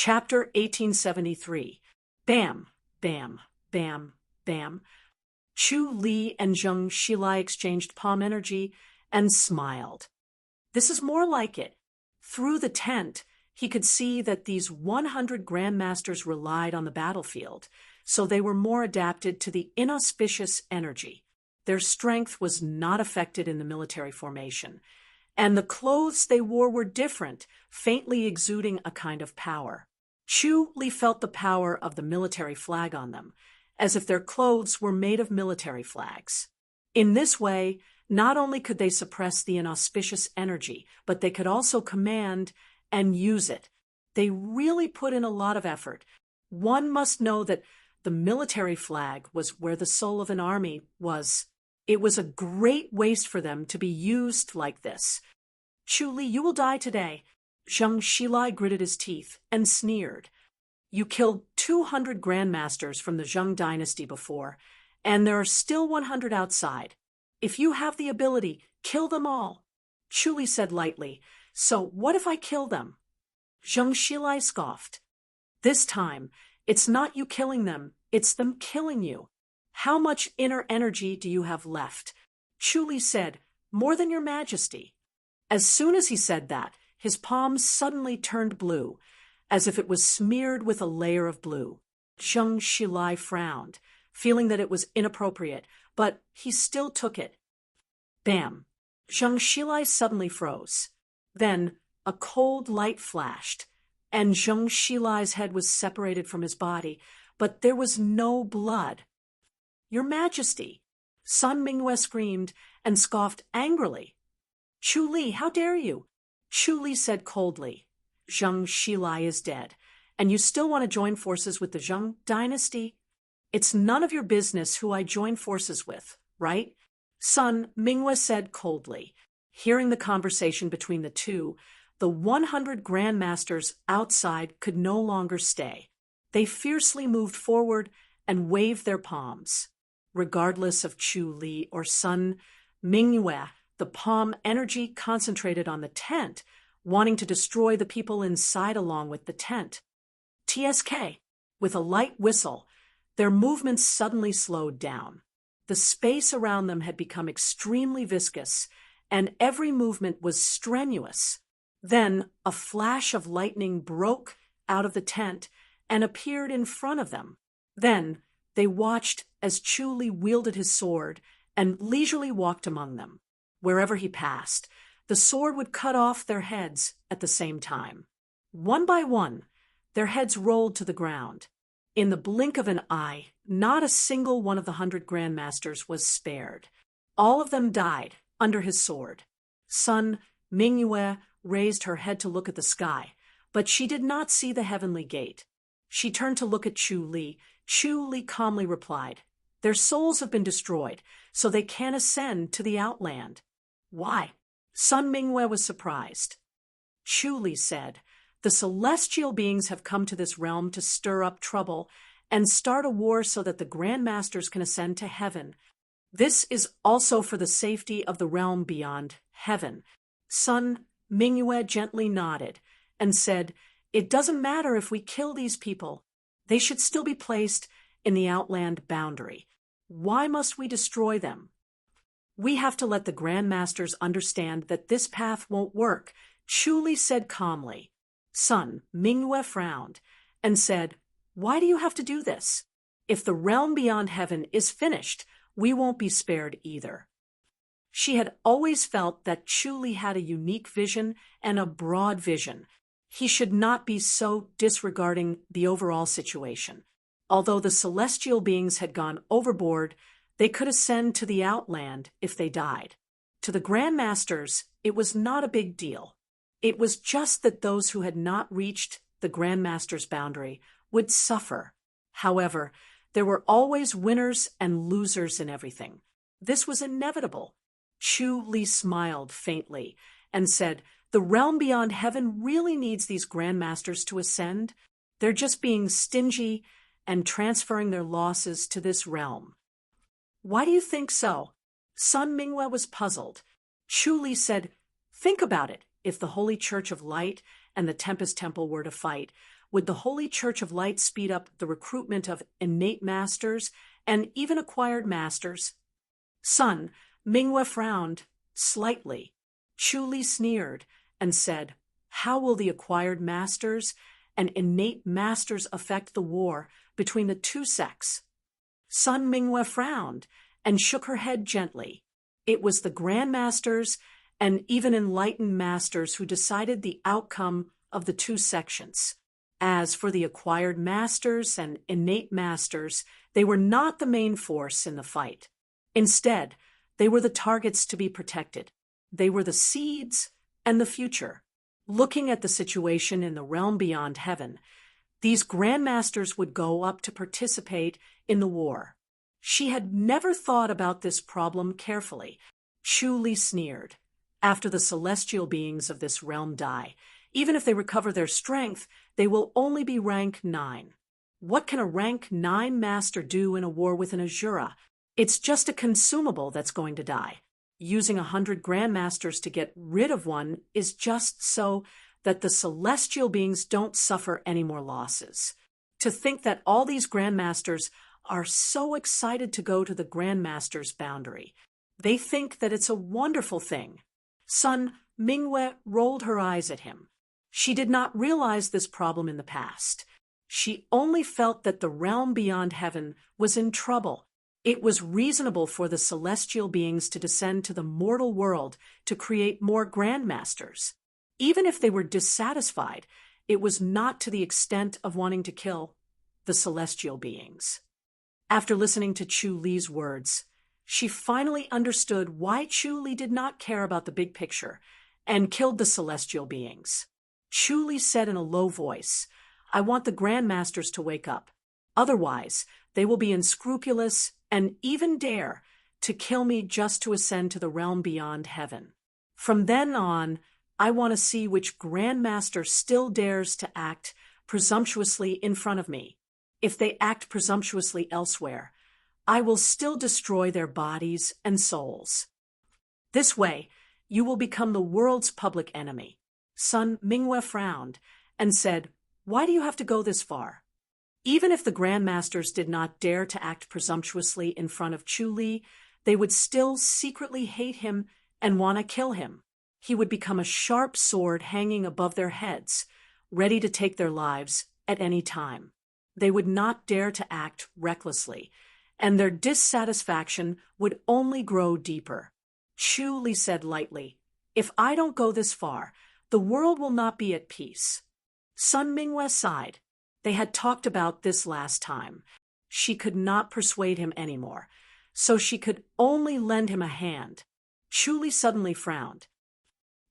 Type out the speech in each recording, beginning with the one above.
Chapter 1873. Bam, bam, bam, bam. Chu Li and Zheng Xilai exchanged palm energy and smiled. This is more like it. Through the tent, he could see that these 100 grandmasters relied on the battlefield, so they were more adapted to the inauspicious energy. Their strength was not affected in the military formation, and the clothes they wore were different, faintly exuding a kind of power. Chu Li felt the power of the military flag on them, as if their clothes were made of military flags. In this way, not only could they suppress the inauspicious energy, but they could also command and use it. They really put in a lot of effort. One must know that the military flag was where the soul of an army was. It was a great waste for them to be used like this. Chu Li, you will die today. Zheng Xilai gritted his teeth and sneered. You killed 200 grandmasters from the Zheng dynasty before, and there are still 100 outside. If you have the ability, kill them all. Chu Li said lightly, so what if I kill them? Zheng Xilai scoffed. This time, it's not you killing them, it's them killing you. How much inner energy do you have left? Chu Li said, more than your majesty. As soon as he said that, his palm suddenly turned blue, as if it was smeared with a layer of blue. Zheng Xilai frowned, feeling that it was inappropriate, but he still took it. Bam! Zheng Xilai suddenly froze. Then a cold light flashed, and Zheng Xilai's head was separated from his body, but there was no blood. Your Majesty! Sun Mingyue screamed and scoffed angrily. Chu Li, how dare you? Chu Li said coldly, Zheng Xilai is dead, and you still want to join forces with the Zheng dynasty? It's none of your business who I join forces with, right? Sun Mingyue said coldly. Hearing the conversation between the two, the 100 grandmasters outside could no longer stay. They fiercely moved forward and waved their palms. Regardless of Chu Li or Sun Mingyue, the palm energy concentrated on the tent, wanting to destroy the people inside along with the tent. TSK. With a light whistle, their movements suddenly slowed down. The space around them had become extremely viscous, and every movement was strenuous. Then a flash of lightning broke out of the tent and appeared in front of them. Then they watched as Chu Li wielded his sword and leisurely walked among them. Wherever he passed, the sword would cut off their heads at the same time. One by one, their heads rolled to the ground. In the blink of an eye, not a single one of the 100 grandmasters was spared. All of them died under his sword. Sun Mingyue raised her head to look at the sky, but she did not see the heavenly gate. She turned to look at Chu Li. Chu Li calmly replied, their souls have been destroyed, so they can't ascend to the outland. Why? Sun Mingyue was surprised. Chu Li said, the celestial beings have come to this realm to stir up trouble and start a war so that the grandmasters can ascend to heaven. This is also for the safety of the realm beyond heaven. Sun Mingyue gently nodded and said, it doesn't matter if we kill these people. They should still be placed in the outland boundary. Why must we destroy them? We have to let the grandmasters understand that this path won't work, Chu Li said calmly. Sun Mingyue frowned and said, why do you have to do this? If the realm beyond heaven is finished, we won't be spared either. She had always felt that Chu Li had a unique vision and a broad vision. He should not be so disregarding the overall situation. Although the celestial beings had gone overboard, they could ascend to the outland if they died. To the grandmasters, it was not a big deal. It was just that those who had not reached the grandmaster's boundary would suffer. However, there were always winners and losers in everything. This was inevitable. Chu Li smiled faintly and said, the realm beyond heaven really needs these grandmasters to ascend. They're just being stingy and transferring their losses to this realm. Why do you think so? Sun Mingyue was puzzled. Chu Li said, think about it. If the Holy Church of Light and the Tempest Temple were to fight, would the Holy Church of Light speed up the recruitment of innate masters and even acquired masters? Sun Mingwe frowned slightly. Chu Li sneered and said, "How will the acquired masters and innate masters affect the war between the two sects?" Sun Mingwe frowned and shook her head gently. It was the Grand Masters and even enlightened masters who decided the outcome of the two sections. As for the acquired masters and innate masters, they were not the main force in the fight. Instead, they were the targets to be protected. They were the seeds and the future. Looking at the situation in the realm beyond heaven, these grandmasters would go up to participate in the war. She had never thought about this problem carefully. Chu Li sneered. After the celestial beings of this realm die, even if they recover their strength, they will only be rank 9. What can a rank 9 master do in a war with an Azura? It's just a consumable that's going to die. Using 100 grandmasters to get rid of one is just so that the celestial beings don't suffer any more losses. To think that all these grandmasters are so excited to go to the grandmaster's boundary. They think that it's a wonderful thing. Sun Mingwe rolled her eyes at him. She did not realize this problem in the past. She only felt that the realm beyond heaven was in trouble. It was reasonable for the celestial beings to descend to the mortal world to create more grandmasters. Even if they were dissatisfied, it was not to the extent of wanting to kill the celestial beings. After listening to Chu Li's words, she finally understood why Chu Li did not care about the big picture and killed the celestial beings. Chu Li said in a low voice, "I want the grandmasters to wake up. Otherwise, they will be unscrupulous and even dare to kill me just to ascend to the realm beyond heaven. From then on, I want to see which grandmaster still dares to act presumptuously in front of me. If they act presumptuously elsewhere, I will still destroy their bodies and souls. This way, you will become the world's public enemy." Sun Mingwe frowned and said, "Why do you have to go this far?" Even if the grandmasters did not dare to act presumptuously in front of Chu Li, they would still secretly hate him and want to kill him. He would become a sharp sword hanging above their heads, ready to take their lives at any time. They would not dare to act recklessly, and their dissatisfaction would only grow deeper. Chu Li said lightly, "If I don't go this far, the world will not be at peace." Sun Mingwe sighed. They had talked about this last time. She could not persuade him anymore, so she could only lend him a hand. Chu Li suddenly frowned.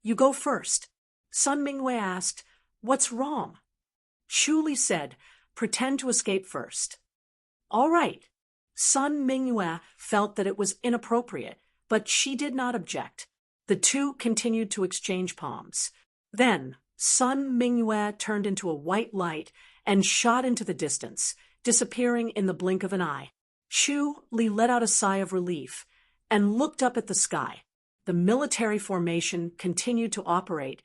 "You go first." Sun Mingwe asked, "What's wrong?" Chu Li said, "Pretend to escape first." "All right." Sun Mingwe felt that it was inappropriate, but she did not object. The two continued to exchange palms. Then Sun Mingwe turned into a white light and shot into the distance, disappearing in the blink of an eye. Chu Li let out a sigh of relief and looked up at the sky. The military formation continued to operate,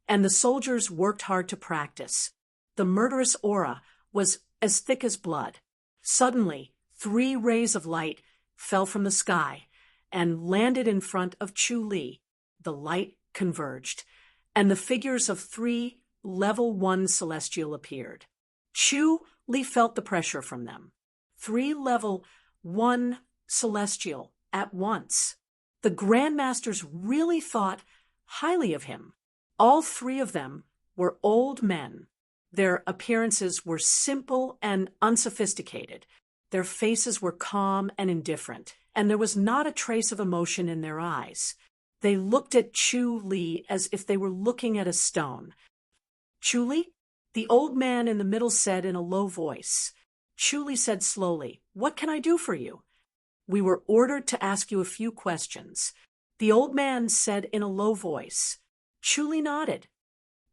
and the soldiers worked hard to practice. The murderous aura was as thick as blood. Suddenly, 3 rays of light fell from the sky and landed in front of Chu Li. The light converged, and the figures of 3 level 1 celestial appeared. Chu Li felt the pressure from them. 3 level 1 celestial at once. The grandmasters really thought highly of him. All 3 of them were old men. Their appearances were simple and unsophisticated. Their faces were calm and indifferent, and there was not a trace of emotion in their eyes. They looked at Chu Li as if they were looking at a stone. "Chu Li?" the old man in the middle said in a low voice. Chu Li said slowly, "What can I do for you?" "We were ordered to ask you a few questions." The old man said in a low voice. Chu Li nodded.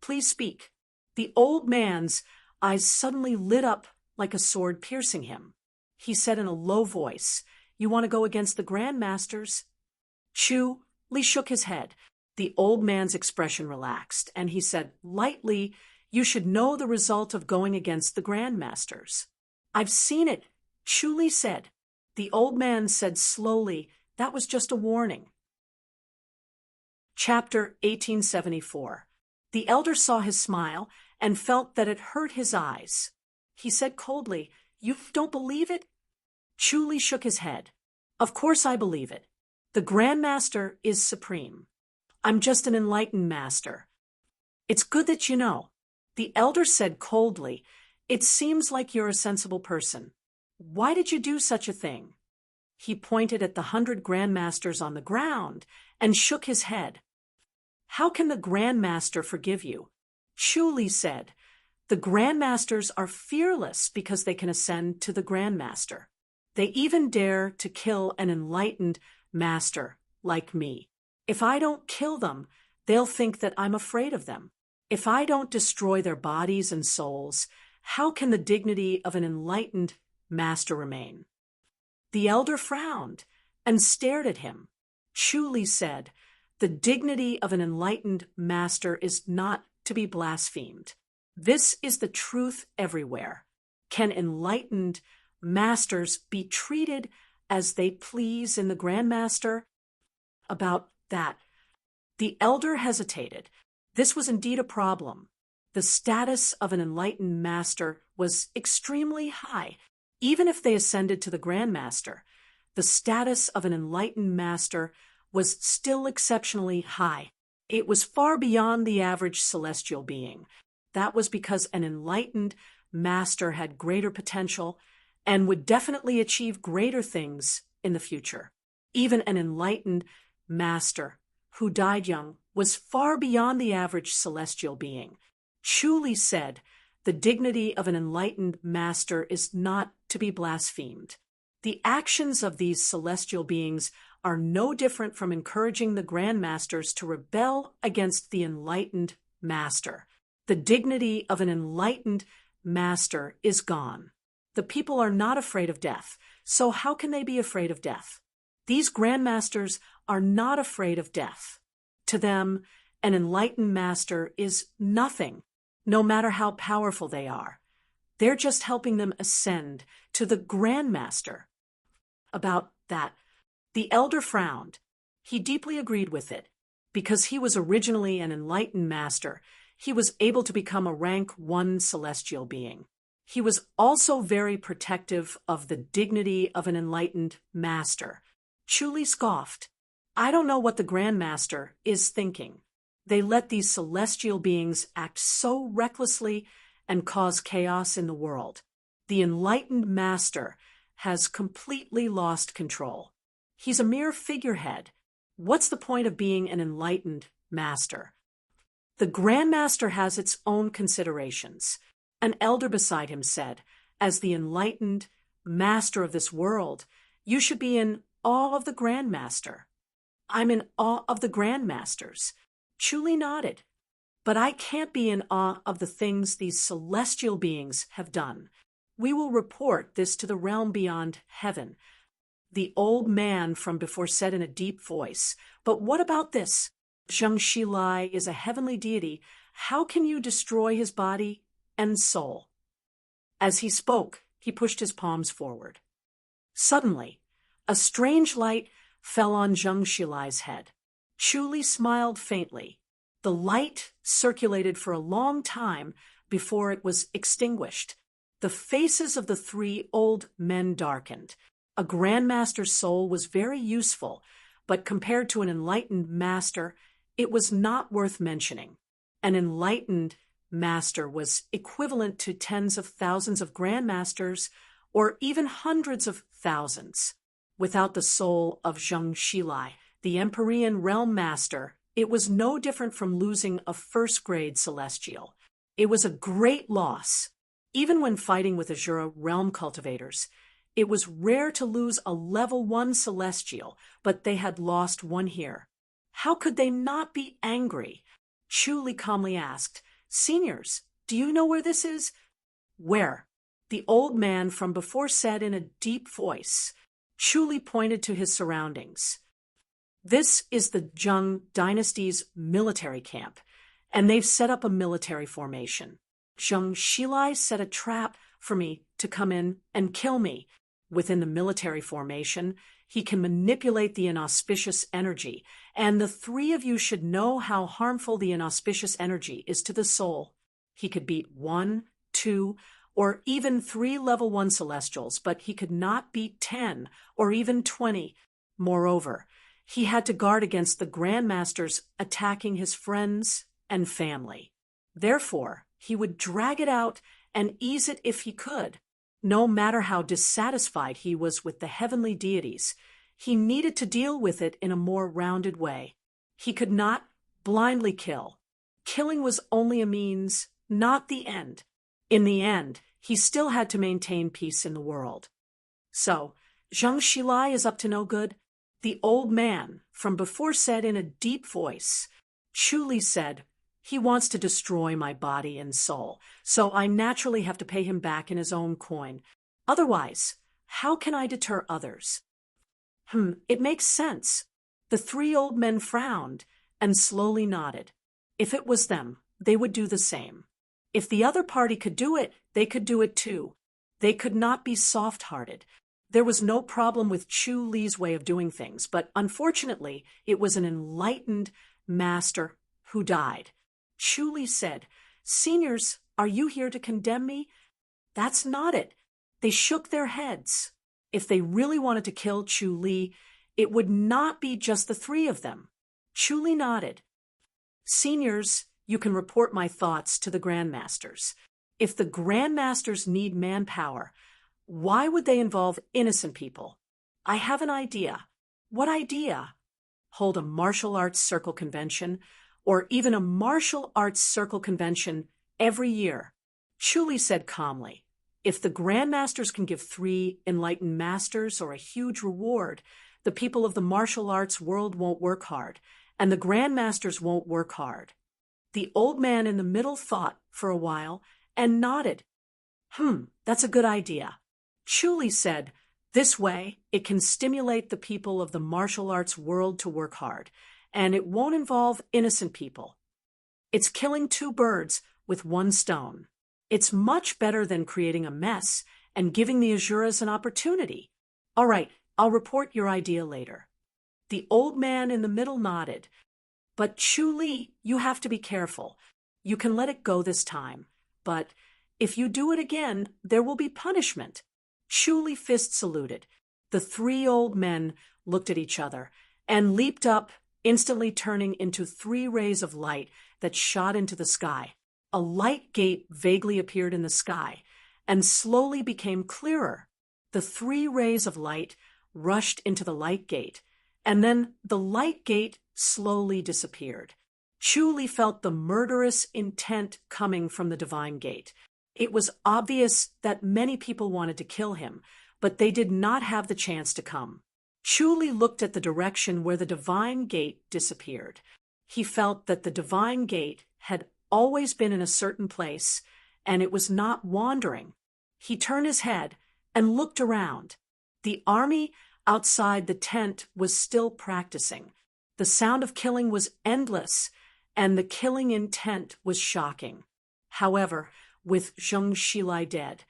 "Please speak." The old man's eyes suddenly lit up like a sword piercing him. He said in a low voice, "You want to go against the grandmasters?" Chu Li shook his head. The old man's expression relaxed, and he said lightly, You should know the result of going against the grandmasters. I've seen it, Chu Li said. The old man said slowly, that was just a warning. Chapter 1874. The elder saw his smile and felt that it hurt his eyes. He said coldly, You don't believe it? Chu Li shook his head. Of course I believe it. The Grand Master is supreme. I'm just an enlightened master. It's good that you know. The elder said coldly, It seems like you're a sensible person. Why did you do such a thing? He pointed at the 100 grandmasters on the ground and shook his head. How can the Grand Master forgive you? Chu Li said, The grandmasters are fearless because they can ascend to the Grand Master. They even dare to kill an enlightened master like me. If I don't kill them, they'll think that I'm afraid of them. If I don't destroy their bodies and souls, how can the dignity of an enlightened master remain? The elder frowned and stared at him. Chu Li said, The dignity of an enlightened master is not to be blasphemed. This is the truth everywhere. Can enlightened masters be treated as they please in the Grand Master? About that, the elder hesitated. This was indeed a problem. The status of an enlightened master was extremely high. Even if they ascended to the Grand Master, the status of an enlightened master was still exceptionally high. It was far beyond the average celestial being. That was because an enlightened master had greater potential and would definitely achieve greater things in the future. Even an enlightened master who died young was far beyond the average celestial being. Chu Li said, The dignity of an enlightened master is not to be blasphemed. The actions of these celestial beings are no different from encouraging the grandmasters to rebel against the enlightened master. The dignity of an enlightened master is gone. The people are not afraid of death, so how can they be afraid of death? These grandmasters are not afraid of death. To them, an enlightened master is nothing, no matter how powerful they are. They're just helping them ascend to the Grand Master. About that, the elder frowned. He deeply agreed with it. Because he was originally an enlightened master, he was able to become a rank 1 celestial being. He was also very protective of the dignity of an enlightened master. Chu Li scoffed. I don't know what the Grand Master is thinking. They let these celestial beings act so recklessly and cause chaos in the world. The enlightened master has completely lost control. He's a mere figurehead. What's the point of being an enlightened master? The Grand Master has its own considerations. An elder beside him said, As the enlightened master of this world, you should be in awe of the Grand Master. I'm in awe of the grandmasters. Chu Li nodded. But I can't be in awe of the things these celestial beings have done. We will report this to the realm beyond heaven. The old man from before said in a deep voice, But what about this? Zheng Xilai is a heavenly deity. How can you destroy his body and soul? As he spoke, he pushed his palms forward. Suddenly, a strange light fell on Zheng Xilai's head. Chu Li smiled faintly. The light circulated for a long time before it was extinguished. The faces of the 3 old men darkened. A grandmaster's soul was very useful, but compared to an enlightened master, it was not worth mentioning. An enlightened master was equivalent to tens of thousands of grandmasters, or even hundreds of thousands. Without the soul of Zheng Xilai, the Empyrean realm master, it was no different from losing a first-grade celestial. It was a great loss. Even when fighting with Azura realm cultivators, it was rare to lose a level 1 celestial, but they had lost one here. How could they not be angry? Chu Li calmly asked, Seniors, do you know where this is? Where? The old man from before said in a deep voice. Chu Li pointed to his surroundings. This is the Zheng dynasty's military camp, and they've set up a military formation. Zheng Xilai set a trap for me to come in and kill me. Within the military formation, he can manipulate the inauspicious energy, and the three of you should know how harmful the inauspicious energy is to the soul. He could beat 1, 2, or even 3 level 1 celestials, but he could not beat 10 or even 20. Moreover, he had to guard against the Grandmasters attacking his friends and family. Therefore, he would drag it out and ease it if he could. No matter how dissatisfied he was with the heavenly deities, he needed to deal with it in a more rounded way. He could not blindly kill. Killing was only a means, not the end. In the end, he still had to maintain peace in the world. So, Zheng Xilai is up to no good? The old man from before said in a deep voice. Chu Li said, "He wants to destroy my body and soul, so I naturally have to pay him back in his own coin. Otherwise, how can I deter others?" It makes sense. The 3 old men frowned and slowly nodded. If it was them, they would do the same. If the other party could do it, they could do it too. They could not be soft-hearted. There was no problem with Chu Li's way of doing things, but unfortunately, it was an enlightened master who died. Chu Li said, "Seniors, are you here to condemn me?" That's not it. They shook their heads. If they really wanted to kill Chu Li, it would not be just the 3 of them. Chu Li nodded. "Seniors, you can report my thoughts to the Grandmasters. If the Grandmasters need manpower, why would they involve innocent people? I have an idea." "What idea?" "Hold a martial arts circle convention, or even a martial arts circle convention every year." Chu Li said calmly, "If the Grandmasters can give 3 enlightened masters or a huge reward, the people of the martial arts world won't work hard, and the Grandmasters won't work hard." The old man in the middle thought for a while and nodded. That's a good idea." Chu Li said, "This way, it can stimulate the people of the martial arts world to work hard, and it won't involve innocent people. It's killing 2 birds with 1 stone. It's much better than creating a mess and giving the Azuras an opportunity. All right, I'll report your idea later." The old man in the middle nodded. "But Chu Li, you have to be careful. You can let it go this time, but if you do it again, there will be punishment." Chu Li fist saluted. The 3 old men looked at each other and leaped up, instantly turning into 3 rays of light that shot into the sky. A light gate vaguely appeared in the sky and slowly became clearer. The 3 rays of light rushed into the light gate, and then the light gate slowly disappeared. Chu Li felt the murderous intent coming from the divine gate. It was obvious that many people wanted to kill him, but they did not have the chance to come. Chu Li looked at the direction where the divine gate disappeared. He felt that the divine gate had always been in a certain place, and it was not wandering. He turned his head and looked around. The army outside the tent was still practicing. The sound of killing was endless, and the killing intent was shocking. However, with Zheng Xilai dead,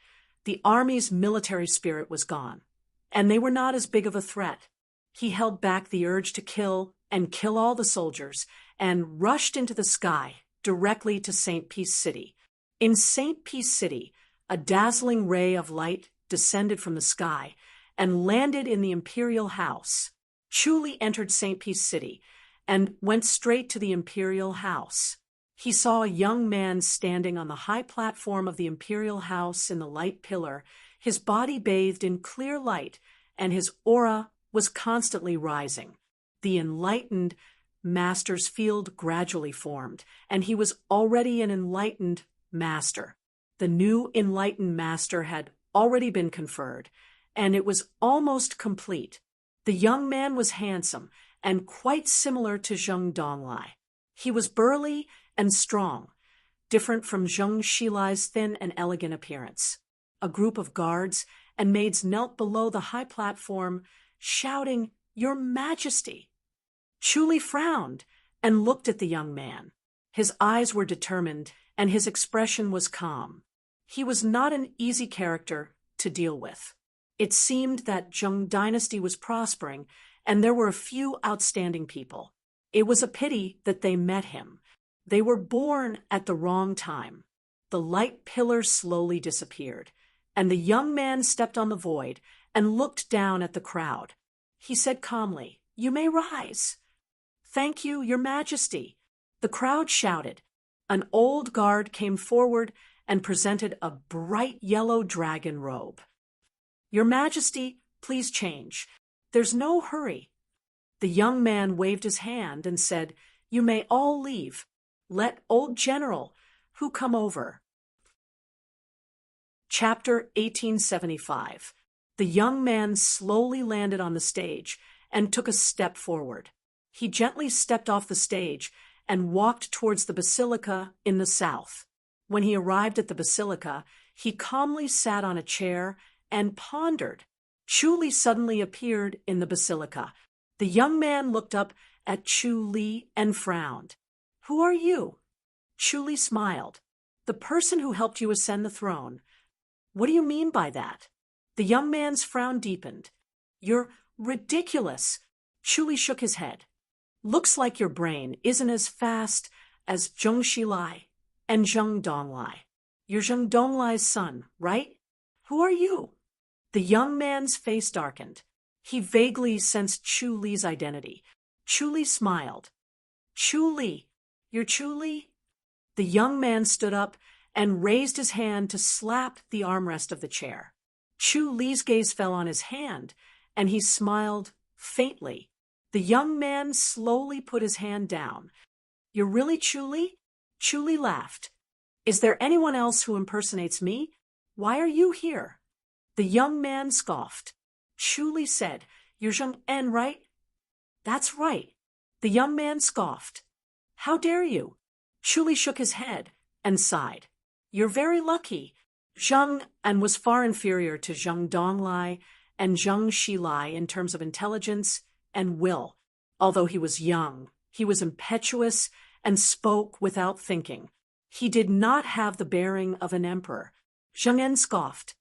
the army's military spirit was gone, and they were not as big of a threat. He held back the urge to kill and kill all the soldiers and rushed into the sky directly to St. Peace City. In St. Peace City, a dazzling ray of light descended from the sky and landed in the imperial house. Chu Li entered St. Peace City and went straight to the imperial house. He saw a young man standing on the high platform of the imperial house in the light pillar, his body bathed in clear light, and his aura was constantly rising. The enlightened master's field gradually formed, and he was already an enlightened master. The new enlightened master had already been conferred, and it was almost complete. The young man was handsome and quite similar to Zheng Donglai. He was burly and strong, different from Zheng Xilai's thin and elegant appearance. A group of guards and maids knelt below the high platform, shouting, "Your Majesty!" Chu Li frowned and looked at the young man. His eyes were determined, and his expression was calm. He was not an easy character to deal with. It seemed that Zheng dynasty was prospering, and there were a few outstanding people. It was a pity that they met him. They were born at the wrong time. The light pillar slowly disappeared, and the young man stepped on the void and looked down at the crowd. He said calmly, "You may rise." "Thank you, Your Majesty." The crowd shouted. An old guard came forward and presented a bright yellow dragon robe. "Your Majesty, please change. There's no hurry." The young man waved his hand and said, "You may all leave. Let old General who come over." Chapter 1875. The young man slowly landed on the stage and took a step forward. He gently stepped off the stage and walked towards the basilica in the south. When he arrived at the basilica, he calmly sat on a chair and pondered. Chu Li suddenly appeared in the basilica. The young man looked up at Chu Li and frowned. "Who are you?" Chu Li smiled. "The person who helped you ascend the throne." "What do you mean by that?" The young man's frown deepened. "You're ridiculous." Chu Li shook his head. "Looks like your brain isn't as fast as Zheng Xilai and Zheng Donglai. You're Zheng Donglai's son, right? Who are you?" The young man's face darkened. He vaguely sensed Chu Li's identity. Chu Li smiled. "Chu Li, you're Chu Li?" The young man stood up and raised his hand to slap the armrest of the chair. Chu Li's gaze fell on his hand, and he smiled faintly. The young man slowly put his hand down. "You're really Chu Li?" Chu Li laughed. "Is there anyone else who impersonates me? Why are you here?" The young man scoffed. Chu Li said, "You're Zheng En, right?" "That's right." The young man scoffed. "How dare you?" Chu Li shook his head and sighed. "You're very lucky." Zheng En was far inferior to Zheng Donglai and Zheng Xilai in terms of intelligence and will. Although he was young, he was impetuous and spoke without thinking. He did not have the bearing of an emperor. Zheng En scoffed.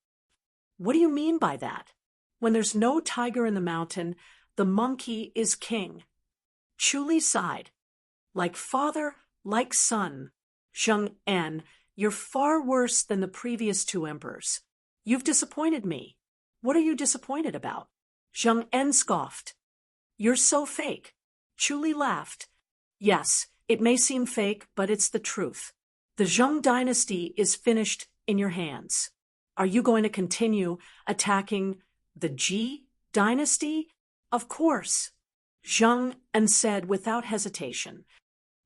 "What do you mean by that? When there's no tiger in the mountain, the monkey is king." Chu Li sighed. "Like father, like son. Zheng En, you're far worse than the previous two emperors. You've disappointed me. What are you disappointed about?" Zheng En scoffed. "You're so fake." Chu Li laughed. "Yes, it may seem fake, but it's the truth. The Zheng dynasty is finished in your hands. Are you going to continue attacking the Ji dynasty?" "Of course," Zheng En said without hesitation.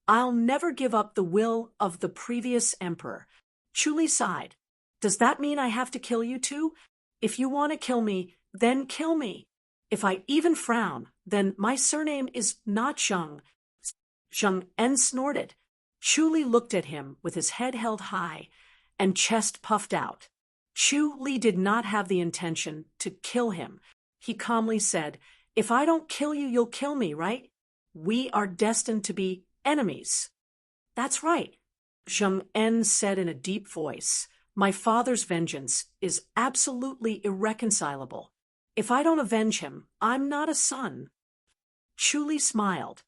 "I'll never give up the will of the previous emperor." Chu Li sighed. "Does that mean I have to kill you too? If you want to kill me, then kill me. If I even frown, then my surname is not Zheng." Zheng En snorted. Chu Li looked at him with his head held high and chest puffed out. Chu Li did not have the intention to kill him. He calmly said, "If I don't kill you, you'll kill me, right? We are destined to be enemies." "That's right," Zheng En said in a deep voice. "My father's vengeance is absolutely irreconcilable. If I don't avenge him, I'm not a son." Chu Li smiled.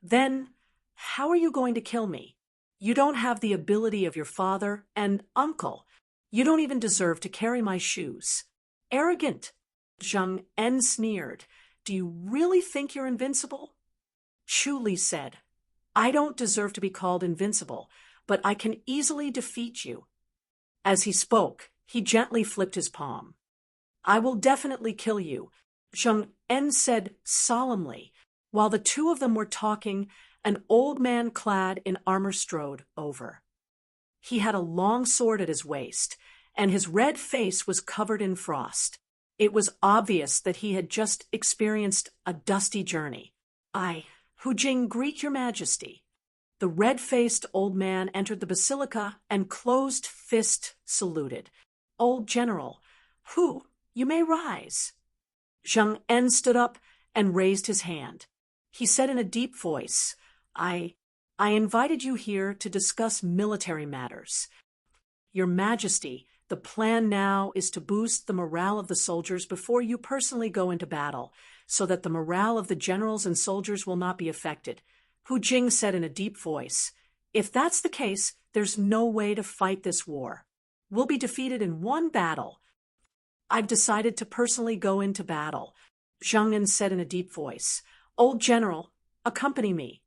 "Then, how are you going to kill me? You don't have the ability of your father and uncle. You don't even deserve to carry my shoes." "Arrogant," Zheng En sneered. "Do you really think you're invincible?" Chu Li said, "I don't deserve to be called invincible, but I can easily defeat you." As he spoke, he gently flipped his palm. "I will definitely kill you," Zheng En said solemnly. While the two of them were talking, an old man clad in armor strode over. He had a long sword at his waist, and his red face was covered in frost. It was obvious that he had just experienced a dusty journey. "I, Hu Jing, greet your majesty." The red-faced old man entered the basilica and closed fist saluted. "Old general, Hu, you may rise." Zheng En stood up and raised his hand. He said in a deep voice, I I invited you here to discuss military matters. Your Majesty, the plan now is to boost the morale of the soldiers before you personally go into battle, so that the morale of the generals and soldiers will not be affected. Hu Jing said in a deep voice, "If that's the case, there's no way to fight this war. We'll be defeated in one battle. I've decided to personally go into battle," Zhang En said in a deep voice. "Old General, accompany me."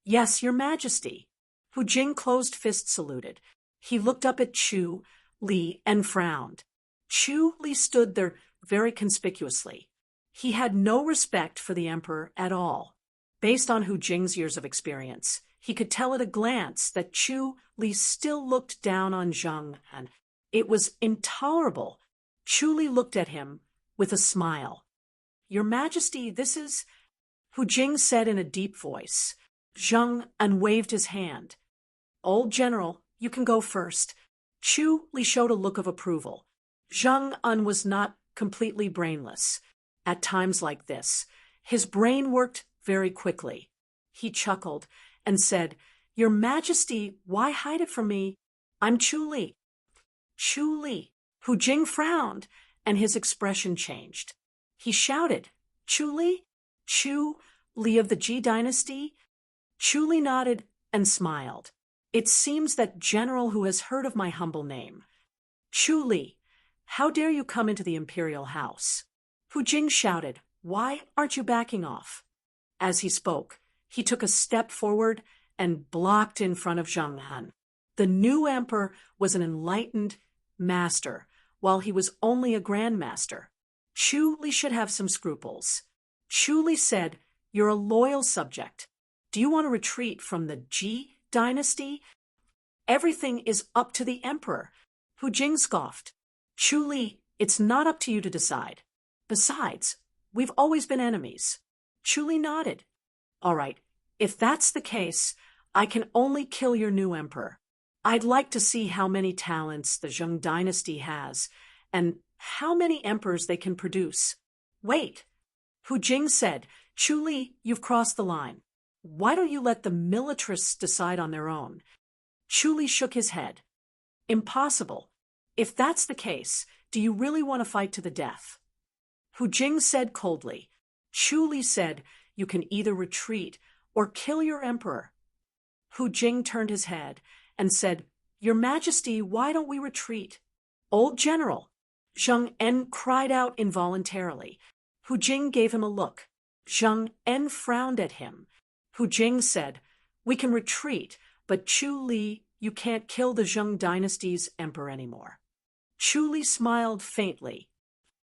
"Yes, Your Majesty." Hu Jing closed fist saluted. He looked up at Chu Li and frowned. Chu Li stood there very conspicuously. He had no respect for the emperor at all. Based on Hu Jing's years of experience, he could tell at a glance that Chu Li still looked down on Zhang En. It was intolerable. Chu Li looked at him with a smile. "Your Majesty, this is—" Hu Jing said in a deep voice. Zhang En waved his hand. "Old General, you can go first." Chu Li showed a look of approval. Zhang En was not completely brainless. At times like this, his brain worked very quickly. He chuckled and said, "Your Majesty, why hide it from me? I'm Chu Li." "Chu Li." Hu Jing frowned, and his expression changed. He shouted, "Chu Li? Chu Li of the Ji dynasty?" Chu Li nodded and smiled. "It seems that general who has heard of my humble name. Chu Li, how dare you come into the imperial house?" Hu Jing shouted, "Why aren't you backing off?" As he spoke, he took a step forward and blocked in front of Zhang En. The new emperor was an enlightened master, while he was only a grandmaster. Chu Li should have some scruples. Chu Li said, "You're a loyal subject. Do you want to retreat from the Ji dynasty? Everything is up to the emperor." Hu Jing scoffed. "Chu Li, it's not up to you to decide. Besides, we've always been enemies." Chu Li nodded. "All right, if that's the case, I can only kill your new emperor. I'd like to see how many talents the Zheng dynasty has, and how many emperors they can produce." "Wait," Hu Jing said. "Chu Li, you've crossed the line. Why don't you let the militarists decide on their own?" Chu Li shook his head. "Impossible. If that's the case, do you really want to fight to the death?" Hu Jing said coldly. Chu Li said, "You can either retreat or kill your emperor." Hu Jing turned his head and said, "Your Majesty, why don't we retreat?" "Old General!" Zhang En cried out involuntarily. Hu Jing gave him a look. Zhang En frowned at him. Hu Jing said, "We can retreat, but Chu Li, you can't kill the Zheng dynasty's emperor anymore." Chu Li smiled faintly.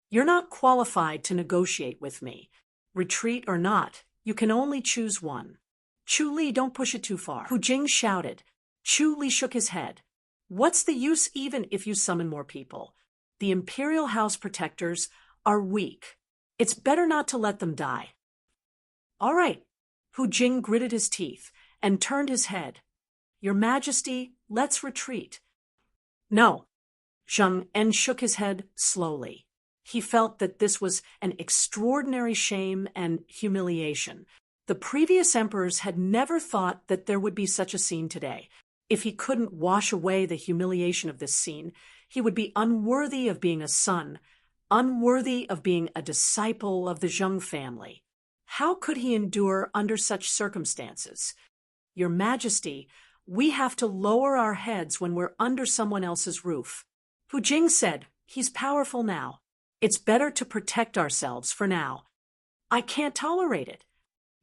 "You're not qualified to negotiate with me. Retreat or not, you can only choose one." "Chu Li, don't push it too far," Hu Jing shouted. Chu Li shook his head. "What's the use even if you summon more people? The Imperial House protectors are weak. It's better not to let them die." "All right." Hu Jing gritted his teeth and turned his head. "Your Majesty, let's retreat." "No." Zhang En shook his head slowly. He felt that this was an extraordinary shame and humiliation. The previous emperors had never thought that there would be such a scene today. If he couldn't wash away the humiliation of this scene, he would be unworthy of being a son, unworthy of being a disciple of the Zheng family. How could he endure under such circumstances? "Your Majesty, we have to lower our heads when we're under someone else's roof." Hu Jing said, "He's powerful now. It's better to protect ourselves for now." "I can't tolerate it."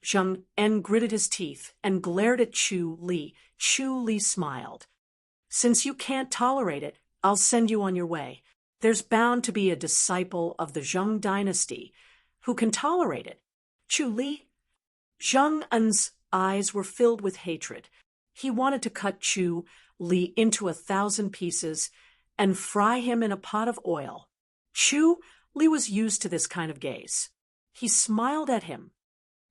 Zhang En gritted his teeth and glared at Chu Li. Chu Li smiled. "Since you can't tolerate it, I'll send you on your way. There's bound to be a disciple of the Zheng dynasty who can tolerate it." "Chu Li?" Zhang En's eyes were filled with hatred. He wanted to cut Chu Li into 1,000 pieces and fry him in a pot of oil. Chu Li was used to this kind of gaze. He smiled at him.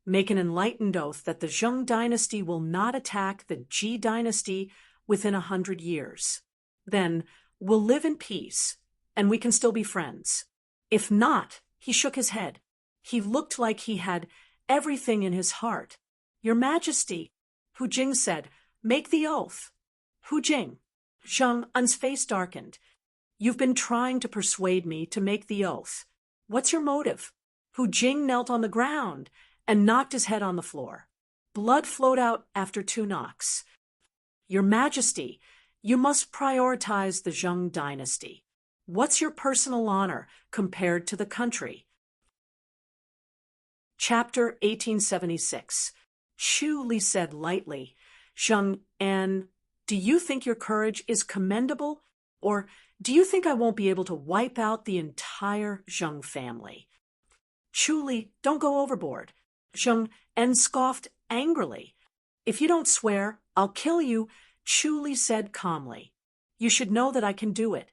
"Make an enlightened oath that the Zheng dynasty will not attack the Ji dynasty within 100 years. Then we'll live in peace, and we can still be friends. If not," he shook his head. He looked like he had everything in his heart. "Your Majesty." Hu Jing said, "Make the oath." Hu Jing. Zhang En's face darkened. "You've been trying to persuade me to make the oath. What's your motive?" Hu Jing knelt on the ground and knocked his head on the floor. Blood flowed out after 2 knocks. "Your Majesty, you must prioritize the Zheng dynasty. What's your personal honor compared to the country?" Chapter 1876. Chu Li said lightly, "Zheng En, do you think your courage is commendable? Or do you think I won't be able to wipe out the entire Zheng family?" "Chu Li, don't go overboard." Zheng En scoffed angrily. "If you don't swear, I'll kill you," Chu Li said calmly. "You should know that I can do it."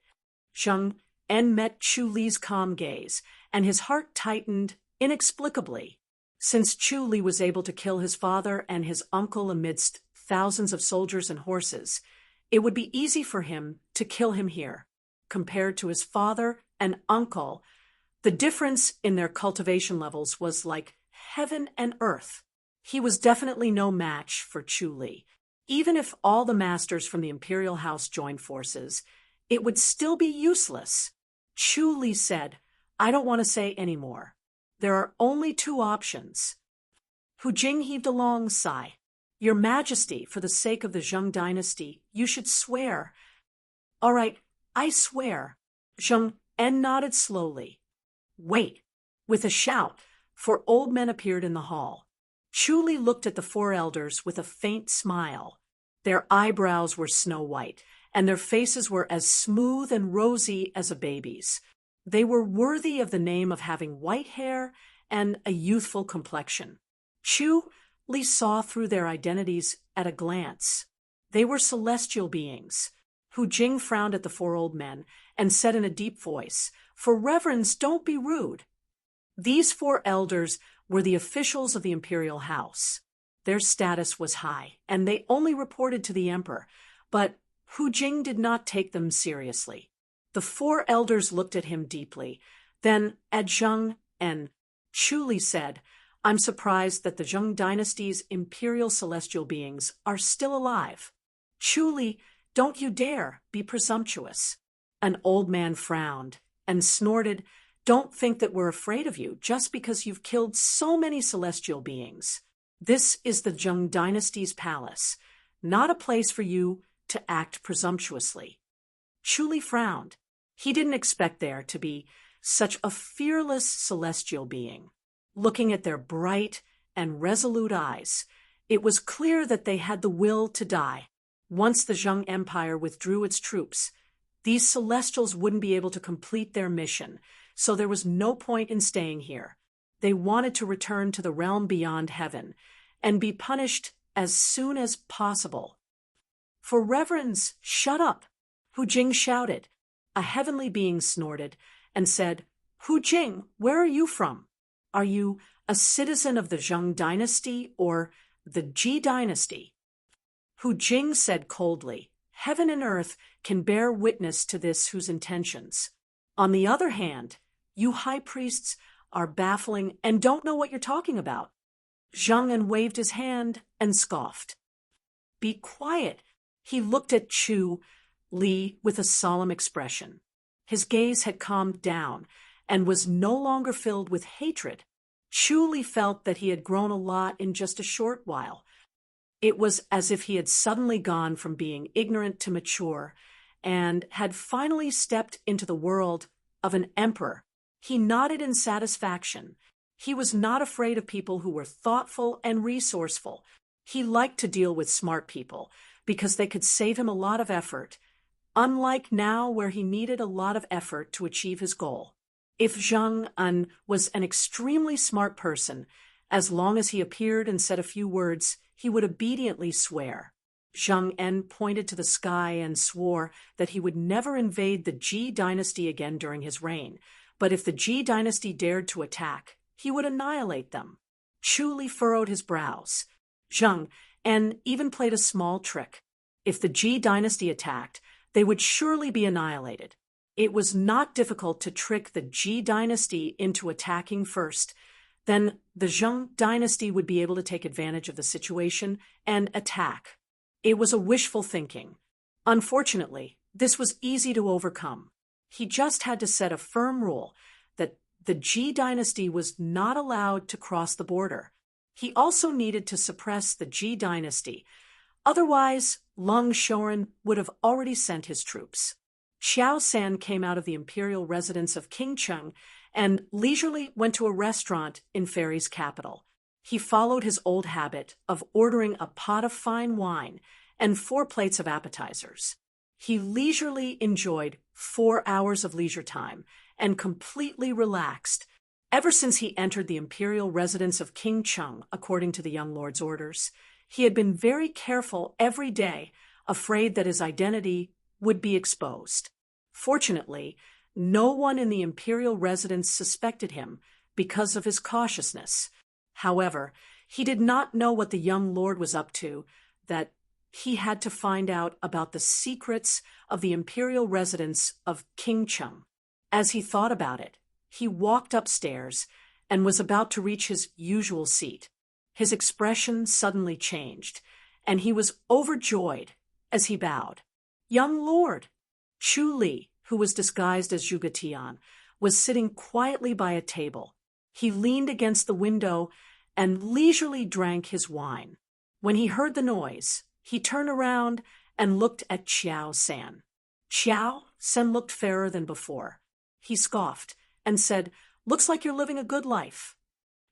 Zheng En met Chu Li's calm gaze, and his heart tightened inexplicably. Since Chu Li was able to kill his father and his uncle amidst thousands of soldiers and horses, it would be easy for him to kill him here. Compared to his father and uncle, the difference in their cultivation levels was like heaven and earth. He was definitely no match for Chu Li. Even if all the masters from the imperial house joined forces, it would still be useless. Chu Li said, "I don't want to say any more. There are only 2 options." Hu Jing heaved a long sigh. "Your Majesty, for the sake of the Zheng dynasty, you should swear." "All right, I swear." Zheng En nodded slowly. "Wait." With a shout, 4 old men appeared in the hall. Chu Li looked at the 4 elders with a faint smile. Their eyebrows were snow white, and their faces were as smooth and rosy as a baby's. They were worthy of the name of having white hair and a youthful complexion. Chu Li saw through their identities at a glance. They were celestial beings. Hu Jing frowned at the 4 old men and said in a deep voice, "For reverence, don't be rude." These 4 elders were the officials of the imperial house. Their status was high, and they only reported to the emperor, but Hu Jing did not take them seriously. The 4 elders looked at him deeply, then at Zheng En. Chu Li said, "I'm surprised that the Zheng dynasty's imperial celestial beings are still alive." "Chu Li, don't you dare be presumptuous." An old man frowned and snorted, "Don't think that we're afraid of you just because you've killed so many celestial beings. This is the Zheng dynasty's palace, not a place for you to act presumptuously." Chu Li frowned. He didn't expect there to be such a fearless celestial being. Looking at their bright and resolute eyes, it was clear that they had the will to die. Once the Zheng Empire withdrew its troops, these celestials wouldn't be able to complete their mission, so there was no point in staying here. They wanted to return to the realm beyond heaven and be punished as soon as possible. "For reverence, shut up!" Hu Jing shouted. A heavenly being snorted and said, "Hu Jing, where are you from? Are you a citizen of the Zheng dynasty or the Ji dynasty?" Hu Jing said coldly, "Heaven and earth can bear witness to this whose intentions. On the other hand, you high priests are baffling and don't know what you're talking about." Zheng En waved his hand and scoffed. "Be quiet." He looked at Chu Li with a solemn expression. His gaze had calmed down and was no longer filled with hatred. Chu Li felt that he had grown a lot in just a short while. It was as if he had suddenly gone from being ignorant to mature and had finally stepped into the world of an emperor. He nodded in satisfaction. He was not afraid of people who were thoughtful and resourceful. He liked to deal with smart people because they could save him a lot of effort, unlike now where he needed a lot of effort to achieve his goal. If Zheng En was an extremely smart person, as long as he appeared and said a few words, he would obediently swear. Zheng En pointed to the sky and swore that he would never invade the Ji dynasty again during his reign, but if the Ji dynasty dared to attack, he would annihilate them. Chu Li furrowed his brows. Zheng En even played a small trick. If the Ji dynasty attacked, they would surely be annihilated. It was not difficult to trick the Ji dynasty into attacking first. then the Zheng dynasty would be able to take advantage of the situation and attack. It was a wishful thinking. Unfortunately, this was easy to overcome. He just had to set a firm rule that the Ji dynasty was not allowed to cross the border. He also needed to suppress the Ji dynasty. Otherwise, Lung Shoren would have already sent his troops. Xiao San came out of the imperial residence of King Cheng and leisurely went to a restaurant in Fairy's capital. He followed his old habit of ordering a pot of fine wine and 4 plates of appetizers. He leisurely enjoyed 4 hours of leisure time and completely relaxed. Ever since he entered the imperial residence of King Cheng, according to the young lord's orders, he had been very careful every day, afraid that his identity would be exposed. Fortunately, no one in the imperial residence suspected him because of his cautiousness. However, he did not know what the young lord was up to, that he had to find out about the secrets of the imperial residence of King Cheng. As he thought about it, he walked upstairs and was about to reach his usual seat. His expression suddenly changed, and he was overjoyed as he bowed. Young lord! Chu Li, who was disguised as Zhuge Tian, was sitting quietly by a table. He leaned against the window and leisurely drank his wine. When he heard the noise, he turned around and looked at Xiao San. Xiao San looked fairer than before. He scoffed and said, "Looks like you're living a good life."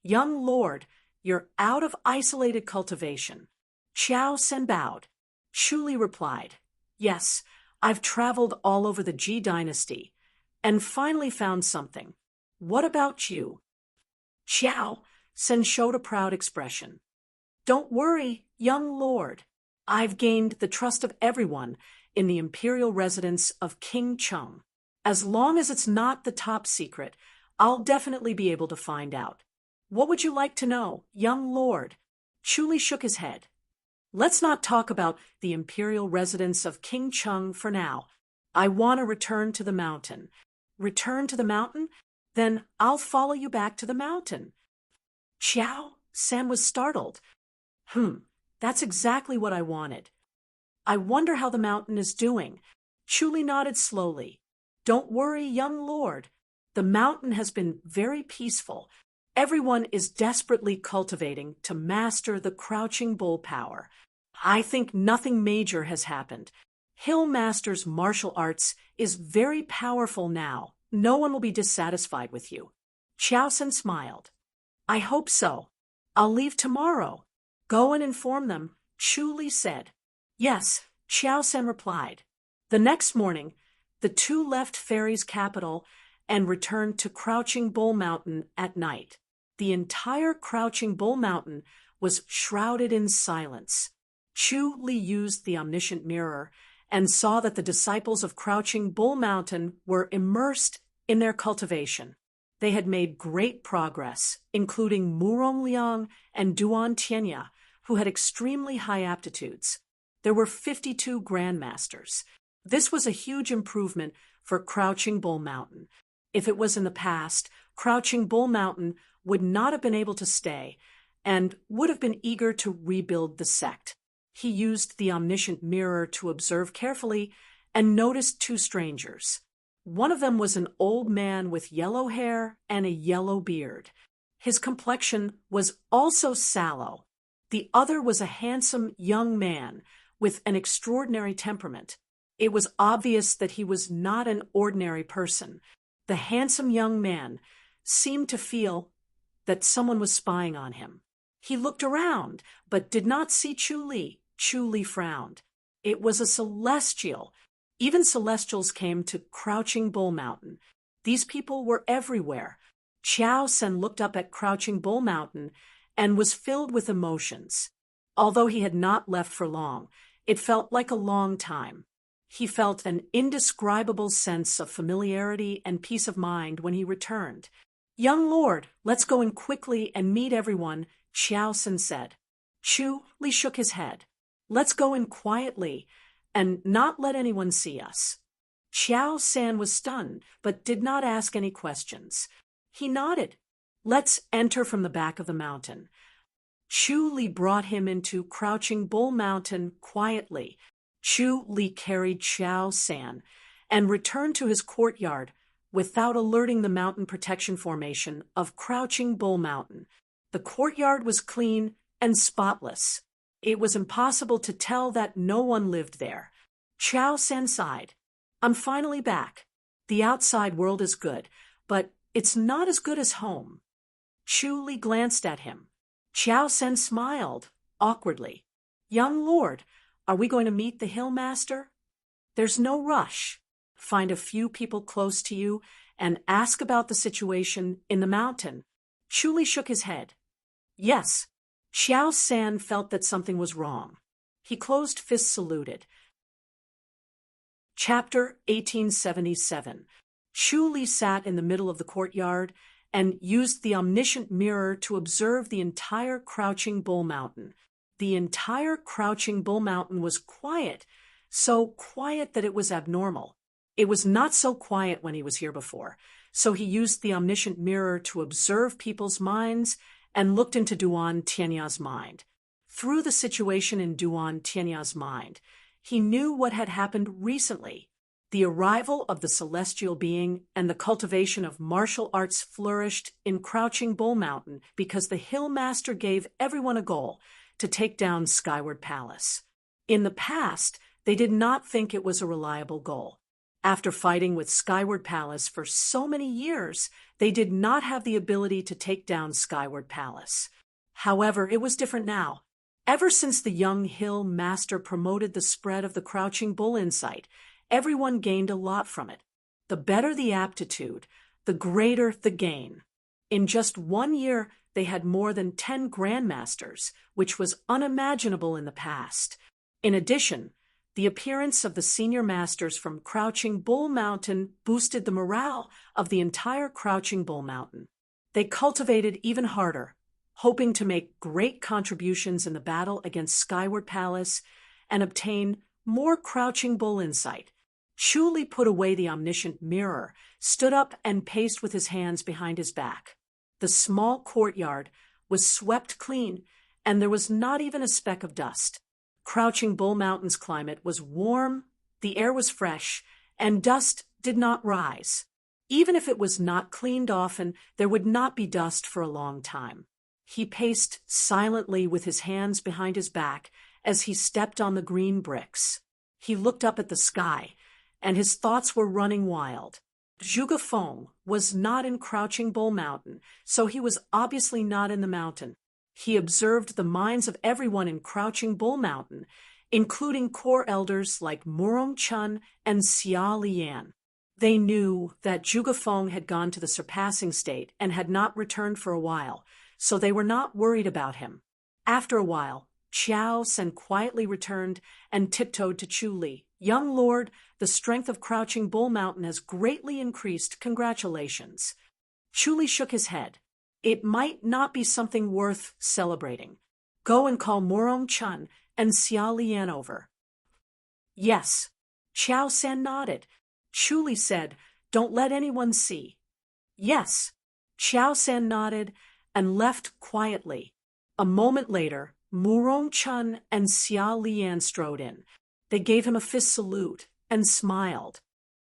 "Young lord, you're out of isolated cultivation." Xiao San bowed. Chu Li replied, "Yes, I've traveled all over the Ji dynasty and finally found something. What about you?" Xiao San showed a proud expression. "Don't worry, young lord. I've gained the trust of everyone in the imperial residence of King Cheng. As long as it's not the top secret, I'll definitely be able to find out. What would you like to know, young lord?" Chu Li shook his head. "Let's not talk about the imperial residence of King Cheng for now. I want to return to the mountain." "Return to the mountain? Then I'll follow you back to the mountain." Xiao San was startled. That's exactly what I wanted." "I wonder how the mountain is doing." Chu Li nodded slowly. "Don't worry, young lord. The mountain has been very peaceful. Everyone is desperately cultivating to master the crouching bull power. I think nothing major has happened. Hill Master's martial arts is very powerful now. No one will be dissatisfied with you." Xiao San smiled. "I hope so. I'll leave tomorrow." "Go and inform them," Chu Li said. "Yes," Xiao San replied. The next morning, the two left Fairy's capital and returned to Crouching Bull Mountain at night. The entire Crouching Bull Mountain was shrouded in silence. Chu Li used the omniscient mirror and saw that the disciples of Crouching Bull Mountain were immersed in their cultivation. They had made great progress, including Murong Liang and Duan Tianya, who had extremely high aptitudes. There were 52 grandmasters. This was a huge improvement for Crouching Bull Mountain. If it was in the past, Crouching Bull Mountain would not have been able to stay and would have been eager to rebuild the sect. He used the omniscient mirror to observe carefully and noticed 2 strangers. One of them was an old man with yellow hair and a yellow beard. His complexion was also sallow. The other was a handsome young man with an extraordinary temperament. It was obvious that he was not an ordinary person. The handsome young man seemed to feel that someone was spying on him. He looked around, but did not see Chu Li. Chu Li frowned. It was a celestial. Even celestials came to Crouching Bull Mountain. These people were everywhere. Xiao San looked up at Crouching Bull Mountain and was filled with emotions. Although he had not left for long, it felt like a long time. He felt an indescribable sense of familiarity and peace of mind when he returned. "Young lord, let's go in quickly and meet everyone," Xiao San said. Chu Li shook his head. "Let's go in quietly and not let anyone see us." Xiao San was stunned, but did not ask any questions. He nodded. Let's enter from the back of the mountain. Chu Li brought him into Crouching Bull Mountain quietly. Chu Li carried Xiao San and returned to his courtyard without alerting the mountain protection formation of Crouching Bull Mountain. The courtyard was clean and spotless. It was impossible to tell that no one lived there. Xiao San sighed. I'm finally back. The outside world is good, but it's not as good as home. Chu Li glanced at him. Xiao San smiled, awkwardly. Young lord, are we going to meet the Hill Master? There's no rush. Find a few people close to you and ask about the situation in the mountain. Chu Li shook his head. Yes. Xiao San felt that something was wrong. He closed fists saluted. Chapter 1877. Chu Li sat in the middle of the courtyard and used the omniscient mirror to observe the entire Crouching Bull Mountain. The entire Crouching Bull Mountain was quiet, so quiet that it was abnormal. It was not so quiet when he was here before, so he used the omniscient mirror to observe people's minds and looked into Duan Tianya's mind. Through the situation in Duan Tianya's mind, he knew what had happened recently. The arrival of the celestial being and the cultivation of martial arts flourished in Crouching Bull Mountain because the Hill Master gave everyone a goal to take down Skyward Palace. In the past, they did not think it was a reliable goal. After fighting with Skyward Palace for so many years, they did not have the ability to take down Skyward Palace. However, it was different now. Ever since the young Hill Master promoted the spread of the Crouching Bull insight, everyone gained a lot from it. The better the aptitude, the greater the gain. In just 1 year, they had more than 10 grandmasters, which was unimaginable in the past. In addition, the appearance of the senior masters from Crouching Bull Mountain boosted the morale of the entire Crouching Bull Mountain. They cultivated even harder, hoping to make great contributions in the battle against Skyward Palace and obtain more Crouching Bull insight. Chu Li put away the omniscient mirror, stood up and paced with his hands behind his back. The small courtyard was swept clean, and there was not even a speck of dust. Crouching Bull Mountain's climate was warm, the air was fresh, and dust did not rise. Even if it was not cleaned often, there would not be dust for a long time. He paced silently with his hands behind his back as he stepped on the green bricks. He looked up at the sky, and his thoughts were running wild. Zhuge Feng was not in Crouching Bull Mountain, so he was obviously not in the mountain. He observed the minds of everyone in Crouching Bull Mountain, including core elders like Murong Chun and Xia Lian. They knew that Zhuge Feng had gone to the surpassing state and had not returned for a while, so they were not worried about him. After a while, Xiao San quietly returned and tiptoed to Chu Li. Young lord, the strength of Crouching Bull Mountain has greatly increased. Congratulations. Chu Li shook his head. It might not be something worth celebrating. Go and call Murong Chun and Xia Lian over. Yes. Xiao San nodded. Chu Li said, don't let anyone see. Yes. Xiao San nodded and left quietly. A moment later, Murong Chun and Xia Lian strode in. They gave him a fist salute and smiled.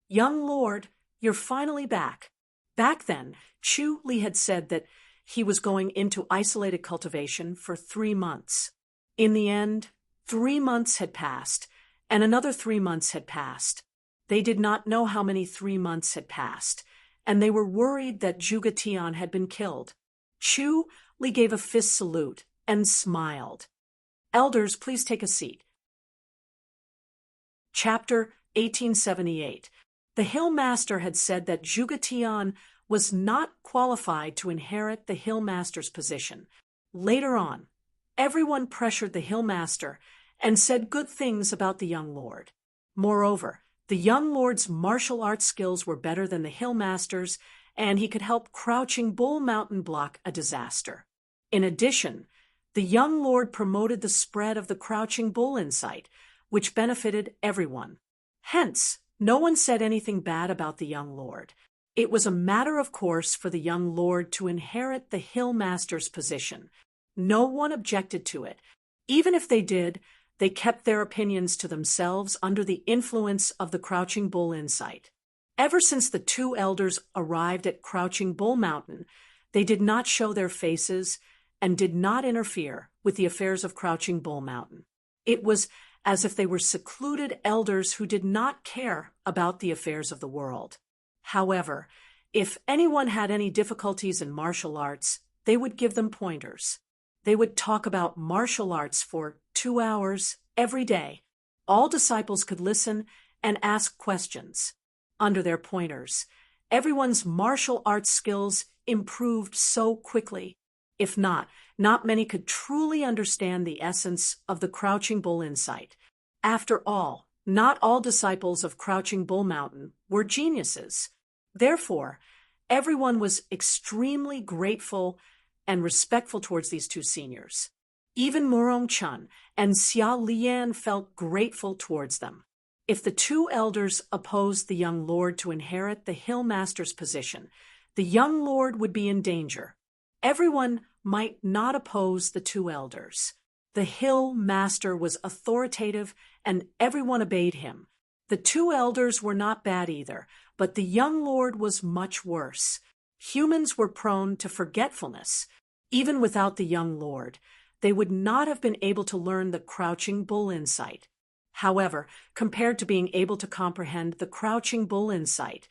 Young lord, you're finally back. Back then, Chu Li had said that he was going into isolated cultivation for 3 months. In the end, 3 months had passed, and another 3 months had passed. They did not know how many 3 months had passed, and they were worried that Zhuge Tian had been killed. Chu Li gave a fist salute and smiled. Elders, please take a seat. Chapter 1878. The Hill Master had said that Zhuge Tian was not qualified to inherit the Hill Master's position. Later on, everyone pressured the Hill Master and said good things about the young lord. Moreover, the young lord's martial arts skills were better than the Hill Master's, and he could help Crouching Bull Mountain block a disaster. In addition, the young lord promoted the spread of the Crouching Bull insight, which benefited everyone. Hence, no one said anything bad about the young lord. It was a matter of course for the young lord to inherit the hill master's position. No one objected to it. Even if they did, they kept their opinions to themselves under the influence of the Crouching Bull insight. Ever since the two elders arrived at Crouching Bull Mountain, they did not show their faces and did not interfere with the affairs of Crouching Bull Mountain. It was as if they were secluded elders who did not care about the affairs of the world. However, if anyone had any difficulties in martial arts, they would give them pointers. They would talk about martial arts for 2 hours every day. All disciples could listen and ask questions. Under their pointers, everyone's martial arts skills improved so quickly. If not many could truly understand the essence of the Crouching Bull insight. After all, not all disciples of Crouching Bull Mountain were geniuses. Therefore, everyone was extremely grateful and respectful towards these two seniors. Even Murong Chun and Xia Lian felt grateful towards them. If the two elders opposed the young lord to inherit the hill master's position, the young lord would be in danger. Everyone might not oppose the two elders. The hill master was authoritative and everyone obeyed him. The two elders were not bad either, but the young lord was much worse. Humans were prone to forgetfulness. Even without the young lord, they would not have been able to learn the Crouching Bull insight. However, compared to being able to comprehend the Crouching Bull insight,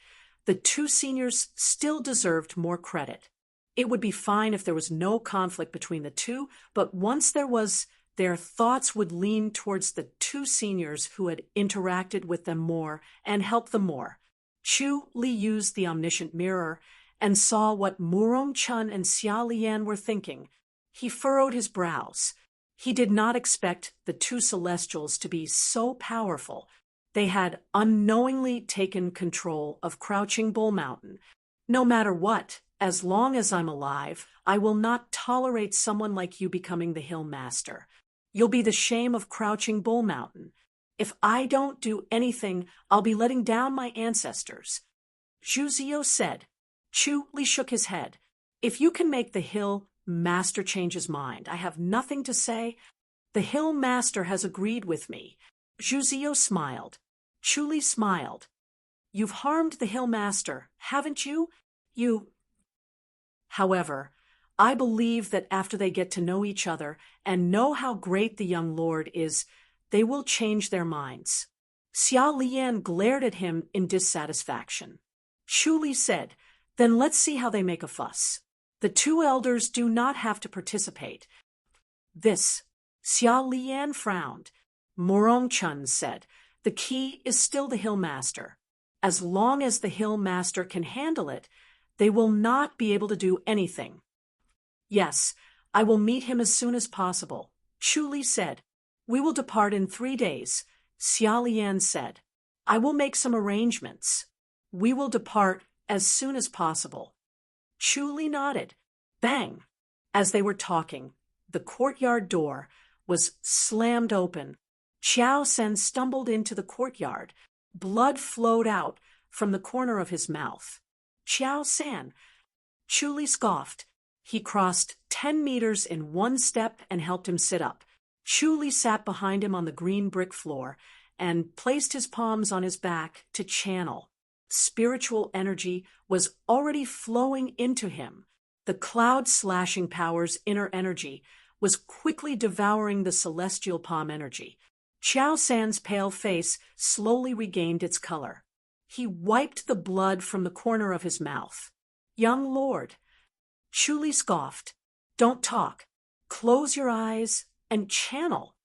the two seniors still deserved more credit. It would be fine if there was no conflict between the two, but once there was, their thoughts would lean towards the two seniors who had interacted with them more and helped them more. Chu Li used the omniscient mirror and saw what Murong Chun and Xia Lian were thinking. He furrowed his brows. He did not expect the two celestials to be so powerful. They had unknowingly taken control of Crouching Bull Mountain. No matter what, as long as I'm alive, I will not tolerate someone like you becoming the hill master. You'll be the shame of Crouching Bull Mountain. If I don't do anything, I'll be letting down my ancestors. Zhu Zio said. Chu Li shook his head. If you can make the hill master change his mind, I have nothing to say. The hill master has agreed with me. Zhu Zio smiled. Chu Li smiled. You've harmed the hill master, haven't you? However, I believe that after they get to know each other and know how great the young lord is, they will change their minds. Xia Lian glared at him in dissatisfaction. Chu Li said, then let's see how they make a fuss. The two elders do not have to participate. This, Xia Lian frowned. Murong Chun said, the key is still the hill master. As long as the hill master can handle it, they will not be able to do anything. Yes, I will meet him as soon as possible, Chu Li said. We will depart in 3 days, Xia Lian said. I will make some arrangements. We will depart as soon as possible. Chu Li nodded. Bang! As they were talking, the courtyard door was slammed open. Qiao Sen stumbled into the courtyard. Blood flowed out from the corner of his mouth. Qiao Sen! Chu Li scoffed. He crossed 10 meters in 1 step and helped him sit up. Chu Li sat behind him on the green brick floor and placed his palms on his back to channel. Spiritual energy was already flowing into him. The cloud-slashing power's inner energy was quickly devouring the celestial palm energy. Qiao San's pale face slowly regained its color. He wiped the blood from the corner of his mouth. Young lord, Chu Li scoffed. Don't talk. Close your eyes and channel.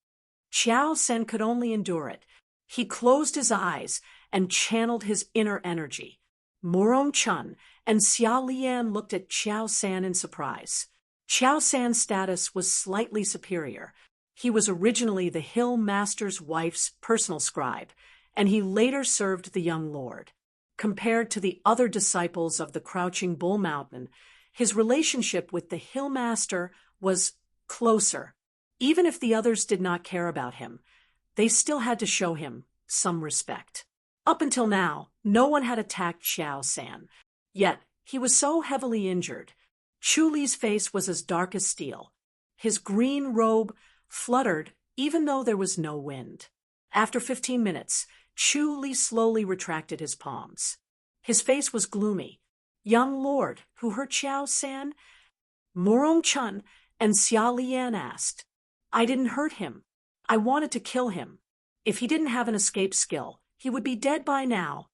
Qiao Sen could only endure it. He closed his eyes and channeled his inner energy. Murong Chun and Xia Lian looked at Qiao San in surprise. Qiao San's status was slightly superior. He was originally the hill master's wife's personal scribe, and he later served the young lord. Compared to the other disciples of the Crouching Bull Mountain, his relationship with the hill master was closer. Even if the others did not care about him, they still had to show him some respect. Up until now, no one had attacked Qiao San. Yet, he was so heavily injured. Chu Li's face was as dark as steel. His green robe fluttered even though there was no wind. After 15 minutes, Chu Li slowly retracted his palms. His face was gloomy. Young lord, who hurt Xiao San? Morong Chun and Xia Lian asked. I didn't hurt him. I wanted to kill him. If he didn't have an escape skill, he would be dead by now.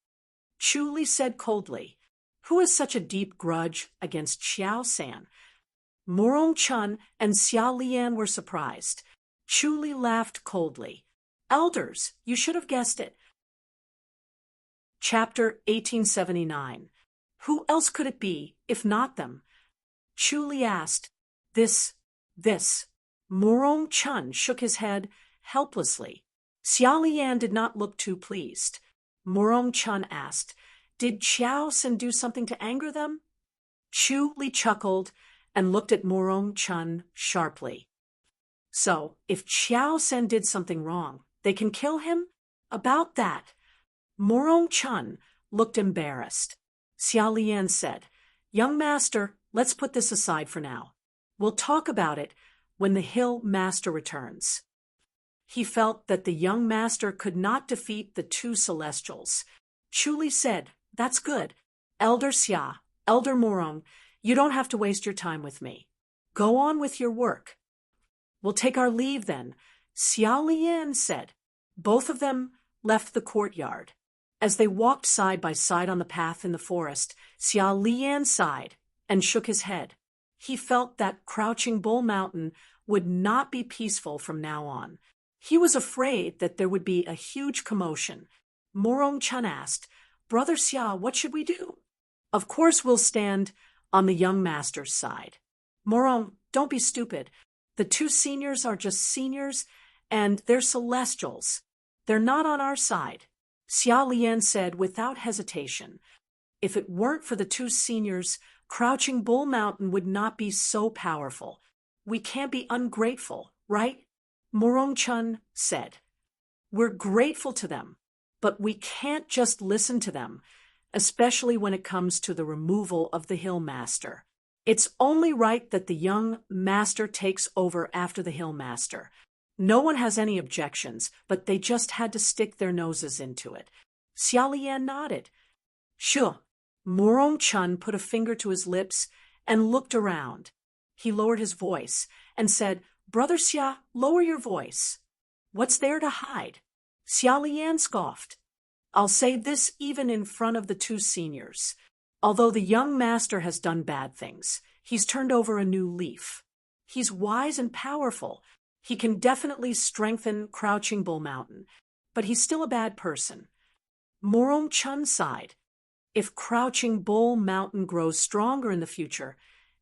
Chu Li said coldly. Who has such a deep grudge against Xiao San? Morong Chun and Xia Lian were surprised. Chu Li laughed coldly. Elders, you should have guessed it. Chapter 1879. Who else could it be, if not them? Chu Li asked. This. Morong Chun shook his head helplessly. Xia Lian did not look too pleased. Morong Chun asked, Did Xiao San do something to anger them? Chu Li chuckled and looked at Morong Chun sharply. So, if Xiao San did something wrong, they can kill him? About that. Morong Chun looked embarrassed. Xia Lian said, Young master, let's put this aside for now. We'll talk about it when the hill master returns. He felt that the young master could not defeat the two celestials. Chu Li said, That's good. Elder Xia, Elder Morong, you don't have to waste your time with me. Go on with your work. We'll take our leave then, Xia Lian said. Both of them left the courtyard. As they walked side by side on the path in the forest, Xia Lian sighed and shook his head. He felt that Crouching Bull Mountain would not be peaceful from now on. He was afraid that there would be a huge commotion. Morong Chun asked, Brother Xia, what should we do? Of course we'll stand on the young master's side. Morong, don't be stupid. The two seniors are just seniors, and they're celestials. They're not on our side. Xia Lian said without hesitation. If it weren't for the two seniors, Crouching Bull Mountain would not be so powerful. We can't be ungrateful, right? Morong Chun said. We're grateful to them, but we can't just listen to them, especially when it comes to the removal of the Hill Master. It's only right that the young master takes over after the Hill Master. No one has any objections, but they just had to stick their noses into it. Xia Lian nodded. Sure. Morong Chun put a finger to his lips and looked around. He lowered his voice and said, Brother Xia, lower your voice. What's there to hide? Xia Lian scoffed. I'll say this even in front of the two seniors. Although the young master has done bad things, he's turned over a new leaf. He's wise and powerful. He can definitely strengthen Crouching Bull Mountain, but he's still a bad person. Morong Chun sighed. If Crouching Bull Mountain grows stronger in the future,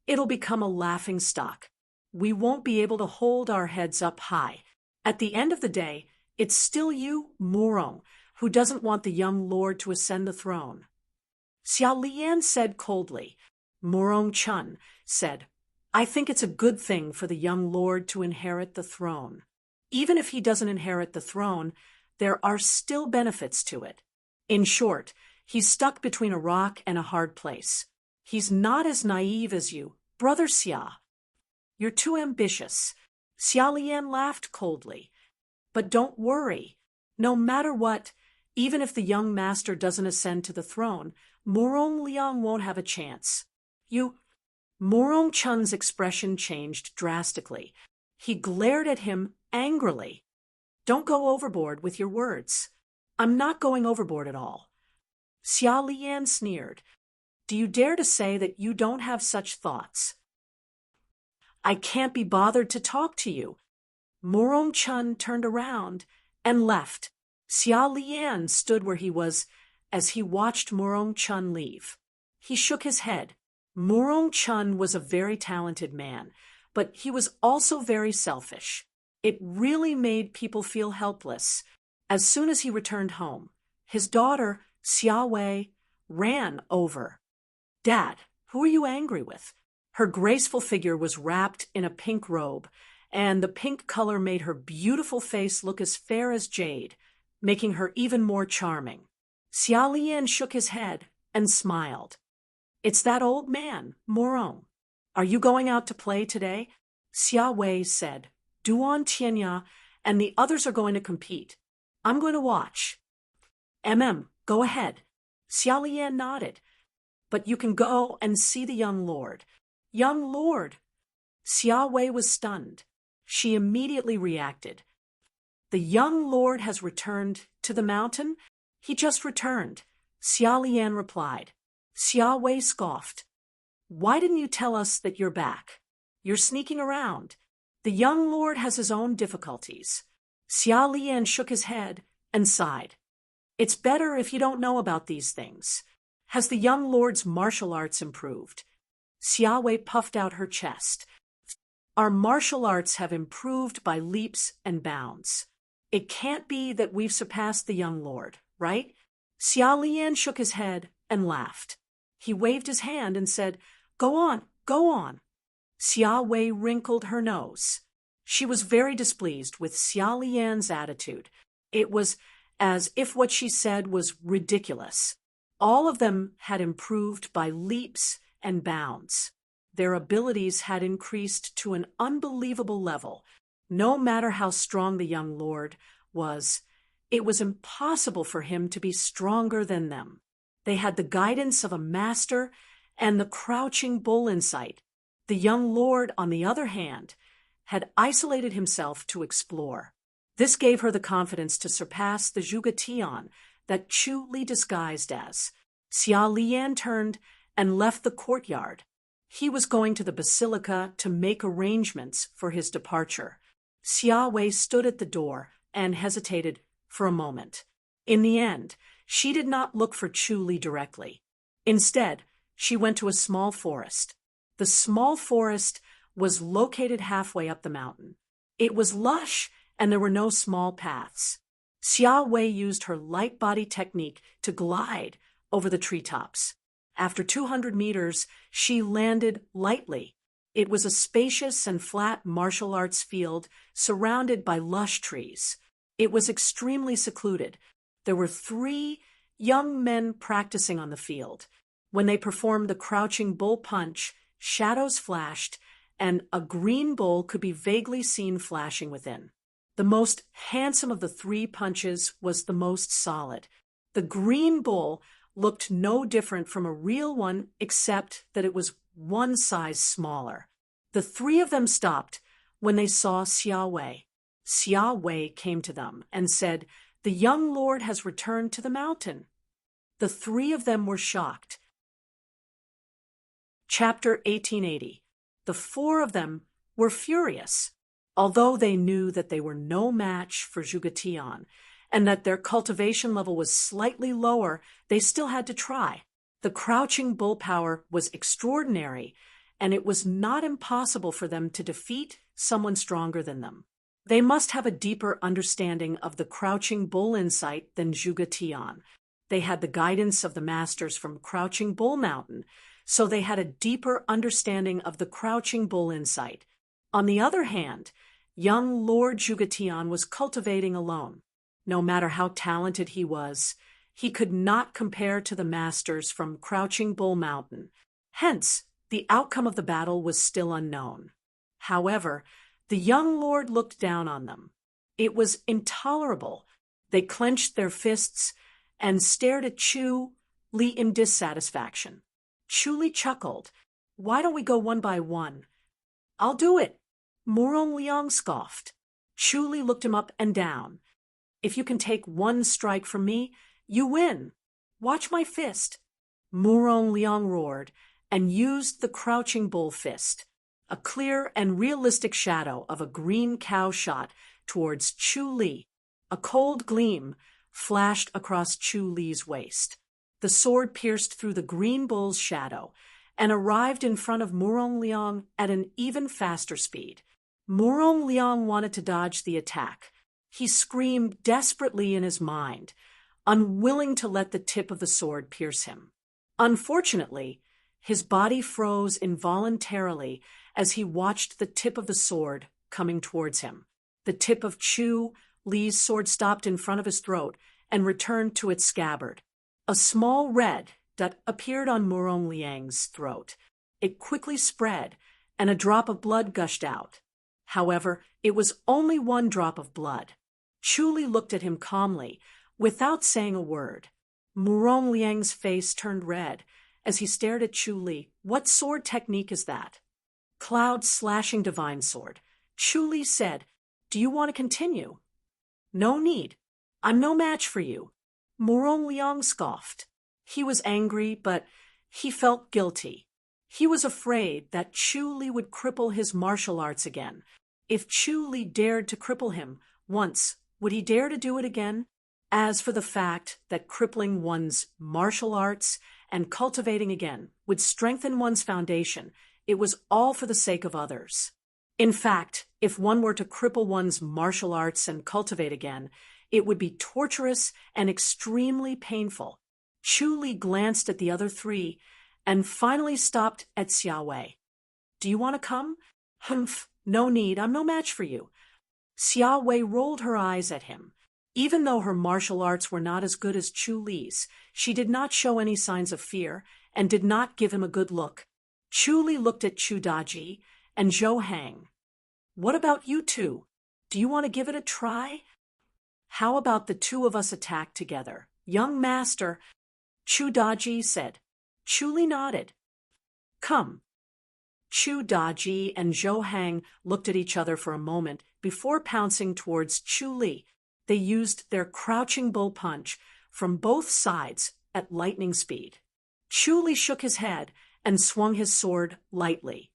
it'll become a laughing stock. We won't be able to hold our heads up high. At the end of the day, it's still you, Morong, who doesn't want the young lord to ascend the throne. Xia Lian said coldly. Morong Chun said, I think it's a good thing for the young lord to inherit the throne. Even if he doesn't inherit the throne, there are still benefits to it. In short, he's stuck between a rock and a hard place. He's not as naive as you, Brother Xia. You're too ambitious. Xia Lian laughed coldly. But don't worry. No matter what, even if the young master doesn't ascend to the throne, Morong Liang won't have a chance. Morong Chun's expression changed drastically. He glared at him angrily. Don't go overboard with your words. I'm not going overboard at all. Xia Lian sneered. Do you dare to say that you don't have such thoughts? I can't be bothered to talk to you. Morong Chun turned around and left. Xia Lian stood where he was as he watched Morong Chun leave. He shook his head. Morong Chun was a very talented man, but he was also very selfish. It really made people feel helpless. As soon as he returned home, his daughter, Xia Wei, ran over. Dad, who are you angry with? Her graceful figure was wrapped in a pink robe, and the pink color made her beautiful face look as fair as jade, making her even more charming. Xia Lian shook his head and smiled. It's that old man, Morong. Are you going out to play today? Xia Wei said. Duan Tianya and the others are going to compete. I'm going to watch. Go ahead. Xia Lian nodded. But you can go and see the young lord. Young lord! Xia Wei was stunned. She immediately reacted. The young lord has returned to the mountain? He just returned. Xia Lian replied. Xia Wei scoffed. Why didn't you tell us that you're back? You're sneaking around. The young lord has his own difficulties. Xia Lian shook his head and sighed. It's better if you don't know about these things. Has the young lord's martial arts improved? Xia Wei puffed out her chest. Our martial arts have improved by leaps and bounds. It can't be that we've surpassed the young lord, right? Xia Lian shook his head and laughed. He waved his hand and said, Go on, go on. Xia Wei wrinkled her nose. She was very displeased with Xia Lian's attitude. It was as if what she said was ridiculous. All of them had improved by leaps and bounds. Their abilities had increased to an unbelievable level. No matter how strong the young lord was, it was impossible for him to be stronger than them. They had the guidance of a master and the crouching bull insight. The young lord, on the other hand, had isolated himself to explore. This gave her the confidence to surpass the Zhuge Tian that Chu Li disguised as. Xia Lian turned and left the courtyard. He was going to the basilica to make arrangements for his departure. Xia Wei stood at the door and hesitated for a moment. In the end, she did not look for Chu Li directly. Instead, she went to a small forest. The small forest was located halfway up the mountain. It was lush, and there were no small paths. Xia Wei used her light body technique to glide over the treetops. After 200 meters, she landed lightly. It was a spacious and flat martial arts field surrounded by lush trees. It was extremely secluded. There were 3 young men practicing on the field. When they performed the crouching bull punch, shadows flashed, and a green bull could be vaguely seen flashing within. The most handsome of the 3 punches was the most solid. The green bull looked no different from a real one except that it was 1 size smaller. The 3 of them stopped when they saw Xia Wei. Xia Wei came to them and said, The young lord has returned to the mountain. The 3 of them were shocked. Chapter 1880. The 4 of them were furious. Although they knew that they were no match for Zhuge Tian, and that their cultivation level was slightly lower, they still had to try. The crouching bull power was extraordinary, and it was not impossible for them to defeat someone stronger than them. They must have a deeper understanding of the crouching bull insight than Zhuge Tian. They had the guidance of the masters from Crouching Bull Mountain, so they had a deeper understanding of the crouching bull insight. On the other hand, young Lord Zhuge Tian was cultivating alone. No matter how talented he was, he could not compare to the masters from Crouching Bull Mountain. Hence, the outcome of the battle was still unknown. However, the young lord looked down on them. It was intolerable. They clenched their fists and stared at Chu Li in dissatisfaction. Chu Li chuckled. Why don't we go one by one? I'll do it. Murong Liang scoffed. Chu Li looked him up and down. If you can take 1 strike from me, you win. Watch my fist. Murong Liang roared and used the crouching bull fist. A clear and realistic shadow of a green cow shot towards Chu Li. A cold gleam flashed across Chu Li's waist. The sword pierced through the green bull's shadow and arrived in front of Murong Liang at an even faster speed. Murong Liang wanted to dodge the attack. He screamed desperately in his mind, unwilling to let the tip of the sword pierce him. Unfortunately, his body froze involuntarily as he watched the tip of the sword coming towards him. The tip of Chu Li's sword stopped in front of his throat and returned to its scabbard. A small red that appeared on Murong Liang's throat. It quickly spread, and a drop of blood gushed out. However, it was only one drop of blood. Chu Li looked at him calmly, without saying a word. Murong Liang's face turned red as he stared at Chu Li. What sword technique is that? Cloud slashing divine sword. Chu Li said, Do you want to continue? No need. I'm no match for you. Murong Liang scoffed. He was angry, but he felt guilty. He was afraid that Chu Li would cripple his martial arts again. If Chu Li dared to cripple him once, would he dare to do it again? As for the fact that crippling one's martial arts and cultivating again would strengthen one's foundation, it was all for the sake of others. In fact, if one were to cripple one's martial arts and cultivate again, it would be torturous and extremely painful. Chu Li glanced at the other three and finally stopped at Xia Wei. Do you want to come? Humph, no need, I'm no match for you. Xia Wei rolled her eyes at him. Even though her martial arts were not as good as Chu Li's, she did not show any signs of fear and did not give him a good look. Chu Li looked at Chu Daji and Zhou Hang. What about you two? Do you want to give it a try? How about the two of us attack together? Young master, Chu Daji said. Chu Li nodded. Come. Chu Daji and Zhou Hang looked at each other for a moment before pouncing towards Chu Li. They used their crouching bull punch from both sides at lightning speed. Chu Li shook his head and swung his sword lightly.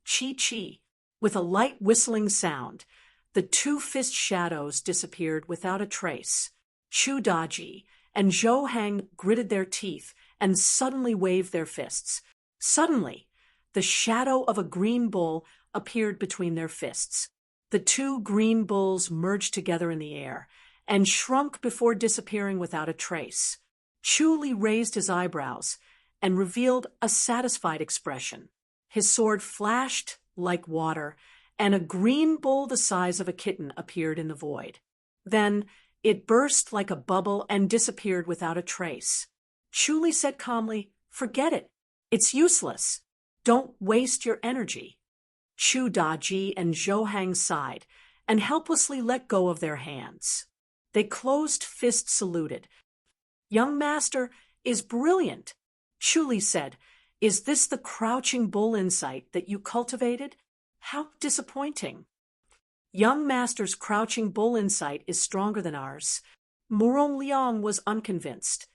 Chi-chi. With a light whistling sound, the two fist shadows disappeared without a trace. Chu Daji and Zhou Hang gritted their teeth and suddenly waved their fists. Suddenly, the shadow of a green bull appeared between their fists. The two green bulls merged together in the air and shrunk before disappearing without a trace. Chu Li raised his eyebrows and revealed a satisfied expression. His sword flashed like water, and a green bull the size of a kitten appeared in the void. Then it burst like a bubble and disappeared without a trace. Chu Li said calmly, Forget it. It's useless. Don't waste your energy. Chu Daji and Zhou Hang sighed and helplessly let go of their hands. They closed fist saluted. Young master is brilliant, Chu Li said. Is this the crouching bull insight that you cultivated? How disappointing. Young master's crouching bull insight is stronger than ours. Murong Liang was unconvinced.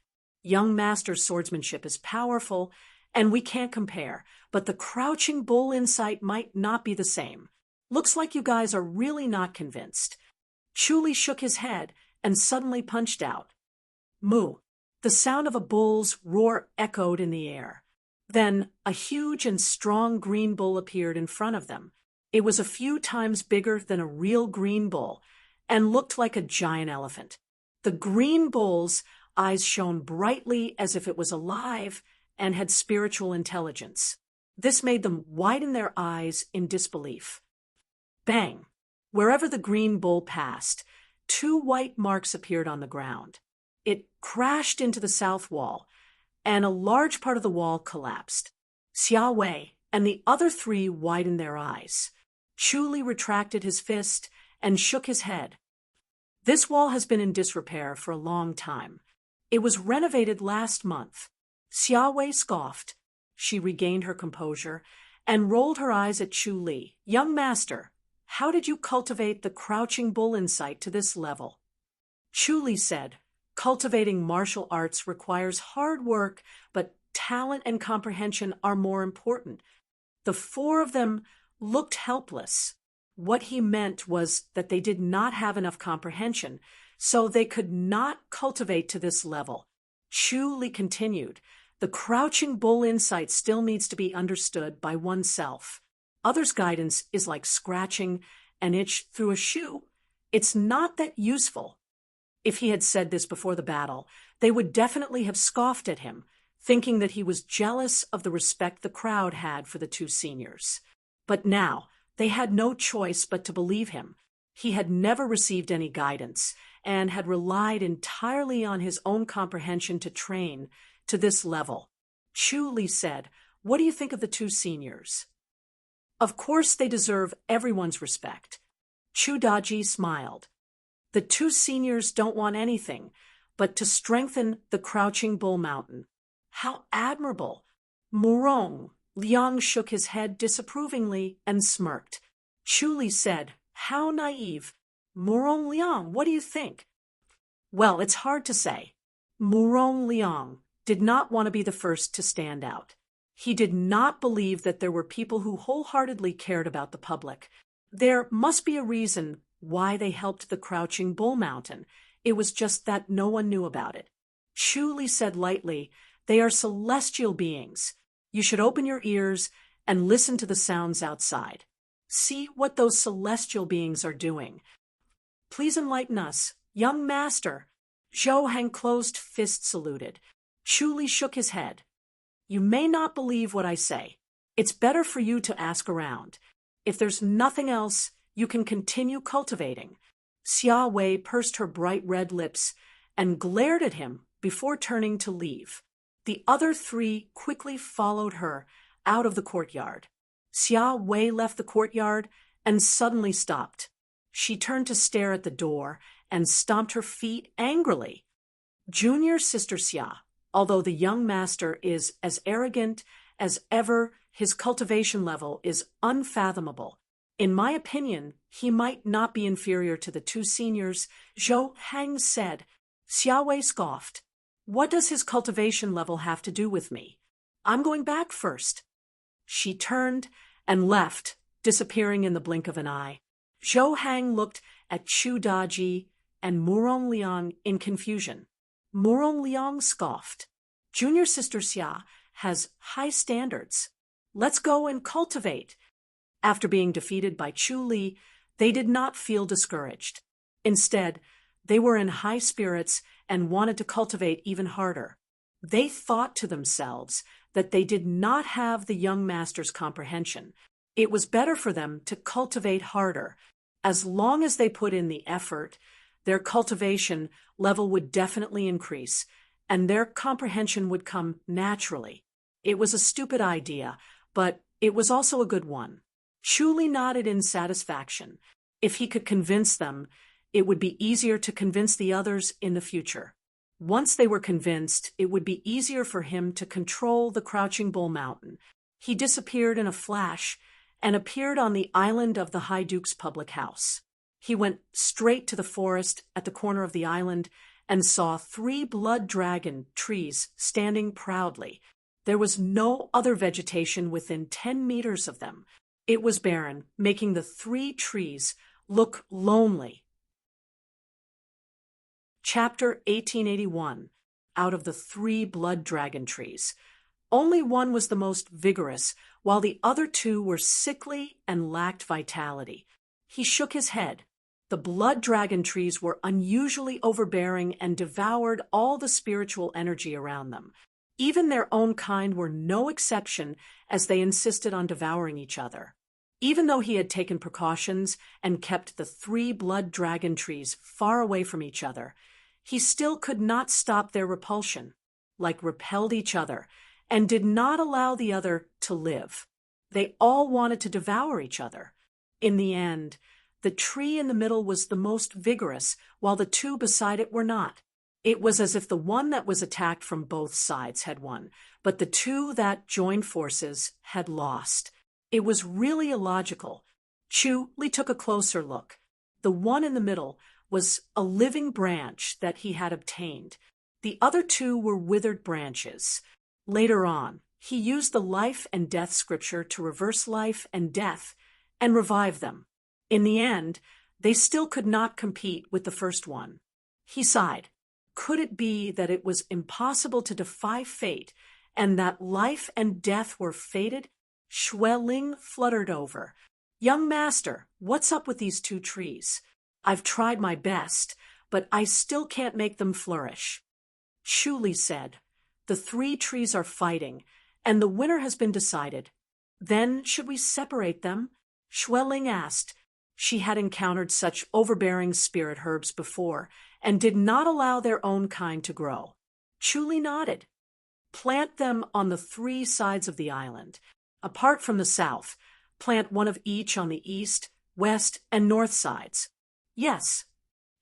Young master's swordsmanship is powerful, and we can't compare, but the crouching bull insight might not be the same. Looks like you guys are really not convinced. Chu Li shook his head and suddenly punched out. Moo! The sound of a bull's roar echoed in the air. Then a huge and strong green bull appeared in front of them. It was a few times bigger than a real green bull and looked like a giant elephant. The green bull's eyes shone brightly as if it was alive and had spiritual intelligence. This made them widen their eyes in disbelief. Bang! Wherever the green bull passed, two white marks appeared on the ground. It crashed into the south wall, and a large part of the wall collapsed. Xia Wei and the other three widened their eyes. Chu Li retracted his fist and shook his head. This wall has been in disrepair for a long time. It was renovated last month. Xia Wei scoffed. She regained her composure and rolled her eyes at Chu Li. Young master, how did you cultivate the crouching bull insight to this level? Chu Li said, Cultivating martial arts requires hard work, but talent and comprehension are more important. The four of them looked helpless. What he meant was that they did not have enough comprehension, so they could not cultivate to this level. Chu Li continued, The crouching bull insight still needs to be understood by oneself. Others' guidance is like scratching an itch through a shoe. It's not that useful. If he had said this before the battle, they would definitely have scoffed at him, thinking that he was jealous of the respect the crowd had for the two seniors. But now, they had no choice but to believe him. He had never received any guidance, and had relied entirely on his own comprehension to train, to this level. Chu Li said, "What do you think of the two seniors?" "Of course they deserve everyone's respect." Chu Daji smiled. "The two seniors don't want anything but to strengthen the Crouching Bull Mountain." "How admirable!" Murong Liang shook his head disapprovingly and smirked. Chu Li said, "How naive." "Murong Liang, what do you think?" "Well, it's hard to say." Murong Liang did not want to be the first to stand out. He did not believe that there were people who wholeheartedly cared about the public. There must be a reason why they helped the Crouching Bull Mountain. It was just that no one knew about it. Chu Li said lightly, "They are celestial beings. You should open your ears and listen to the sounds outside. See what those celestial beings are doing." "Please enlighten us, young master." Zhou Hang closed fist saluted. Chu Li shook his head. "You may not believe what I say. It's better for you to ask around. If there's nothing else, you can continue cultivating." Xia Wei pursed her bright red lips and glared at him before turning to leave. The other three quickly followed her out of the courtyard. Xia Wei left the courtyard and suddenly stopped. She turned to stare at the door and stomped her feet angrily. Junior Sister Xia, although the young master is as arrogant as ever, his cultivation level is unfathomable. In my opinion, he might not be inferior to the two seniors, Zhou Hang said. Xia Wei scoffed. "What does his cultivation level have to do with me? I'm going back first." She turned and left, disappearing in the blink of an eye. Zhou Hang looked at Chu Daji and Murong Liang in confusion. Murong Liang scoffed. "Junior Sister Xia has high standards. Let's go and cultivate." After being defeated by Chu Li, they did not feel discouraged. Instead, they were in high spirits and wanted to cultivate even harder. They thought to themselves that they did not have the young master's comprehension. It was better for them to cultivate harder. As long as they put in the effort, their cultivation level would definitely increase, and their comprehension would come naturally. It was a stupid idea, but it was also a good one. Chu Li nodded in satisfaction. If he could convince them, it would be easier to convince the others in the future. Once they were convinced, it would be easier for him to control the Crouching Bull Mountain. He disappeared in a flash and appeared on the island of the High Duke's public house. He went straight to the forest at the corner of the island and saw 3 blood dragon trees standing proudly. There was no other vegetation within 10 meters of them. It was barren, making the 3 trees look lonely. Chapter 1881. Out of the 3 blood dragon trees, only one was the most vigorous, while the other 2 were sickly and lacked vitality. He shook his head. The blood dragon trees were unusually overbearing and devoured all the spiritual energy around them. Even their own kind were no exception, as they insisted on devouring each other. Even though he had taken precautions and kept the 3 blood dragon trees far away from each other, he still could not stop their repulsion, like repelled each other, and did not allow the other to live. They all wanted to devour each other. In the end, the tree in the middle was the most vigorous, while the 2 beside it were not. It was as if the one that was attacked from both sides had won, but the 2 that joined forces had lost. It was really illogical. Chu Li took a closer look. The one in the middle was a living branch that he had obtained. The other 2 were withered branches. Later on, he used the life and death scripture to reverse life and death and revive them. In the end, they still could not compete with the first one. He sighed. Could it be that it was impossible to defy fate and that life and death were fated? Xue Ling fluttered over. "Young master, what's up with these 2 trees? I've tried my best, but I still can't make them flourish." Chu Li said, "The 3 trees are fighting, and the winner has been decided." "Then should we separate them?" Xue Ling asked. She had encountered such overbearing spirit herbs before, and did not allow their own kind to grow. Chu Li nodded. Plant them on the 3 sides of the island. Apart from the south, plant one of each on the east, west, and north sides. Yes.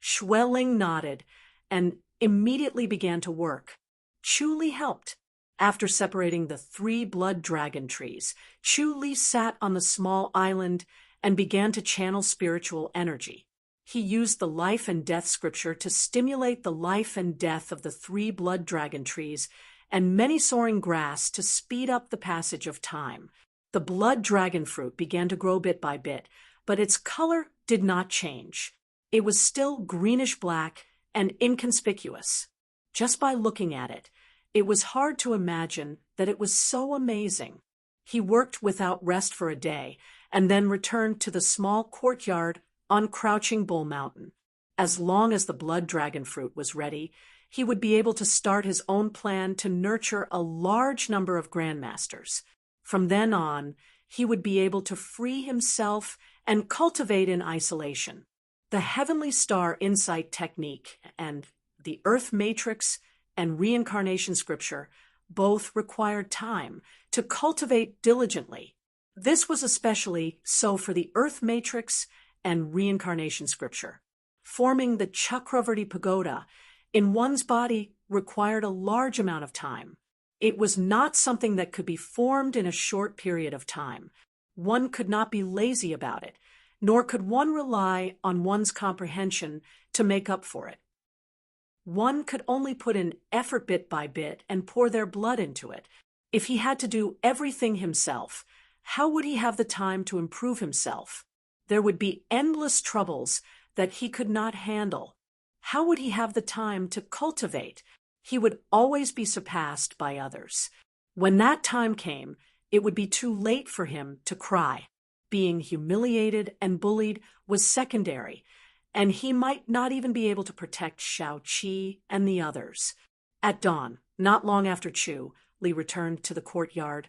Schwelling nodded and immediately began to work. Chu Li helped. After separating the 3 blood dragon trees, Chu Li sat on the small island and began to channel spiritual energy. He used the life and death scripture to stimulate the life and death of the 3 blood dragon trees and many soaring grass to speed up the passage of time. The blood dragon fruit began to grow bit by bit, but its color did not change. It was still greenish-black and inconspicuous. Just by looking at it, it was hard to imagine that it was so amazing. He worked without rest for a day and then returned to the small courtyard on Crouching Bull Mountain. As long as the blood dragon fruit was ready, he would be able to start his own plan to nurture a large number of grandmasters. From then on, he would be able to free himself and cultivate in isolation. The Heavenly Star Insight Technique and the Earth Matrix and Reincarnation Scripture both required time to cultivate diligently. This was especially so for the Earth Matrix and Reincarnation Scripture. Forming the Chakravarti Pagoda in one's body required a large amount of time. It was not something that could be formed in a short period of time. One could not be lazy about it, nor could one rely on one's comprehension to make up for it. One could only put in effort bit by bit and pour their blood into it. If he had to do everything himself, how would he have the time to improve himself? There would be endless troubles that he could not handle. How would he have the time to cultivate? He would always be surpassed by others. When that time came, it would be too late for him to cry. Being humiliated and bullied was secondary, and he might not even be able to protect Shao Qi and the others. At dawn, not long after Chu Li returned to the courtyard,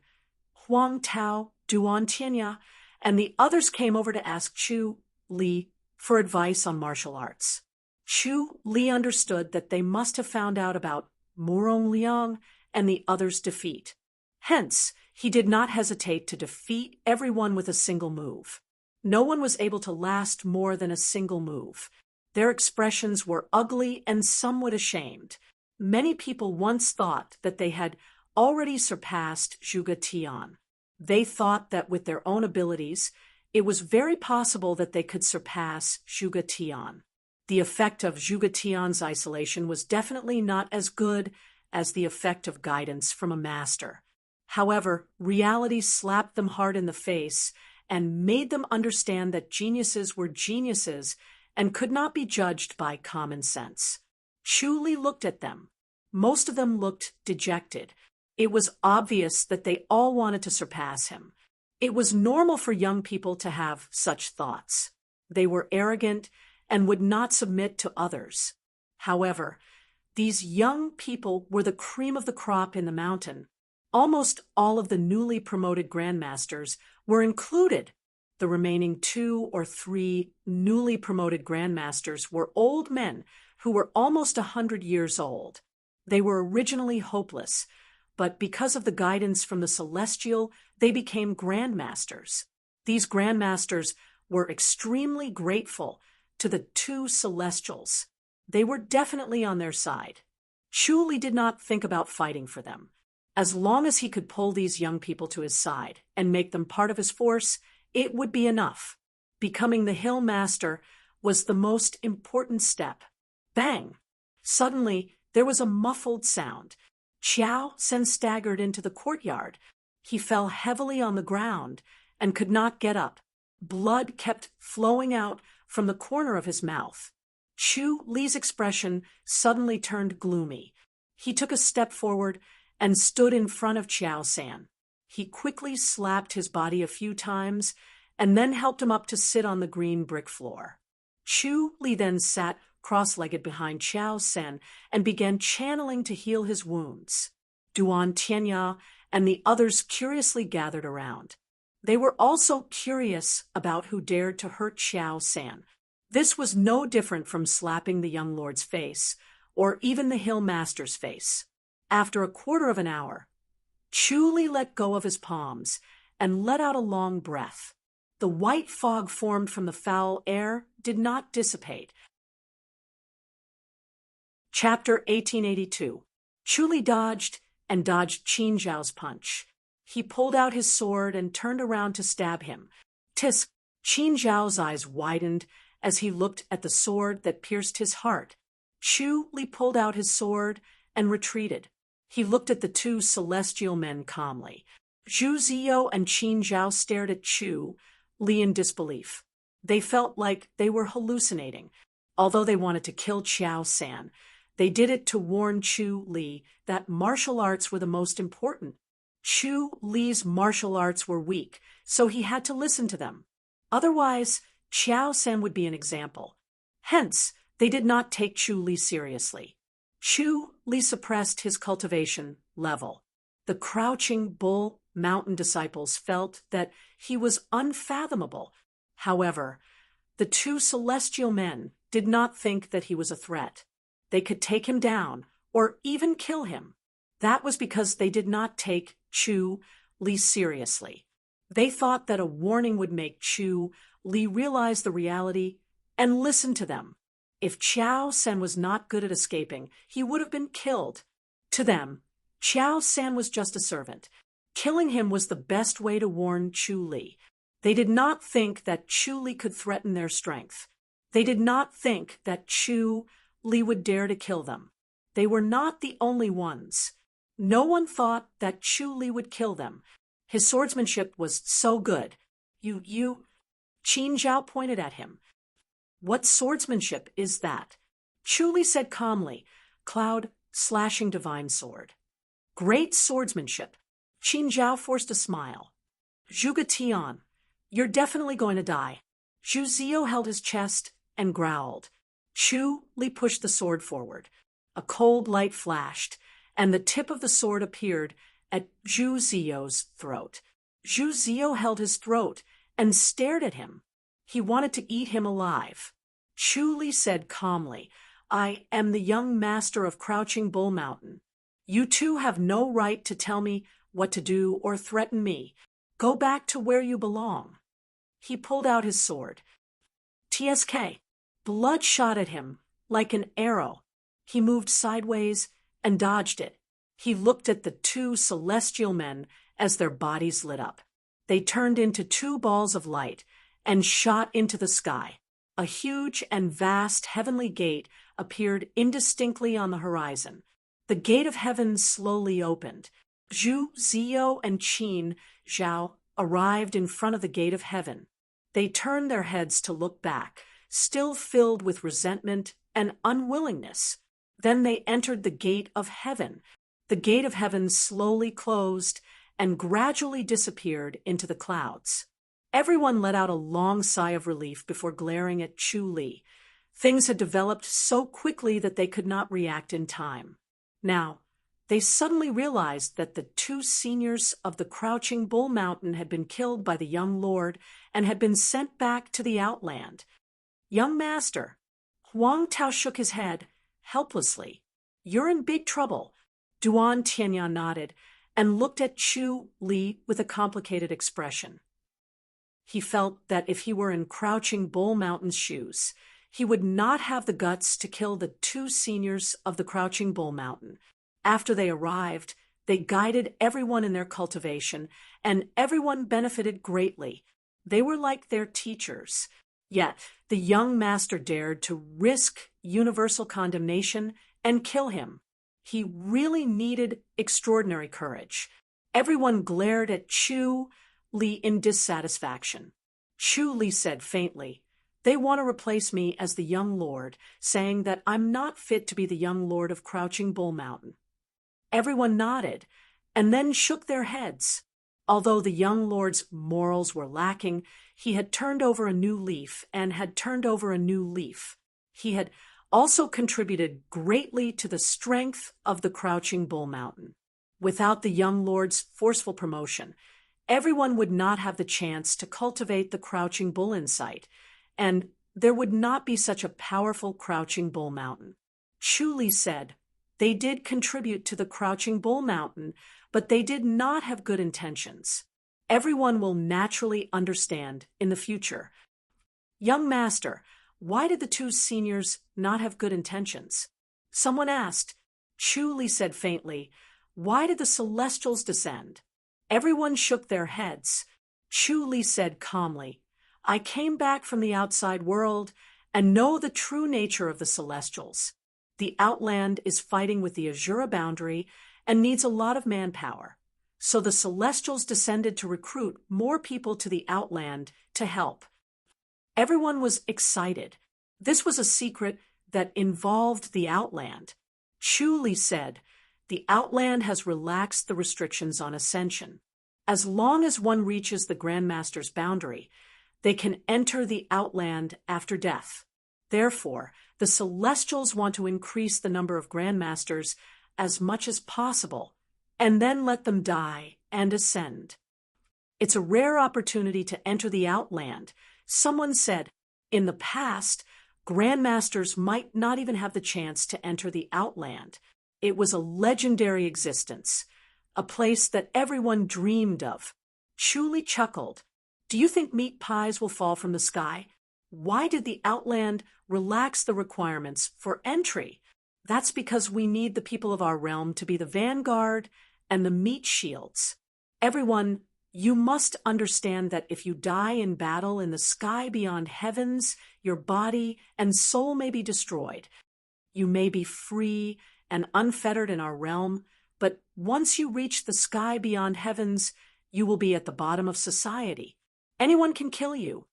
Huang Tao, Duan Tianya, and the others came over to ask Chu Li for advice on martial arts. Chu Li understood that they must have found out about Murong Liang and the others' defeat. Hence, he did not hesitate to defeat everyone with a single move. No one was able to last more than a single move. Their expressions were ugly and somewhat ashamed. Many people once thought that they had already surpassed Zhuge Tian. They thought that with their own abilities, it was very possible that they could surpass Zhuge Tian. The effect of Zhuge Tian's isolation was definitely not as good as the effect of guidance from a master. However, reality slapped them hard in the face and made them understand that geniuses were geniuses and could not be judged by common sense. Chu Li looked at them. Most of them looked dejected. It was obvious that they all wanted to surpass him. It was normal for young people to have such thoughts. They were arrogant and would not submit to others. However, these young people were the cream of the crop in the mountain. Almost all of the newly promoted grandmasters were included. The remaining 2 or 3 newly promoted grandmasters were old men who were almost 100 years old. They were originally hopeless, but because of the guidance from the Celestial, they became grandmasters. These grandmasters were extremely grateful to the 2 Celestials. They were definitely on their side. Chu Li did not think about fighting for them. As long as he could pull these young people to his side and make them part of his force, it would be enough. Becoming the Hill Master was the most important step. Bang! Suddenly, there was a muffled sound. Qiao Sen staggered into the courtyard. He fell heavily on the ground and could not get up. Blood kept flowing out from the corner of his mouth. Chu Li's expression suddenly turned gloomy. He took a step forward and stood in front of Qiao San. He quickly slapped his body a few times and then helped him up to sit on the green brick floor. Chu Li then sat cross-legged behind Qiao San and began channeling to heal his wounds. Duan Tianya and the others curiously gathered around. They were also curious about who dared to hurt Qiao San. This was no different from slapping the young lord's face, or even the Hill Master's face. After a quarter of an hour, Chu Li let go of his palms and let out a long breath. The white fog formed from the foul air did not dissipate. Chapter 1882. Chu Li dodged and dodged Qin Zhao's punch. He pulled out his sword and turned around to stab him. Tisk! Qin Zhao's eyes widened as he looked at the sword that pierced his heart. Chu Li pulled out his sword and retreated. He looked at the two celestial men calmly. Zhu Ziyo and Qin Zhao stared at Chu Li in disbelief. They felt like they were hallucinating. Although they wanted to kill Qiao San, they did it to warn Chu Li that martial arts were the most important. Chu Li's martial arts were weak, so he had to listen to them. Otherwise, Qiao San would be an example. Hence, they did not take Chu Li seriously. Chu Li suppressed his cultivation level. The Crouching Bull Mountain disciples felt that he was unfathomable. However, the two celestial men did not think that he was a threat. They could take him down or even kill him. That was because they did not take Chu Li seriously. They thought that a warning would make Chu Li realize the reality and listen to them. If Qiao San was not good at escaping, he would have been killed. To them, Qiao San was just a servant. Killing him was the best way to warn Chu Li. They did not think that Chu Li could threaten their strength. They did not think that Chu Li would dare to kill them. They were not the only ones. No one thought that Chu Li would kill them. His swordsmanship was so good. Qin Zhao pointed at him. What swordsmanship is that? Chu Li said calmly, Cloud slashing divine sword. Great swordsmanship. Qin Zhao forced a smile. Zhuge Tian, you're definitely going to die. Zhu Ziyo held his chest and growled. Chu Li pushed the sword forward. A cold light flashed, and the tip of the sword appeared at Zhu Ziyo's throat. Zhu Ziyo held his throat and stared at him. He wanted to eat him alive. Chu Li said calmly, I am the young master of Crouching Bull Mountain. You two have no right to tell me what to do or threaten me. Go back to where you belong. He pulled out his sword. TSK. Blood shot at him like an arrow. He moved sideways and dodged it. He looked at the two celestial men as their bodies lit up. They turned into two balls of light and shot into the sky. A huge and vast heavenly gate appeared indistinctly on the horizon. The gate of heaven slowly opened. Zhu Ziyo and Qin Zhao arrived in front of the gate of heaven. They turned their heads to look back, still filled with resentment and unwillingness. Then they entered the gate of heaven. The gate of heaven slowly closed and gradually disappeared into the clouds. Everyone let out a long sigh of relief before glaring at Chu Li. Things had developed so quickly that they could not react in time. Now, they suddenly realized that the two seniors of the Crouching Bull Mountain had been killed by the young lord and had been sent back to the outland. Young master, Huang Tao shook his head helplessly. You're in big trouble. Duan Tianyan nodded and looked at Chu Li with a complicated expression. He felt that if he were in Crouching Bull Mountain's shoes, he would not have the guts to kill the two seniors of the Crouching Bull Mountain. After they arrived, they guided everyone in their cultivation, and everyone benefited greatly. They were like their teachers. Yet the young master dared to risk universal condemnation and kill him. He really needed extraordinary courage. Everyone glared at Chu Li in dissatisfaction. Chu Li said faintly, They want to replace me as the young lord, saying that I'm not fit to be the young lord of Crouching Bull Mountain. Everyone nodded and then shook their heads. Although the young lord's morals were lacking, he had turned over a new leaf and had turned over a new leaf. He had also contributed greatly to the strength of the Crouching Bull Mountain. Without the young lord's forceful promotion, everyone would not have the chance to cultivate the Crouching Bull insight, and there would not be such a powerful Crouching Bull Mountain. Chu Li said, They did contribute to the Crouching Bull Mountain, but they did not have good intentions. Everyone will naturally understand in the future. Young master, why did the two seniors not have good intentions? Someone asked. Chu Li said faintly, why did the Celestials descend? Everyone shook their heads. Chu Li said calmly, I came back from the outside world and know the true nature of the Celestials. The Outland is fighting with the Azura boundary and needs a lot of manpower. So the Celestials descended to recruit more people to the Outland to help. Everyone was excited. This was a secret that involved the Outland. Chu Li said, the Outland has relaxed the restrictions on ascension. As long as one reaches the Grandmaster's boundary, they can enter the Outland after death. Therefore, the Celestials want to increase the number of Grandmasters as much as possible, and then let them die and ascend. It's a rare opportunity to enter the Outland. Someone said, in the past, Grandmasters might not even have the chance to enter the Outland. It was a legendary existence, a place that everyone dreamed of. Chu Li chuckled. Do you think meat pies will fall from the sky? Why did the Outland relax the requirements for entry? That's because we need the people of our realm to be the vanguard and the meat shields. Everyone, you must understand that if you die in battle in the sky beyond heavens, your body and soul may be destroyed. You may be free and unfettered in our realm, but once you reach the sky beyond heavens, you will be at the bottom of society. Anyone can kill you.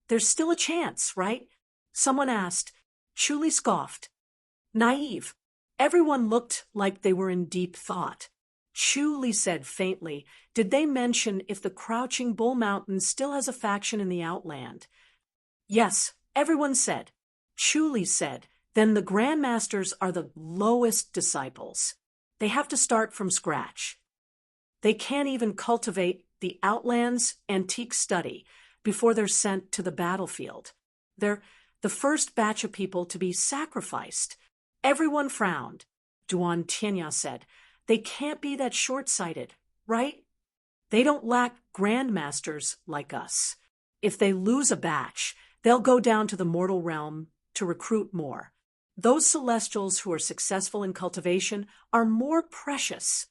There's still a chance, right? Someone asked. Chu Li scoffed. Naive. Everyone looked like they were in deep thought. Chu Li said faintly, did they mention if the Crouching Bull Mountain still has a faction in the Outland? Yes, everyone said. Chu Li said, then the Grandmasters are the lowest disciples. They have to start from scratch. They can't even cultivate the Outland's antique study before they're sent to the battlefield. They're the first batch of people to be sacrificed. Everyone frowned. Duan Tianya said, they can't be that short-sighted, right? They don't lack Grandmasters like us. If they lose a batch, they'll go down to the mortal realm to recruit more. Those Celestials who are successful in cultivation are more precious.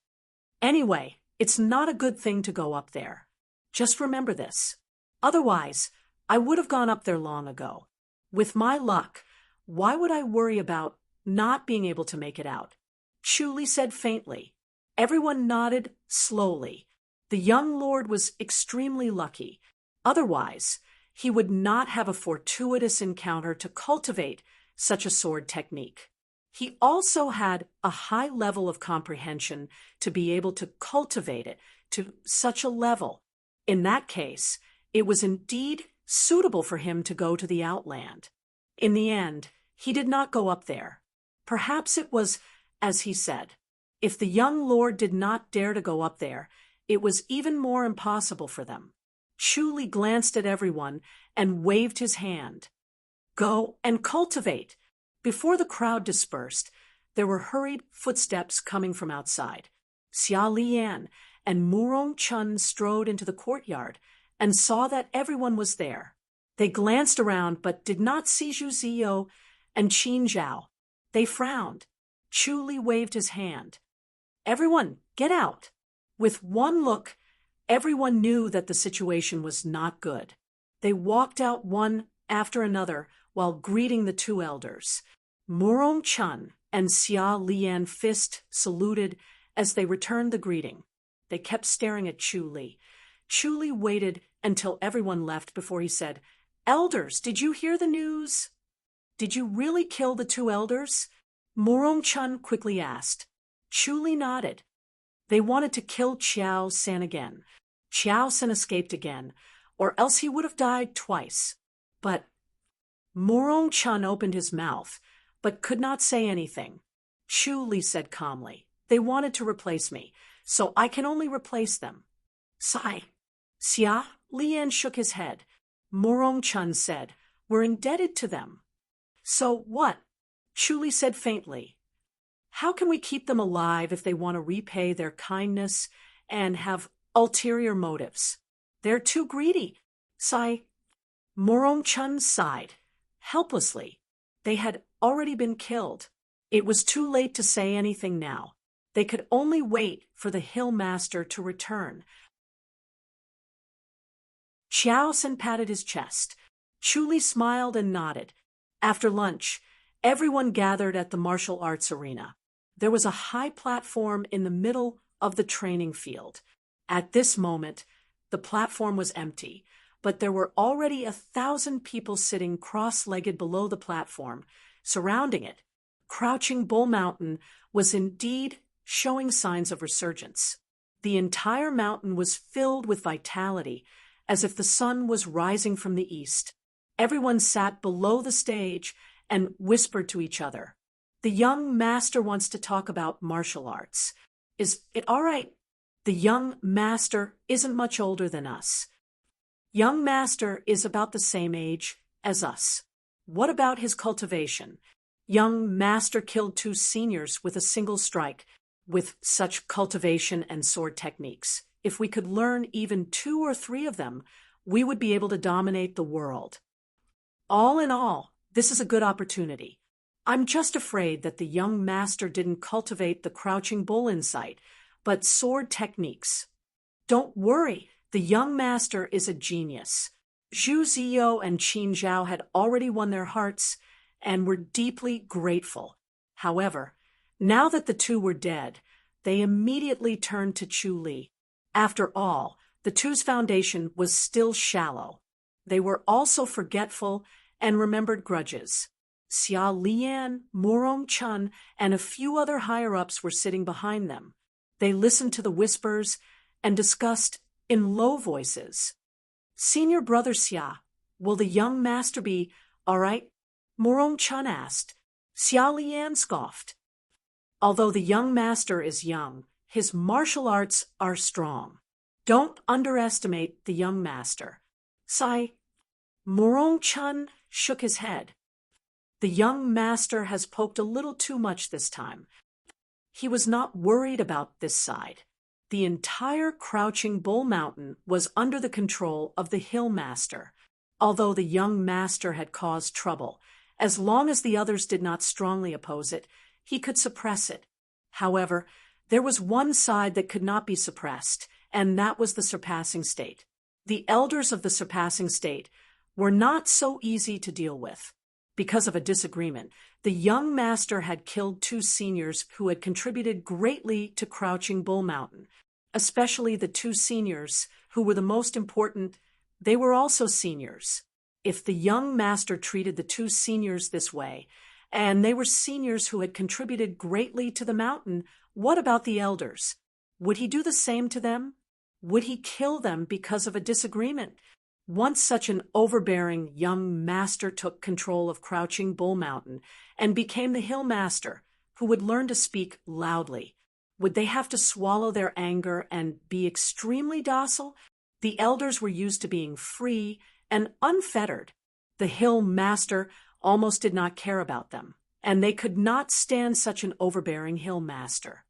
Anyway, it's not a good thing to go up there. Just remember this. Otherwise, I would have gone up there long ago. With my luck, why would I worry about not being able to make it out? Chu Li said faintly. Everyone nodded slowly. The young lord was extremely lucky. Otherwise, he would not have a fortuitous encounter to cultivate such a sword technique. He also had a high level of comprehension to be able to cultivate it to such a level. In that case, it was indeed suitable for him to go to the Outland. In the end, he did not go up there. Perhaps it was, as he said, if the young lord did not dare to go up there, it was even more impossible for them. Chu Li glanced at everyone and waved his hand. Go and cultivate. Before the crowd dispersed, there were hurried footsteps coming from outside. Xia Lian and Murong Chun strode into the courtyard and saw that everyone was there. They glanced around but did not see Zhu Ziyo and Qin Zhao. They frowned. Chu Li waved his hand. Everyone, get out. With one look, everyone knew that the situation was not good. They walked out one after another while greeting the two elders. Murong Chun and Xia Lian fist saluted as they returned the greeting. They kept staring at Chu Li. Chu Li waited until everyone left before he said, Elders, did you hear the news? Did you really kill the two elders? Murong Chun quickly asked. Chu Li nodded. They wanted to kill Qiao San again. Qiao San escaped again, or else he would have died twice. But Murong Chun opened his mouth, but could not say anything. Chu Li said calmly, they wanted to replace me, so I can only replace them. Sigh. Xia Lian shook his head. Murong Chun said, we're indebted to them. So what? Chu Li said faintly. How can we keep them alive if they want to repay their kindness and have ulterior motives? They're too greedy. Sai Morong-chun sighed, helplessly. They had already been killed. It was too late to say anything now. They could only wait for the hill master to return. Xiao San patted his chest. Chu Li smiled and nodded. After lunch, everyone gathered at the martial arts arena. There was a high platform in the middle of the training field. At this moment, the platform was empty, but there were already 1,000 people sitting cross-legged below the platform, surrounding it. Crouching Bull Mountain was indeed showing signs of resurgence. The entire mountain was filled with vitality, as if the sun was rising from the east. Everyone sat below the stage and whispered to each other. The young master wants to talk about martial arts. Is it all right? The young master isn't much older than us. Young master is about the same age as us. What about his cultivation? Young master killed 2 seniors with a single strike, with such cultivation and sword techniques. If we could learn even 2 or 3 of them, we would be able to dominate the world. All in all, this is a good opportunity. I'm just afraid that the young master didn't cultivate the crouching bull insight, but sword techniques. Don't worry, the young master is a genius. Zhu Ziyo and Qin Zhao had already won their hearts and were deeply grateful. However, now that the 2 were dead, they immediately turned to Chu Li. After all, the 2's foundation was still shallow. They were also forgetful and remembered grudges. Xia Lian, Morong-chun, and a few other higher-ups were sitting behind them. They listened to the whispers and discussed in low voices. Senior brother Xia, will the young master be all right? Morong-chun asked. Xia Lian scoffed. Although the young master is young, his martial arts are strong. Don't underestimate the young master. Sai Morong-chun shook his head. The young master has poked a little too much this time. He was not worried about this side. The entire crouching Bull Mountain was under the control of the hill master. Although the young master had caused trouble, as long as the others did not strongly oppose it, he could suppress it. However, there was one side that could not be suppressed, and that was the surpassing state. The elders of the surpassing state were not so easy to deal with. Because of a disagreement, the young master had killed 2 seniors who had contributed greatly to Crouching Bull Mountain, especially the 2 seniors who were the most important. They were also seniors. If the young master treated the 2 seniors this way, and they were seniors who had contributed greatly to the mountain, what about the elders? Would he do the same to them? Would he kill them because of a disagreement? Once such an overbearing young master took control of Crouching Bull Mountain and became the hill master, who would learn to speak loudly. Would they have to swallow their anger and be extremely docile? The elders were used to being free and unfettered. The hill master almost did not care about them, and they could not stand such an overbearing hill master.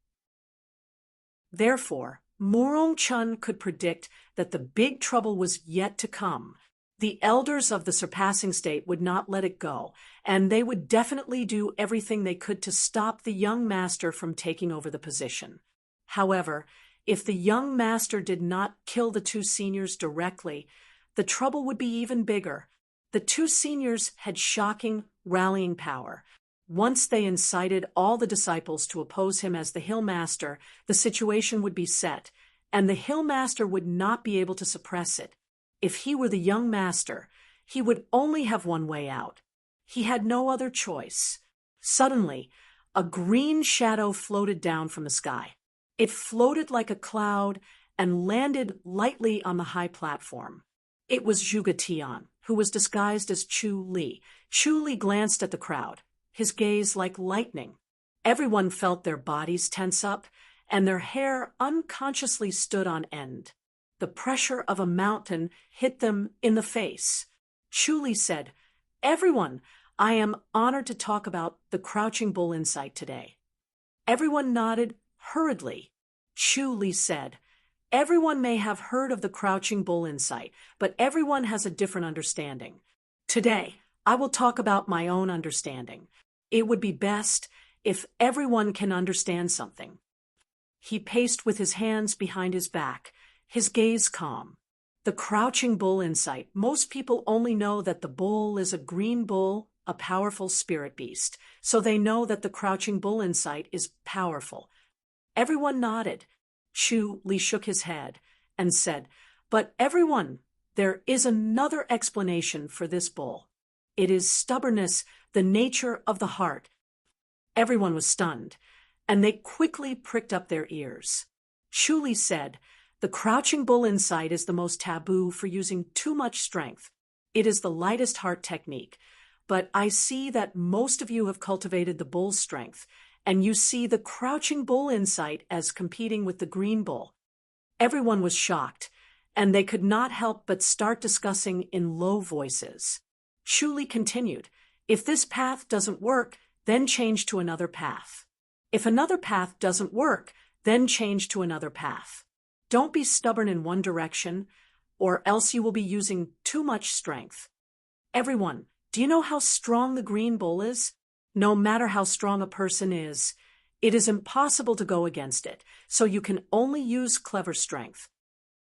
Therefore, Morong-chun could predict that the big trouble was yet to come. The elders of the surpassing state would not let it go, and they would definitely do everything they could to stop the young master from taking over the position. However, if the young master did not kill the 2 seniors directly, the trouble would be even bigger. The 2 seniors had shocking rallying power. Once they incited all the disciples to oppose him as the hill master, the situation would be set, and the hill master would not be able to suppress it. If he were the young master, he would only have one way out. He had no other choice. Suddenly, a green shadow floated down from the sky. It floated like a cloud and landed lightly on the high platform. It was Zhuge Tian, who was disguised as Chu Li. Chu Li glanced at the crowd, his gaze like lightning. Everyone felt their bodies tense up, and their hair unconsciously stood on end. The pressure of a mountain hit them in the face. Chu Li said, "Everyone, I am honored to talk about the Crouching Bull insight today." Everyone nodded hurriedly. Chu Li said, "Everyone may have heard of the crouching bull insight, but everyone has a different understanding. Today, I will talk about my own understanding. It would be best if everyone can understand something." He paced with his hands behind his back, his gaze calm. The crouching bull insight. Most people only know that the bull is a green bull, a powerful spirit beast, so they know that the crouching bull insight is powerful. Everyone nodded. Chu Li shook his head and said, "But everyone, there is another explanation for this bull. It is stubbornness, the nature of the heart." Everyone was stunned, and they quickly pricked up their ears. Chu Li said, "The crouching bull insight is the most taboo for using too much strength. It is the lightest heart technique, but I see that most of you have cultivated the bull's strength, and you see the crouching bull insight as competing with the green bull." Everyone was shocked, and they could not help but start discussing in low voices. Chu Li continued, "If this path doesn't work, then change to another path. If another path doesn't work, then change to another path. Don't be stubborn in one direction, or else you will be using too much strength. Everyone, do you know how strong the green bull is? No matter how strong a person is, it is impossible to go against it, so you can only use clever strength.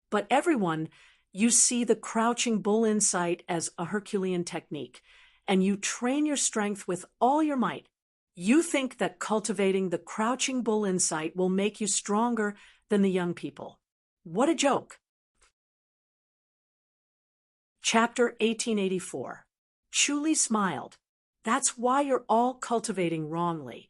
But everyone, you see the crouching bull insight as a Herculean technique, and you train your strength with all your might. You think that cultivating the crouching bull insight will make you stronger than the young people. What a joke." Chapter 1884. Chu Li smiled. "That's why you're all cultivating wrongly."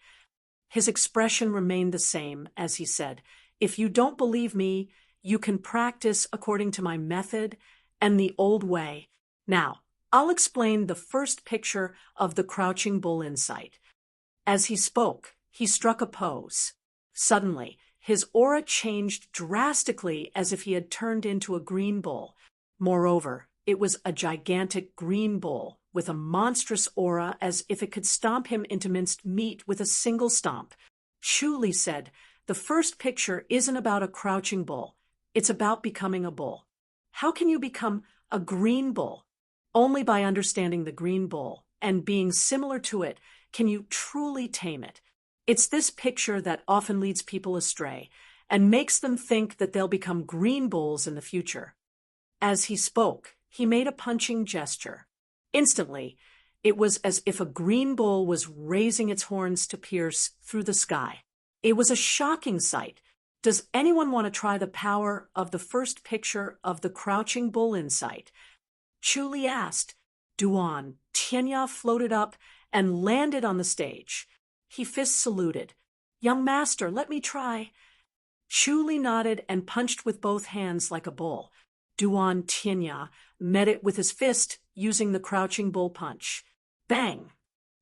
His expression remained the same as he said, "If you don't believe me, you can practice according to my method and the old way. Now, I'll explain the first picture of the crouching bull insight." As he spoke, he struck a pose. Suddenly, his aura changed drastically as if he had turned into a green bull. Moreover, it was a gigantic green bull with a monstrous aura as if it could stomp him into minced meat with a single stomp. Chu Li said, "The first picture isn't about a crouching bull. It's about becoming a bull. How can you become a green bull? Only by understanding the green bull and being similar to it can you truly tame it. It's this picture that often leads people astray and makes them think that they'll become green bulls in the future." As he spoke, he made a punching gesture. Instantly, it was as if a green bull was raising its horns to pierce through the sky. It was a shocking sight. Does anyone want to try the power of the first picture of the crouching bull insight? Chu Li asked. Duan Tianya floated up and landed on the stage. He fist saluted. "Young master, let me try." Chu Li nodded and punched with both hands like a bull. Duan Tianya met it with his fist using the crouching bull punch. Bang!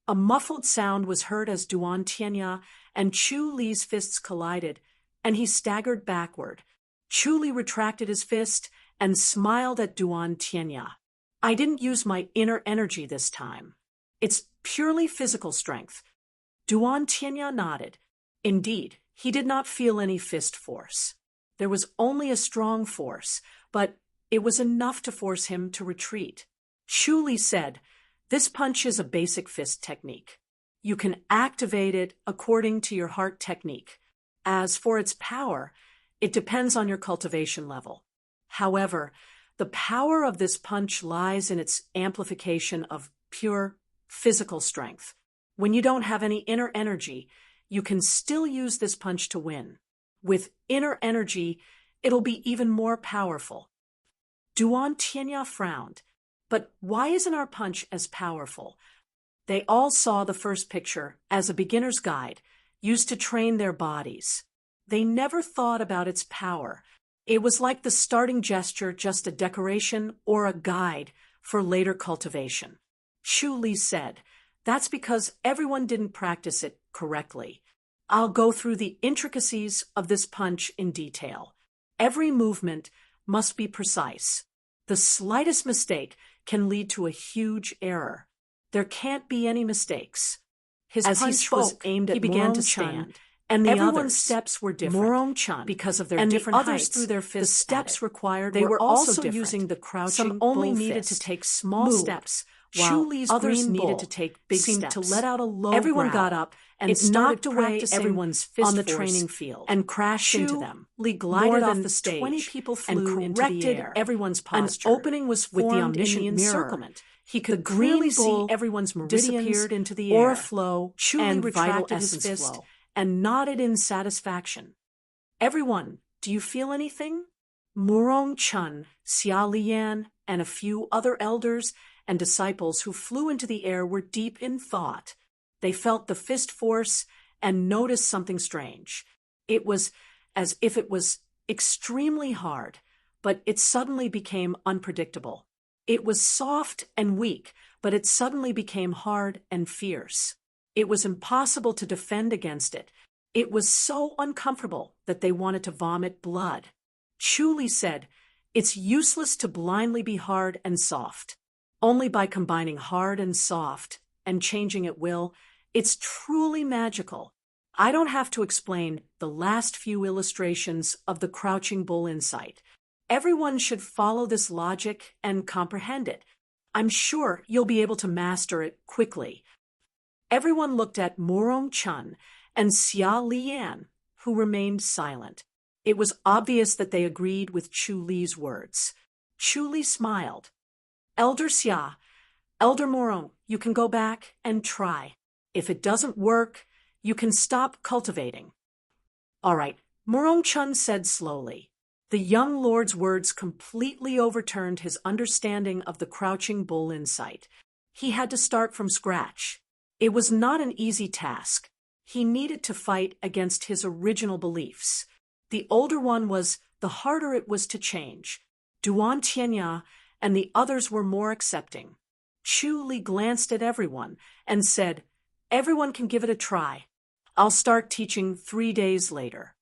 A muffled sound was heard as Duan Tianya and Chu Li's fists collided, and he staggered backward. Chu Li retracted his fist and smiled at Duan Tianya. "I didn't use my inner energy this time. It's purely physical strength." Duan Tianya nodded. Indeed, he did not feel any fist force. There was only a strong force, but it was enough to force him to retreat. Chu Li said, "This punch is a basic fist technique. You can activate it according to your heart technique. As for its power, it depends on your cultivation level. However, the power of this punch lies in its amplification of pure physical strength. When you don't have any inner energy, you can still use this punch to win. With inner energy, it'll be even more powerful." Duan Tianya frowned. "But why isn't our punch as powerful?" They all saw the first picture as a beginner's guide, used to train their bodies. They never thought about its power. It was like the starting gesture, just a decoration or a guide for later cultivation. Chu Li said, "That's because everyone didn't practice it correctly. I'll go through the intricacies of this punch in detail. Every movement must be precise. The slightest mistake can lead to a huge error. There can't be any mistakes." As punch he spoke, was aimed at he began to stand, And the Everyone's others, steps were different. Morong Chun, because of their and different the others heights, threw their fists. the steps at it. required They were also also different. using the crouching Some only bull needed fist. to take small Move. steps, While Chu Li's others green needed bull to take big seemed steps. to let out a low Everyone growl. got up and It started knocked away practicing everyone's fist on the force training field and crashed Chu into them. Li glided More off than the stage 20 people and flew into corrected the air. everyone's posture. An opening was with the formed in omniscient the mirror. encirclement. He could The clearly green see bull everyone's meridians disappeared into the aura air. flow, Chu Li and vital retracted his essence fist flow. and nodded in satisfaction. Everyone, do you feel anything? Murong Chun, Xia Lian, and a few other elders and disciples who flew into the air were deep in thought. They felt the fist force and noticed something strange. It was as if it was extremely hard, but it suddenly became unpredictable. It was soft and weak, but it suddenly became hard and fierce. It was impossible to defend against it. It was so uncomfortable that they wanted to vomit blood. Chu Li said, "It's useless to blindly be hard and soft. Only by combining hard and soft and changing at will, it's truly magical." I don't have to explain the last few illustrations of the crouching bull insight. Everyone should follow this logic and comprehend it. I'm sure you'll be able to master it quickly. Everyone looked at Murong Chun and Xia Lian, who remained silent. It was obvious that they agreed with Chu Li's words. Chu Li smiled. "Elder Xia, Elder Murong, you can go back and try. If it doesn't work, you can stop cultivating." "All right," Murong Chun said slowly. The young lord's words completely overturned his understanding of the crouching bull insight. He had to start from scratch. It was not an easy task. He needed to fight against his original beliefs. The older one was, the harder it was to change. Duan Tianya and the others were more accepting. Chu Li glanced at everyone and said, "Everyone can give it a try. I'll start teaching 3 days later."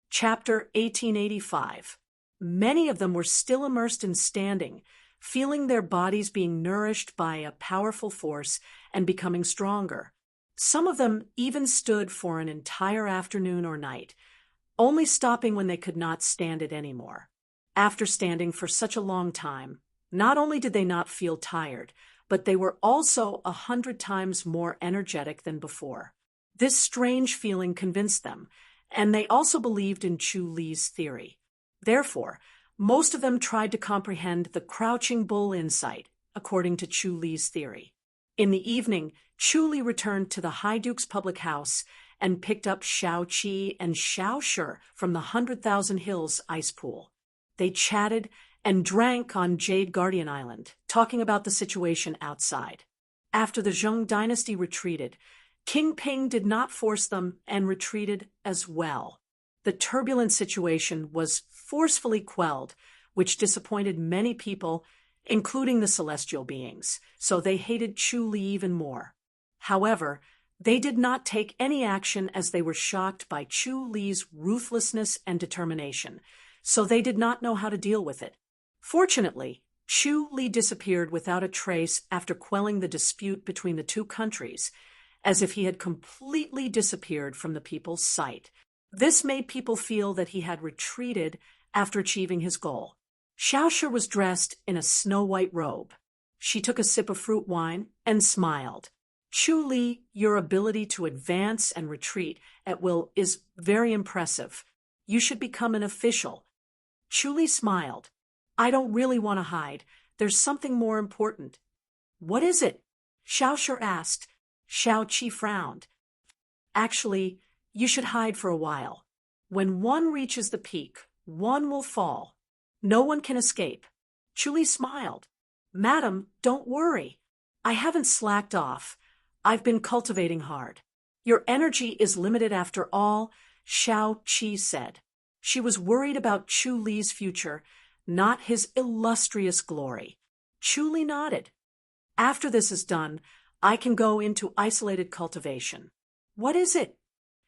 Chapter 1885. Many of them were still immersed in standing, feeling their bodies being nourished by a powerful force and becoming stronger. Some of them even stood for an entire afternoon or night, only stopping when they could not stand it anymore. After standing for such a long time, not only did they not feel tired, but they were also 100 times more energetic than before. This strange feeling convinced them, and they also believed in Chu Li's theory. Therefore, most of them tried to comprehend the crouching bull insight, according to Chu Li's theory. In the evening, Chu Li returned to the High Duke's public house and picked up Shao Qi and Shao Shi from the 100,000 Hills ice pool. They chatted and drank on Jade Guardian Island, talking about the situation outside. After the Zheng dynasty retreated, King Ping did not force them and retreated as well. The turbulent situation was forcefully quelled, which disappointed many people, including the celestial beings, so they hated Chu Li even more. However, they did not take any action as they were shocked by Chu Li's ruthlessness and determination, so they did not know how to deal with it. Fortunately, Chu Li disappeared without a trace after quelling the dispute between the two countries, as if he had completely disappeared from the people's sight. This made people feel that he had retreated after achieving his goal. Shao Shi was dressed in a snow-white robe. She took a sip of fruit wine and smiled. "Chu Li, your ability to advance and retreat at will is very impressive. You should become an official." Chu Li smiled. "I don't really want to hide. There's something more important." "What is it?" Shao Shi asked. Shao Qi frowned. "Actually, you should hide for a while. When one reaches the peak, one will fall. No one can escape." Chu Li smiled. "Madam, don't worry. I haven't slacked off. I've been cultivating hard." "Your energy is limited after all," Shao Qi said. She was worried about Chu Li's future, not his illustrious glory. Chu Li nodded. "After this is done, I can go into isolated cultivation." "What is it?"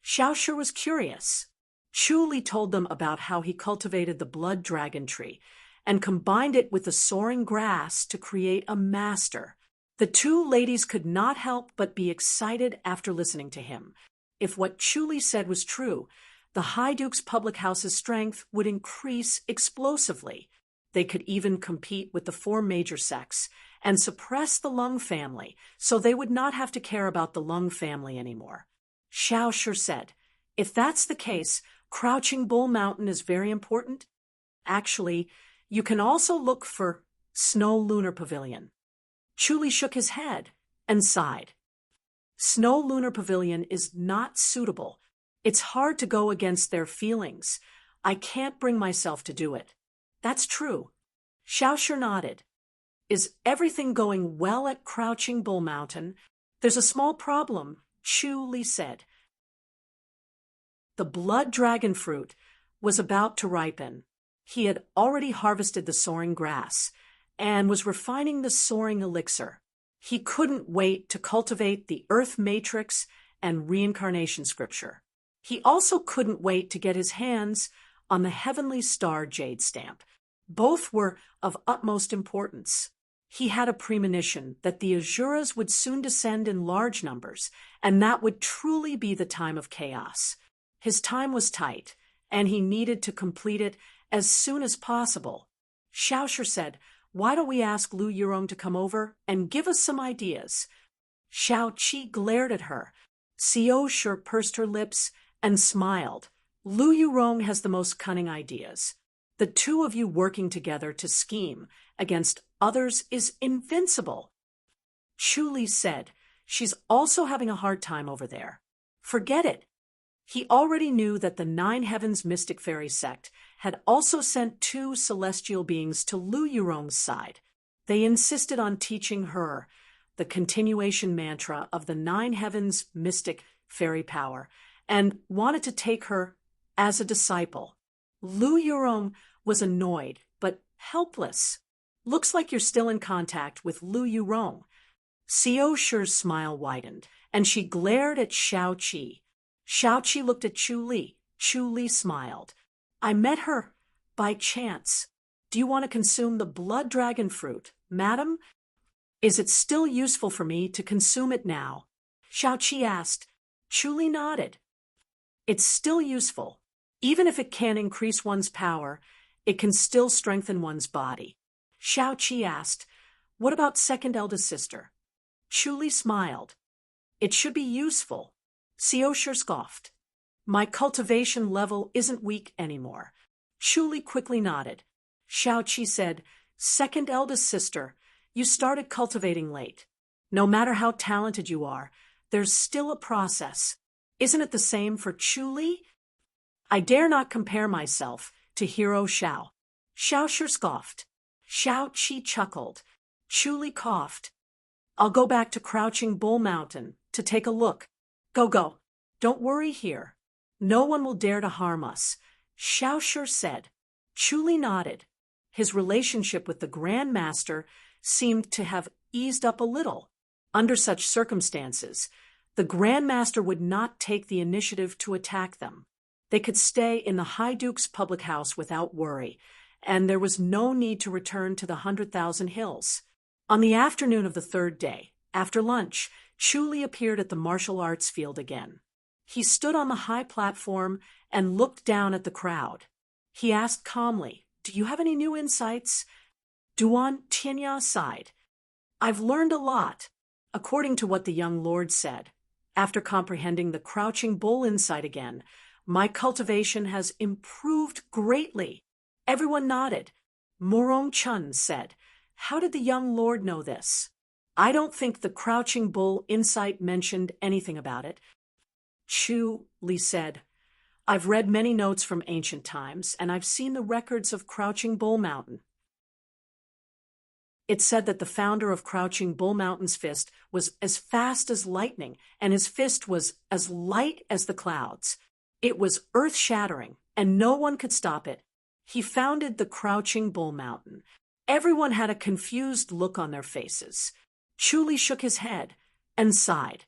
Shao Shi was curious. Chu Li told them about how he cultivated the blood dragon tree and combined it with the soaring grass to create a master. The two ladies could not help but be excited after listening to him. If what Chuli said was true, the High Duke's public house's strength would increase explosively. They could even compete with the four major sects and suppress the Lung family, so they would not have to care about the Lung family anymore. Xiaoshu said, "If that's the case, Crouching Bull Mountain is very important. Actually, you can also look for Snow Lunar Pavilion." Chuli shook his head and sighed. Snow Lunar Pavilion is not suitable. It's hard to go against their feelings. I can't bring myself to do it. That's true. Xiaoshu nodded. Is everything going well at Crouching Bull Mountain? There's a small problem, Chuli said. The blood dragon fruit was about to ripen. He had already harvested the soaring grass and was refining the soaring elixir. He couldn't wait to cultivate the earth matrix and reincarnation scripture. He also couldn't wait to get his hands on the heavenly star jade stamp. Both were of utmost importance. He had a premonition that the Azuras would soon descend in large numbers, and that would truly be the time of chaos. His time was tight, and he needed to complete it as soon as possible. Xiaoshu said, "Why don't we ask Lu Yurong to come over and give us some ideas?" Xiao Qi glared at her. Xiaoshu pursed her lips and smiled. "Lu Yurong has the most cunning ideas. The two of you working together to scheme against others is invincible." Chuli said, "She's also having a hard time over there." Forget it. He already knew that the Nine Heavens Mystic Fairy sect had also sent two celestial beings to Lu Yurong's side. They insisted on teaching her the continuation mantra of the Nine Heavens Mystic Fairy power and wanted to take her as a disciple. Lu Yurong was annoyed, but helpless. "Looks like you're still in contact with Lu Yurong." Xiaoshu's smile widened, and she glared at Xiao Qi. Xiao Qi looked at Chuli. Chuli smiled. "I met her by chance. Do you want to consume the blood dragon fruit, madam? Is it still useful for me to consume it now?" Xiao Qi asked. Chuli nodded. "It's still useful. Even if it can't increase one's power, it can still strengthen one's body." Xiao Qi asked, "What about second eldest sister?" Chuli smiled. "It should be useful." Xiaoshu scoffed. "My cultivation level isn't weak anymore." Chuli quickly nodded. Xiao Qi said, "Second eldest sister, you started cultivating late. No matter how talented you are, there's still a process. Isn't it the same for Chuli?" "I dare not compare myself to Hero Xiao." Xiaoshu scoffed. Xiao Qi chuckled. Chuli coughed. "I'll go back to Crouching Bull Mountain to take a look." Go. Don't worry here. No one will dare to harm us," Xiaoshu said. Chuli nodded. His relationship with the Grand Master seemed to have eased up a little. Under such circumstances, the Grand Master would not take the initiative to attack them. They could stay in the High Duke's public house without worry, and there was no need to return to the 100,000 Hills. On the afternoon of the third day, after lunch, Chuli appeared at the martial arts field again. He stood on the high platform and looked down at the crowd. He asked calmly, "Do you have any new insights?" Duan Tianya sighed. "I've learned a lot, according to what the young lord said. After comprehending the Crouching Bull insight again, my cultivation has improved greatly." Everyone nodded. Morong Chun said, "How did the young lord know this?" "I don't think the Crouching Bull insight mentioned anything about it." Chuli said, "I've read many notes from ancient times, and I've seen the records of Crouching Bull Mountain. It said that the founder of Crouching Bull Mountain's fist was as fast as lightning, and his fist was as light as the clouds. It was earth-shattering, and no one could stop it. He founded the Crouching Bull Mountain." Everyone had a confused look on their faces. Chuli shook his head and sighed.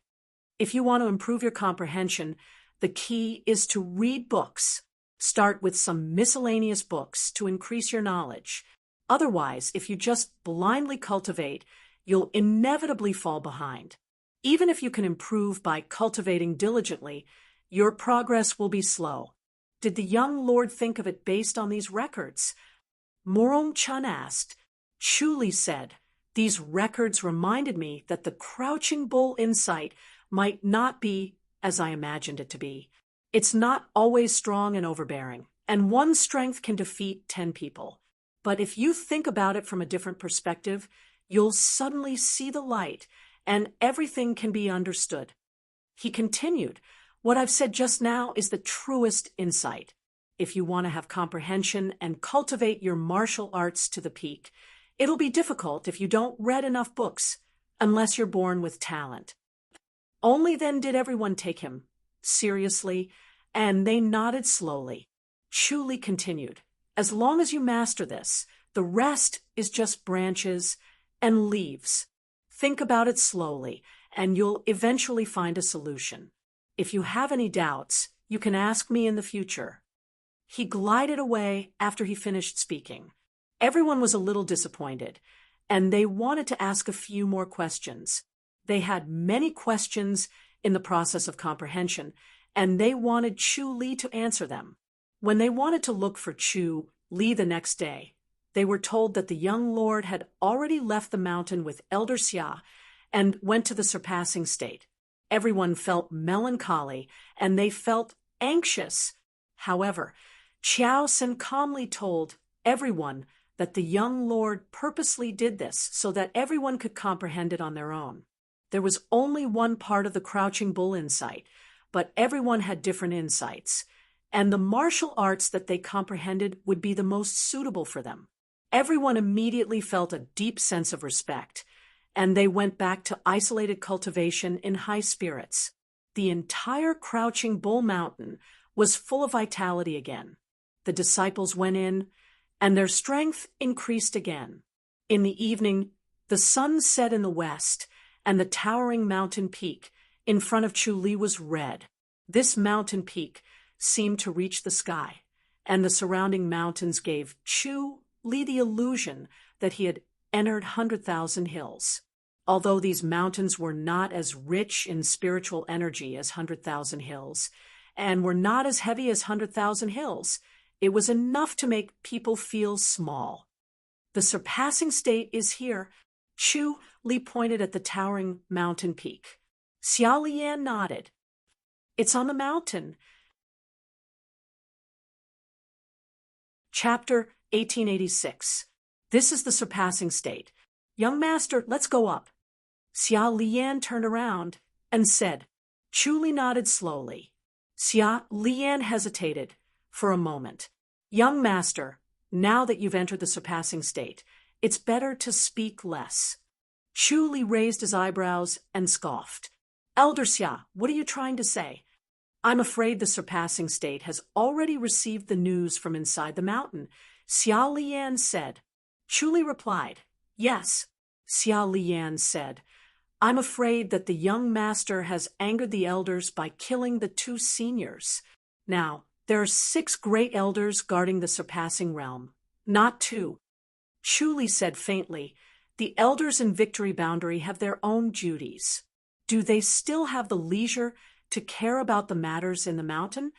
"If you want to improve your comprehension, the key is to read books. Start with some miscellaneous books to increase your knowledge. Otherwise, if you just blindly cultivate, you'll inevitably fall behind. Even if you can improve by cultivating diligently, your progress will be slow. Did the young lord think of it based on these records? Morong Chun asked. Chu Li said, these records reminded me that the Crouching Bull insight might not be as I imagined it to be. It's not always strong and overbearing, and one strength can defeat 10 people. But if you think about it from a different perspective, you'll suddenly see the light, and everything can be understood. He continued, what I've said just now is the truest insight. If you want to have comprehension and cultivate your martial arts to the peak, it'll be difficult if you don't read enough books, unless you're born with talent. Only then did everyone take him seriously, and they nodded slowly. Chu Li continued, as long as you master this, the rest is just branches and leaves. Think about it slowly, and you'll eventually find a solution. If you have any doubts, you can ask me in the future. He glided away after he finished speaking. Everyone was a little disappointed, and they wanted to ask a few more questions. They had many questions in the process of comprehension, and they wanted Chu Li to answer them. When they wanted to look for Chu Li the next day, they were told that the young lord had already left the mountain with Elder Xia and went to the surpassing state. Everyone felt melancholy, and they felt anxious. However, Qiao Sen calmly told everyone that the young lord purposely did this so that everyone could comprehend it on their own. There was only one part of the Crouching Bull insight, but everyone had different insights, and the martial arts that they comprehended would be the most suitable for them. Everyone immediately felt a deep sense of respect, and they went back to isolated cultivation in high spirits. The entire Crouching Bull Mountain was full of vitality again. The disciples went in, and their strength increased again. In the evening, the sun set in the west, and the towering mountain peak in front of Chu Li was red. This mountain peak seemed to reach the sky, and the surrounding mountains gave Chu Li the illusion that he had entered 100,000 hills. Although these mountains were not as rich in spiritual energy as 100,000 hills, and were not as heavy as 100,000 hills, it was enough to make people feel small. The surpassing state is here. Chu Li pointed at the towering mountain peak. Xia Lian nodded. It's on the mountain. Chapter 1886. This is the surpassing state. Young master, let's go up. Xia Lian turned around and said. Chu Li nodded slowly. Xia Lian hesitated for a moment. Young master, now that you've entered the surpassing state, it's better to speak less. Chu Li raised his eyebrows and scoffed. Elder Xia, what are you trying to say? I'm afraid the surpassing state has already received the news from inside the mountain, Xia Lian said. Chu Li replied, Yes. Xia Lian said, I'm afraid that the young master has angered the elders by killing the 2 seniors. Now, there are 6 great elders guarding the surpassing realm, not 2. Chu Li said faintly, the elders in Victory Boundary have their own duties. Do they still have the leisure to care about the matters in the mountain?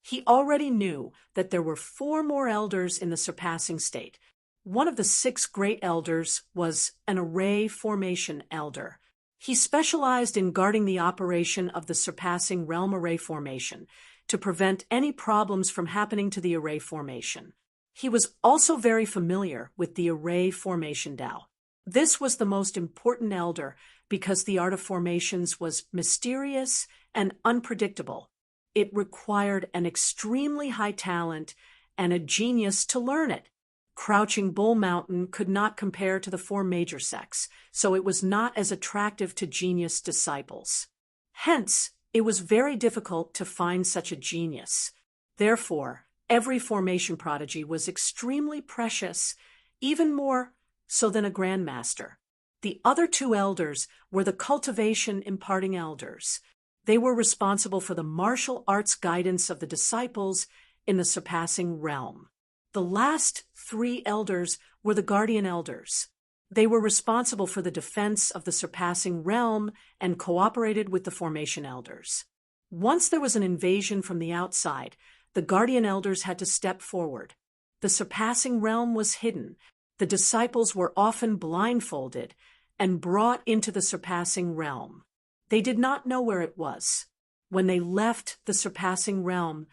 He already knew that there were 4 more elders in the surpassing state. One of the 6 great elders was an array formation elder. He specialized in guarding the operation of the surpassing realm array formation to prevent any problems from happening to the array formation. He was also very familiar with the array formation Tao. This was the most important elder because the art of formations was mysterious and unpredictable. It required an extremely high talent and a genius to learn it. Crouching Bull Mountain could not compare to the 4 major sects, so it was not as attractive to genius disciples. Hence, it was very difficult to find such a genius. Therefore, every formation prodigy was extremely precious, even more so than a grandmaster. The other 2 elders were the cultivation imparting elders. They were responsible for the martial arts guidance of the disciples in the surpassing realm. The last 3 elders were the guardian elders. They were responsible for the defense of the surpassing realm and cooperated with the formation elders. Once there was an invasion from the outside, the guardian elders had to step forward. The surpassing realm was hidden. The disciples were often blindfolded and brought into the surpassing realm. They did not know where it was. When they left the surpassing realm,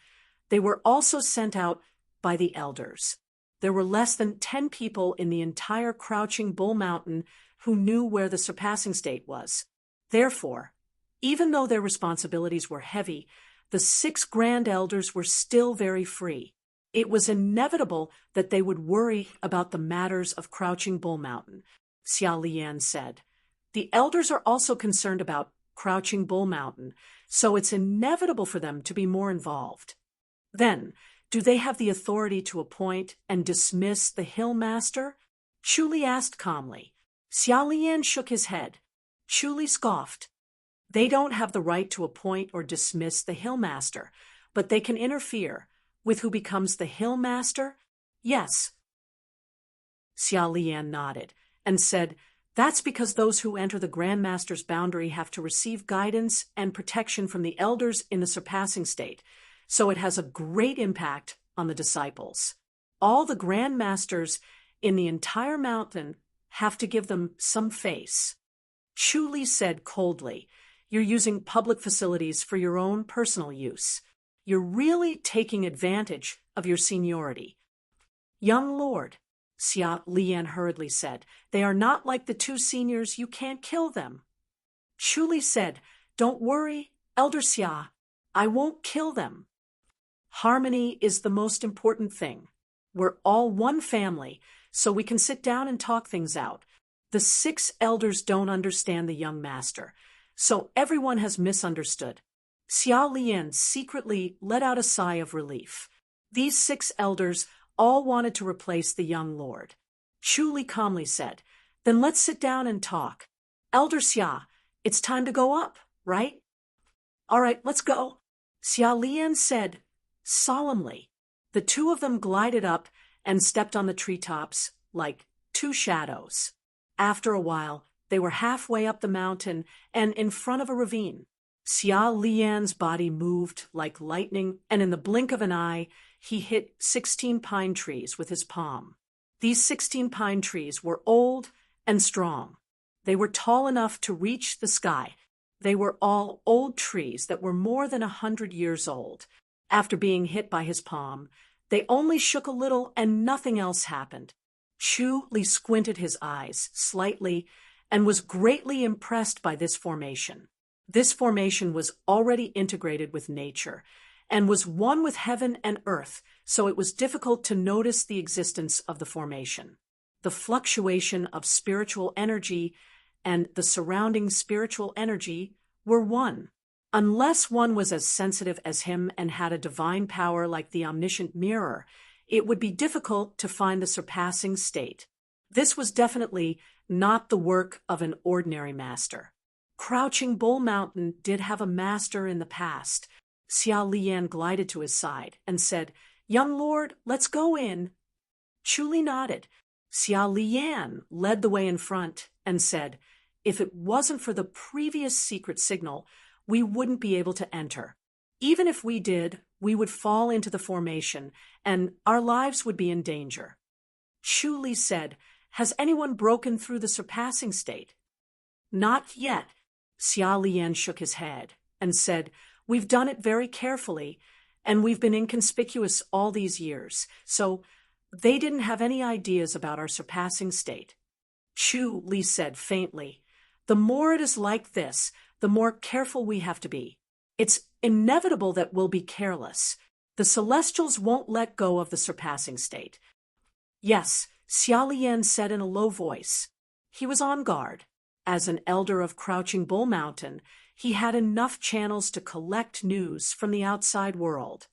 they were also sent out by the elders. There were less than 10 people in the entire Crouching Bull Mountain who knew where the surpassing state was. Therefore, even though their responsibilities were heavy, the 6 grand elders were still very free. It was inevitable that they would worry about the matters of Crouching Bull Mountain, Xia Lian said. The elders are also concerned about Crouching Bull Mountain, so it's inevitable for them to be more involved. Then, do they have the authority to appoint and dismiss the Hill Master? Chu Li asked calmly. Xia Lian shook his head. Chu Li scoffed. They don't have the right to appoint or dismiss the Hill Master, but they can interfere with who becomes the Hill Master? Yes. Xia Lian nodded and said, that's because those who enter the Grand Master's boundary have to receive guidance and protection from the elders in the surpassing state, so it has a great impact on the disciples. All the Grand Masters in the entire mountain have to give them some face. Chu Li said coldly, you're using public facilities for your own personal use. You're really taking advantage of your seniority. Young Lord, Xia Lian hurriedly said, they are not like the 2 seniors, you can't kill them. Chu Li said, don't worry, Elder Xia, I won't kill them. Harmony is the most important thing. We're all one family, so we can sit down and talk things out. The 6 elders don't understand the young master, so everyone has misunderstood. Xia Lian secretly let out a sigh of relief. These 6 elders all wanted to replace the young lord. Chu Li calmly said, then let's sit down and talk. Elder Xia, it's time to go up, right? All right, let's go. Xia Lian said solemnly. The 2 of them glided up and stepped on the treetops like 2 shadows. After a while, they were halfway up the mountain and in front of a ravine. Xia Lian's body moved like lightning, and in the blink of an eye, he hit 16 pine trees with his palm. These 16 pine trees were old and strong. They were tall enough to reach the sky. They were all old trees that were more than 100 years old. After being hit by his palm, they only shook a little and nothing else happened. Chu Li squinted his eyes slightly and was greatly impressed by this formation. This formation was already integrated with nature and was one with heaven and earth, so it was difficult to notice the existence of the formation. The fluctuation of spiritual energy and the surrounding spiritual energy were one. Unless one was as sensitive as him and had a divine power like the omniscient mirror, it would be difficult to find the surpassing state. This was definitely not the work of an ordinary master. Crouching Bull Mountain did have a master in the past. Xia Lian glided to his side and said, young lord, let's go in. Chu Li nodded. Xia Lian led the way in front and said, if it wasn't for the previous secret signal, we wouldn't be able to enter. Even if we did, we would fall into the formation, and our lives would be in danger. Chu Li said, has anyone broken through the surpassing state? Not yet. Xia Lian shook his head and said, we've done it very carefully, and we've been inconspicuous all these years, so they didn't have any ideas about our surpassing state. Chu Li said faintly, the more it is like this, the more careful we have to be. It's inevitable that we'll be careless. The Celestials won't let go of the surpassing state. Yes, Xia Lian said in a low voice. He was on guard. As an elder of Crouching Bull Mountain, he had enough channels to collect news from the outside world.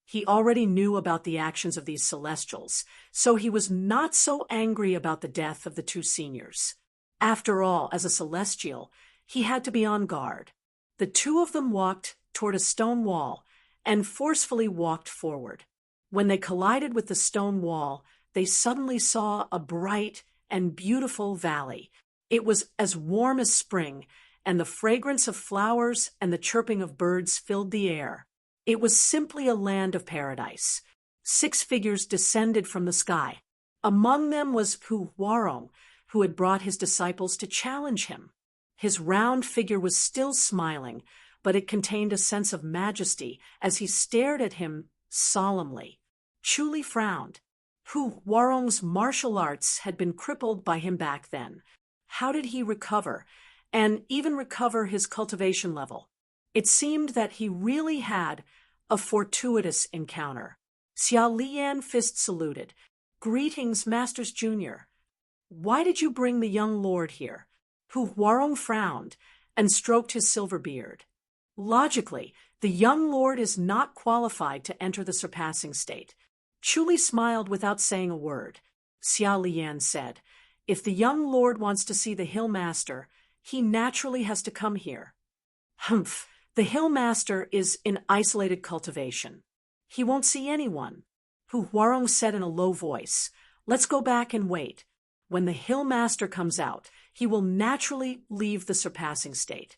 He already knew about the actions of these Celestials, so he was not so angry about the death of the 2 seniors. After all, as a Celestial, he had to be on guard. The 2 of them walked toward a stone wall and forcefully walked forward. When they collided with the stone wall, they suddenly saw a bright and beautiful valley. It was as warm as spring, and the fragrance of flowers and the chirping of birds filled the air. It was simply a land of paradise. 6 figures descended from the sky. Among them was Pu Huarong, who had brought his disciples to challenge him. His round figure was still smiling, but it contained a sense of majesty as he stared at him solemnly. Chu Li frowned. Pu Huarong's martial arts had been crippled by him back then. How did he recover, and even recover his cultivation level? It seemed that he really had a fortuitous encounter. Xia Lian fist saluted. "Greetings, Masters Junior. Why did you bring the young lord here?" Pu Huarong frowned and stroked his silver beard. "Logically, the young lord is not qualified to enter the surpassing state." Chu Li smiled without saying a word. Xia Lian said, "If the young lord wants to see the Hill Master, he naturally has to come here." "Humph, the Hill Master is in isolated cultivation. He won't see anyone." Pu Huarong said in a low voice, "Let's go back and wait. When the Hill Master comes out, he will naturally leave the surpassing state.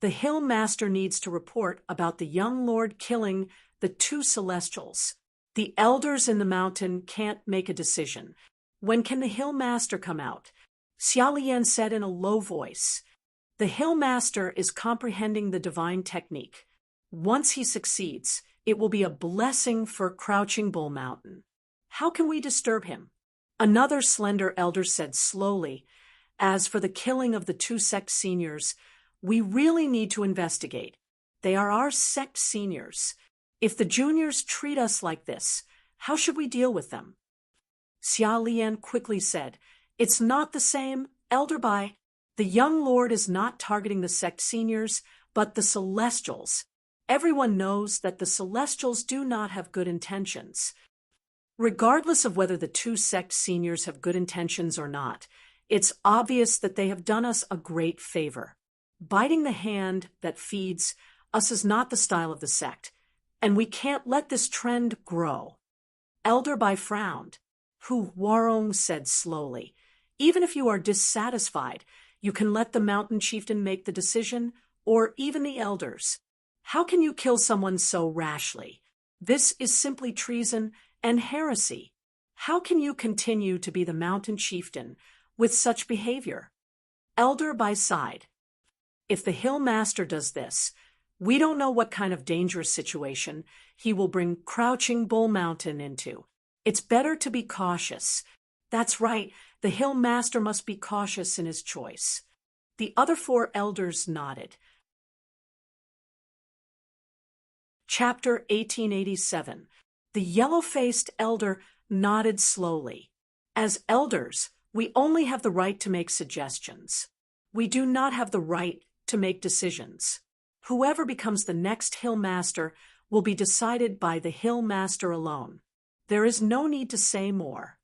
The Hill Master needs to report about the young lord killing the 2 celestials. The elders in the mountain can't make a decision. When can the Hill Master come out?" Xia Lian said in a low voice, "The Hill Master is comprehending the divine technique. Once he succeeds, it will be a blessing for Crouching Bull Mountain. How can we disturb him?" Another slender elder said slowly, "As for the killing of the 2 sect seniors, we really need to investigate. They are our sect seniors. If the juniors treat us like this, how should we deal with them?" Xia Lian quickly said, "It's not the same, Elder Bai. The young lord is not targeting the sect seniors, but the celestials. Everyone knows that the celestials do not have good intentions. Regardless of whether the 2 sect seniors have good intentions or not, it's obvious that they have done us a great favor. Biting the hand that feeds us is not the style of the sect, and we can't let this trend grow." Elder Bai frowned. Pu Huarong said slowly, "Even if you are dissatisfied, you can let the mountain chieftain make the decision, or even the elders. How can you kill someone so rashly? This is simply treason and heresy. How can you continue to be the mountain chieftain with such behavior?" Elder Bai sighed. "If the Hill Master does this, we don't know what kind of dangerous situation he will bring Crouching Bull Mountain into. It's better to be cautious." "That's right, the Hill Master must be cautious in his choice." The other 4 elders nodded. Chapter 1887. The yellow-faced elder nodded slowly. "As elders, we only have the right to make suggestions. We do not have the right to make decisions. Whoever becomes the next Hill Master will be decided by the Hill Master alone. There is no need to say more."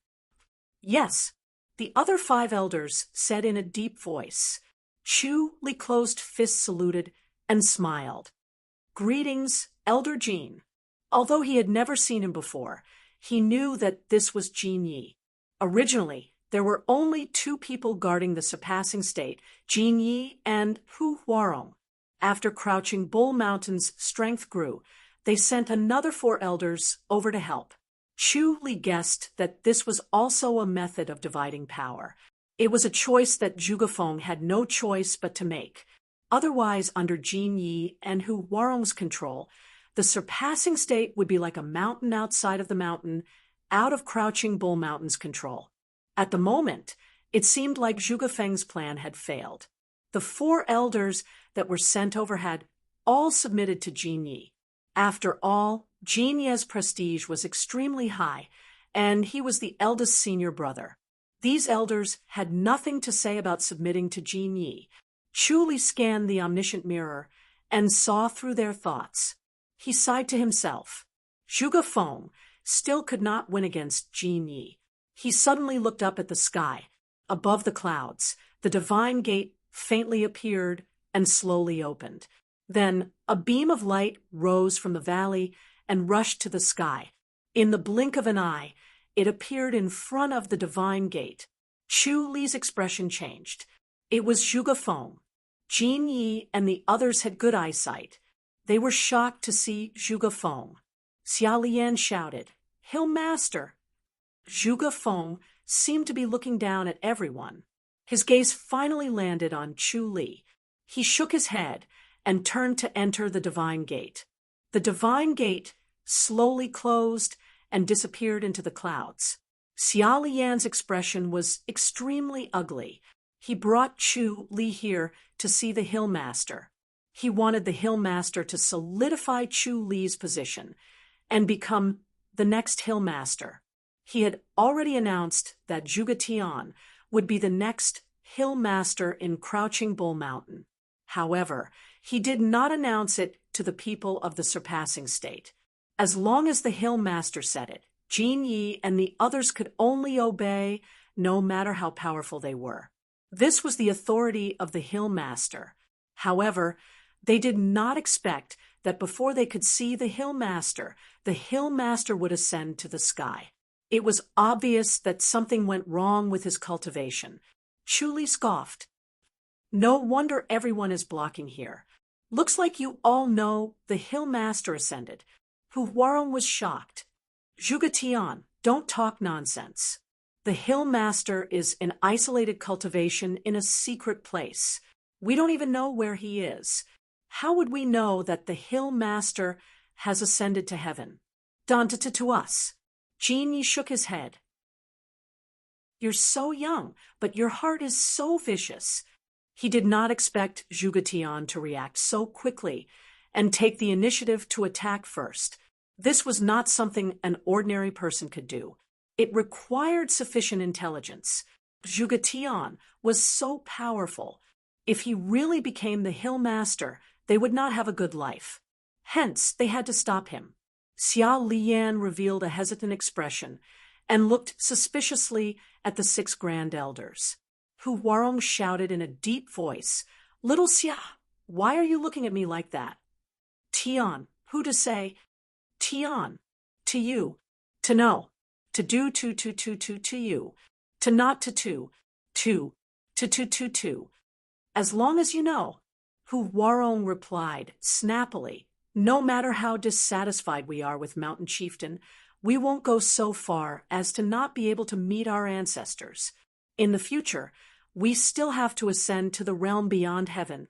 "Yes," the other 5 elders said in a deep voice. Chu Li closed fist saluted and smiled. "Greetings, Elder Jean." Although he had never seen him before, he knew that this was Jin Yi. Originally, there were only 2 people guarding the surpassing state, Jin Yi and Pu Huarong. After Crouching Bull Mountain's strength grew, they sent another 4 elders over to help. Chu Li guessed that this was also a method of dividing power. It was a choice that Zhuge Feng had no choice but to make. Otherwise, under Jin Yi and Pu Huarong's control, the surpassing state would be like a mountain outside of the mountain, out of Crouching Bull Mountain's control. At the moment, it seemed like Zhuge Feng's plan had failed. The 4 elders that were sent over had all submitted to Jin Yi. After all, Jin Yi's prestige was extremely high, and he was the eldest senior brother. These elders had nothing to say about submitting to Jin Yi. Chu Li scanned the omniscient mirror and saw through their thoughts. He sighed to himself. Zhuge Feng still could not win against Jin Yi. He suddenly looked up at the sky. Above the clouds, the divine gate faintly appeared and slowly opened. Then a beam of light rose from the valley and rushed to the sky. In the blink of an eye, it appeared in front of the divine gate. Chu Li's expression changed. It was Zhuge Feng. Jin Yi and the others had good eyesight. They were shocked to see Zhuge Feng. Xia Lian shouted, "Hill Master!" Zhuge Feng seemed to be looking down at everyone. His gaze finally landed on Chu Li. He shook his head and turned to enter the divine gate. The divine gate slowly closed and disappeared into the clouds. Xia Lian's expression was extremely ugly. He brought Chu Li here to see the Hill Master. He wanted the Hill Master to solidify Chu Li's position and become the next Hill Master. He had already announced that Zhuge Tian would be the next Hill Master in Crouching Bull Mountain. However, he did not announce it to the people of the Surpassing State. As long as the Hill Master said it, Jin Yi and the others could only obey, no matter how powerful they were. This was the authority of the Hill Master. However, they did not expect that before they could see the Hill Master would ascend to the sky. It was obvious that something went wrong with his cultivation. Chu Li scoffed. "No wonder everyone is blocking here. Looks like you all know the Hill Master ascended." Hu Huarong was shocked. "Zhuge Tian, don't talk nonsense. The Hill Master is an isolated cultivation in a secret place. We don't even know where he is. How would we know that the Hill Master has ascended to heaven? To us." Jin Yi shook his head. "You're so young, but your heart is so vicious." He did not expect Zhuge Tian to react so quickly and take the initiative to attack first. This was not something an ordinary person could do. It required sufficient intelligence. Zhuge Tian was so powerful. If he really became the Hill Master, they would not have a good life. Hence, they had to stop him. Xia Lian revealed a hesitant expression and looked suspiciously at the 6 grand elders. Hu Huarong shouted in a deep voice, "Little Xia, why are you looking at me like that?" "Tian, who to say?" "Tian, to you, to know, to do to you, to not to. As long as you know." Hu Huarong replied snappily, "No matter how dissatisfied we are with Mountain Chieftain, we won't go so far as to not be able to meet our ancestors. In the future, we still have to ascend to the realm beyond heaven."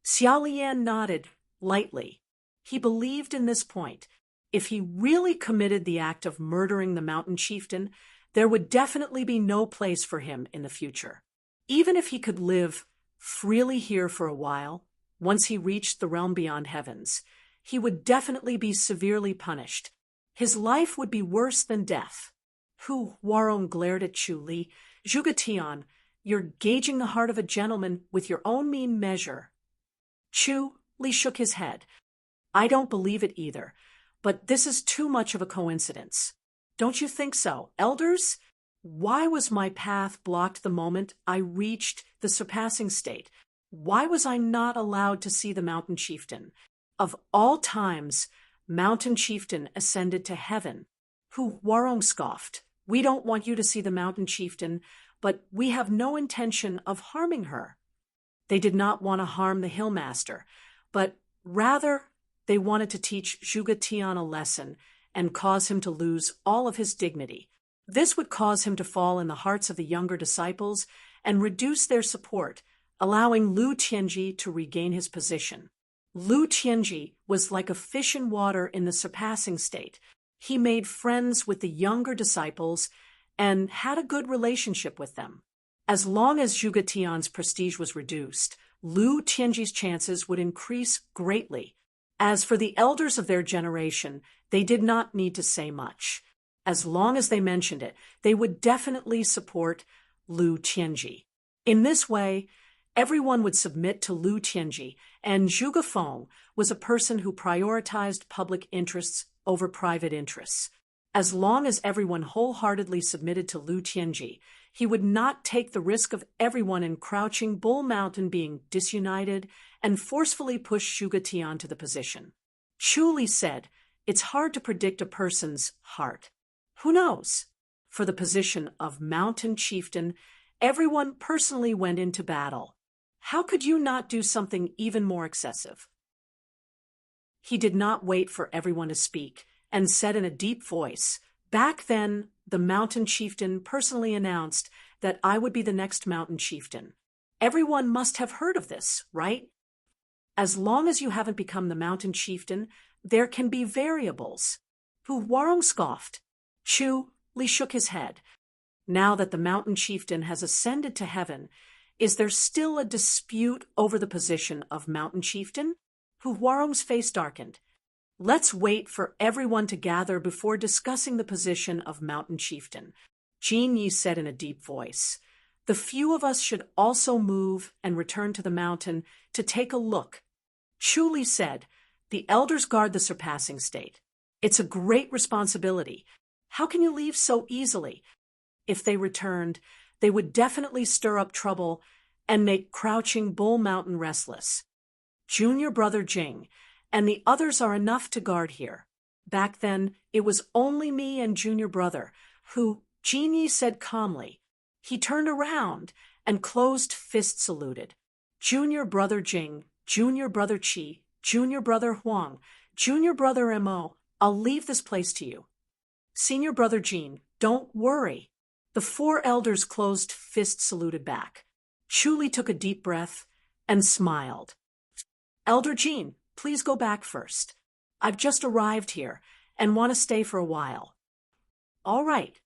Xia Lian nodded lightly. He believed in this point. If he really committed the act of murdering the Mountain Chieftain, there would definitely be no place for him in the future. Even if he could live freely here for a while, once he reached the realm beyond heavens, he would definitely be severely punished. His life would be worse than death. Hu Huarong glared at Chu Li. "Zhuge Tian, you're gauging the heart of a gentleman with your own mean measure." Chu Li shook his head. "I don't believe it either, but this is too much of a coincidence. Don't you think so, elders? Why was my path blocked the moment I reached the Surpassing State? Why was I not allowed to see the Mountain Chieftain? Of all times, Mountain Chieftain ascended to heaven." Hu Huarong scoffed. "We don't want you to see the Mountain Chieftain, but we have no intention of harming her." They did not want to harm the Hill Master, but rather they wanted to teach Zhuge Tian a lesson and cause him to lose all of his dignity. This would cause him to fall in the hearts of the younger disciples and reduce their support, allowing Lu Tianji to regain his position. Lu Tianji was like a fish in water in the Surpassing State. He made friends with the younger disciples and had a good relationship with them. As long as Zhuge Tian's prestige was reduced, Lu Tianji's chances would increase greatly. As for the elders of their generation, they did not need to say much. As long as they mentioned it, they would definitely support Lu Tianji. In this way, everyone would submit to Lu Tianji, and Zhuge Feng was a person who prioritized public interests over private interests. As long as everyone wholeheartedly submitted to Lu Tianji, he would not take the risk of everyone in Crouching Bull Mountain being disunited and forcefully push Zhuge Tian to the position. Chu Li said, "It's hard to predict a person's heart. Who knows? for the position of mountain chieftain, everyone personally went into battle. How could you not do something even more excessive? He did not wait for everyone to speak, and said in a deep voice, "Back then, the mountain chieftain personally announced that I would be the next mountain chieftain. Everyone must have heard of this, right? As long as you haven't become the mountain chieftain, there can be variables." Hu Warong scoffed. Chu Li shook his head. Now that the mountain chieftain has ascended to heaven, is there still a dispute over the position of mountain chieftain? Hu Warong's face darkened. Let's wait for everyone to gather before discussing the position of mountain chieftain, Jin Yi said in a deep voice. The few of us should also move and return to the mountain to take a look. Chu Li said, the elders guard the surpassing state. It's a great responsibility. How can you leave so easily? If they returned, they would definitely stir up trouble and make Crouching Bull Mountain restless. Junior brother Jing and the others are enough to guard here. Back then, it was only me and junior brother, who, Jin Yi said calmly. He turned around and closed fist saluted. Junior brother Jing, junior brother Qi, junior brother Huang, junior brother Mo, I'll leave this place to you. Senior brother Jin, don't worry. The four elders closed fist saluted back. Chu Li took a deep breath and smiled. Elder Jin, please go back first. I've just arrived here and want to stay for a while. All right.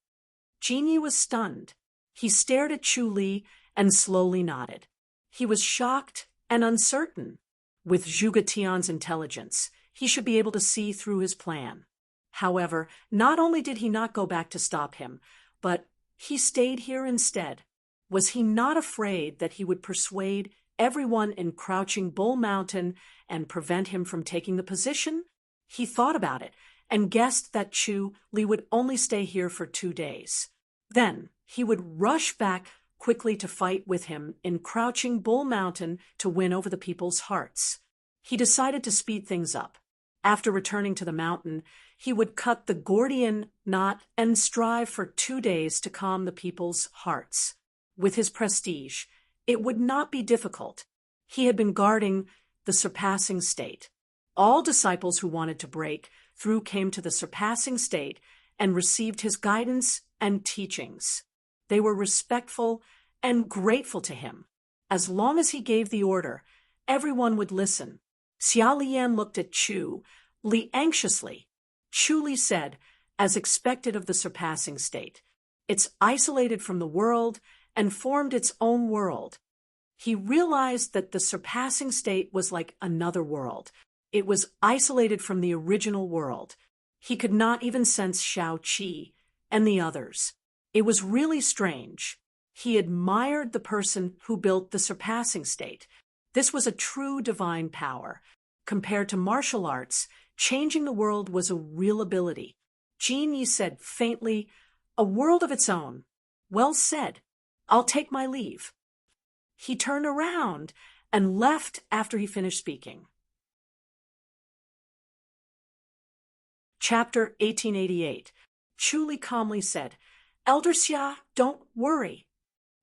Jin Yi was stunned. He stared at Chu Li and slowly nodded. He was shocked and uncertain. With Zhuge Tian's intelligence, he should be able to see through his plan. However, not only did he not go back to stop him, but he stayed here instead. Was he not afraid that he would persuade everyone in Crouching Bull Mountain and prevent him from taking the position? He thought about it and guessed that Chu Li would only stay here for 2 days. Then he would rush back quickly to fight with him in Crouching Bull Mountain to win over the people's hearts. He decided to speed things up. After returning to the mountain, he would cut the Gordian knot and strive for 2 days to calm the people's hearts. With his prestige, it would not be difficult. He had been guarding the surpassing state. All disciples who wanted to break through came to the surpassing state and received his guidance and teachings. They were respectful and grateful to him. As long as he gave the order, everyone would listen. Xia Lian looked at Chu Li anxiously. Chu Li said, as expected of the surpassing state, it's isolated from the world and formed its own world. He realized that the surpassing state was like another world. It was isolated from the original world. He could not even sense Shao Qi and the others. It was really strange. He admired the person who built the surpassing state. This was a true divine power. Compared to martial arts, changing the world was a real ability. Jin Yi said faintly, a world of its own. Well said. I'll take my leave. He turned around and left after he finished speaking. Chapter 1888. Chu Li calmly said, Elder Xia, don't worry.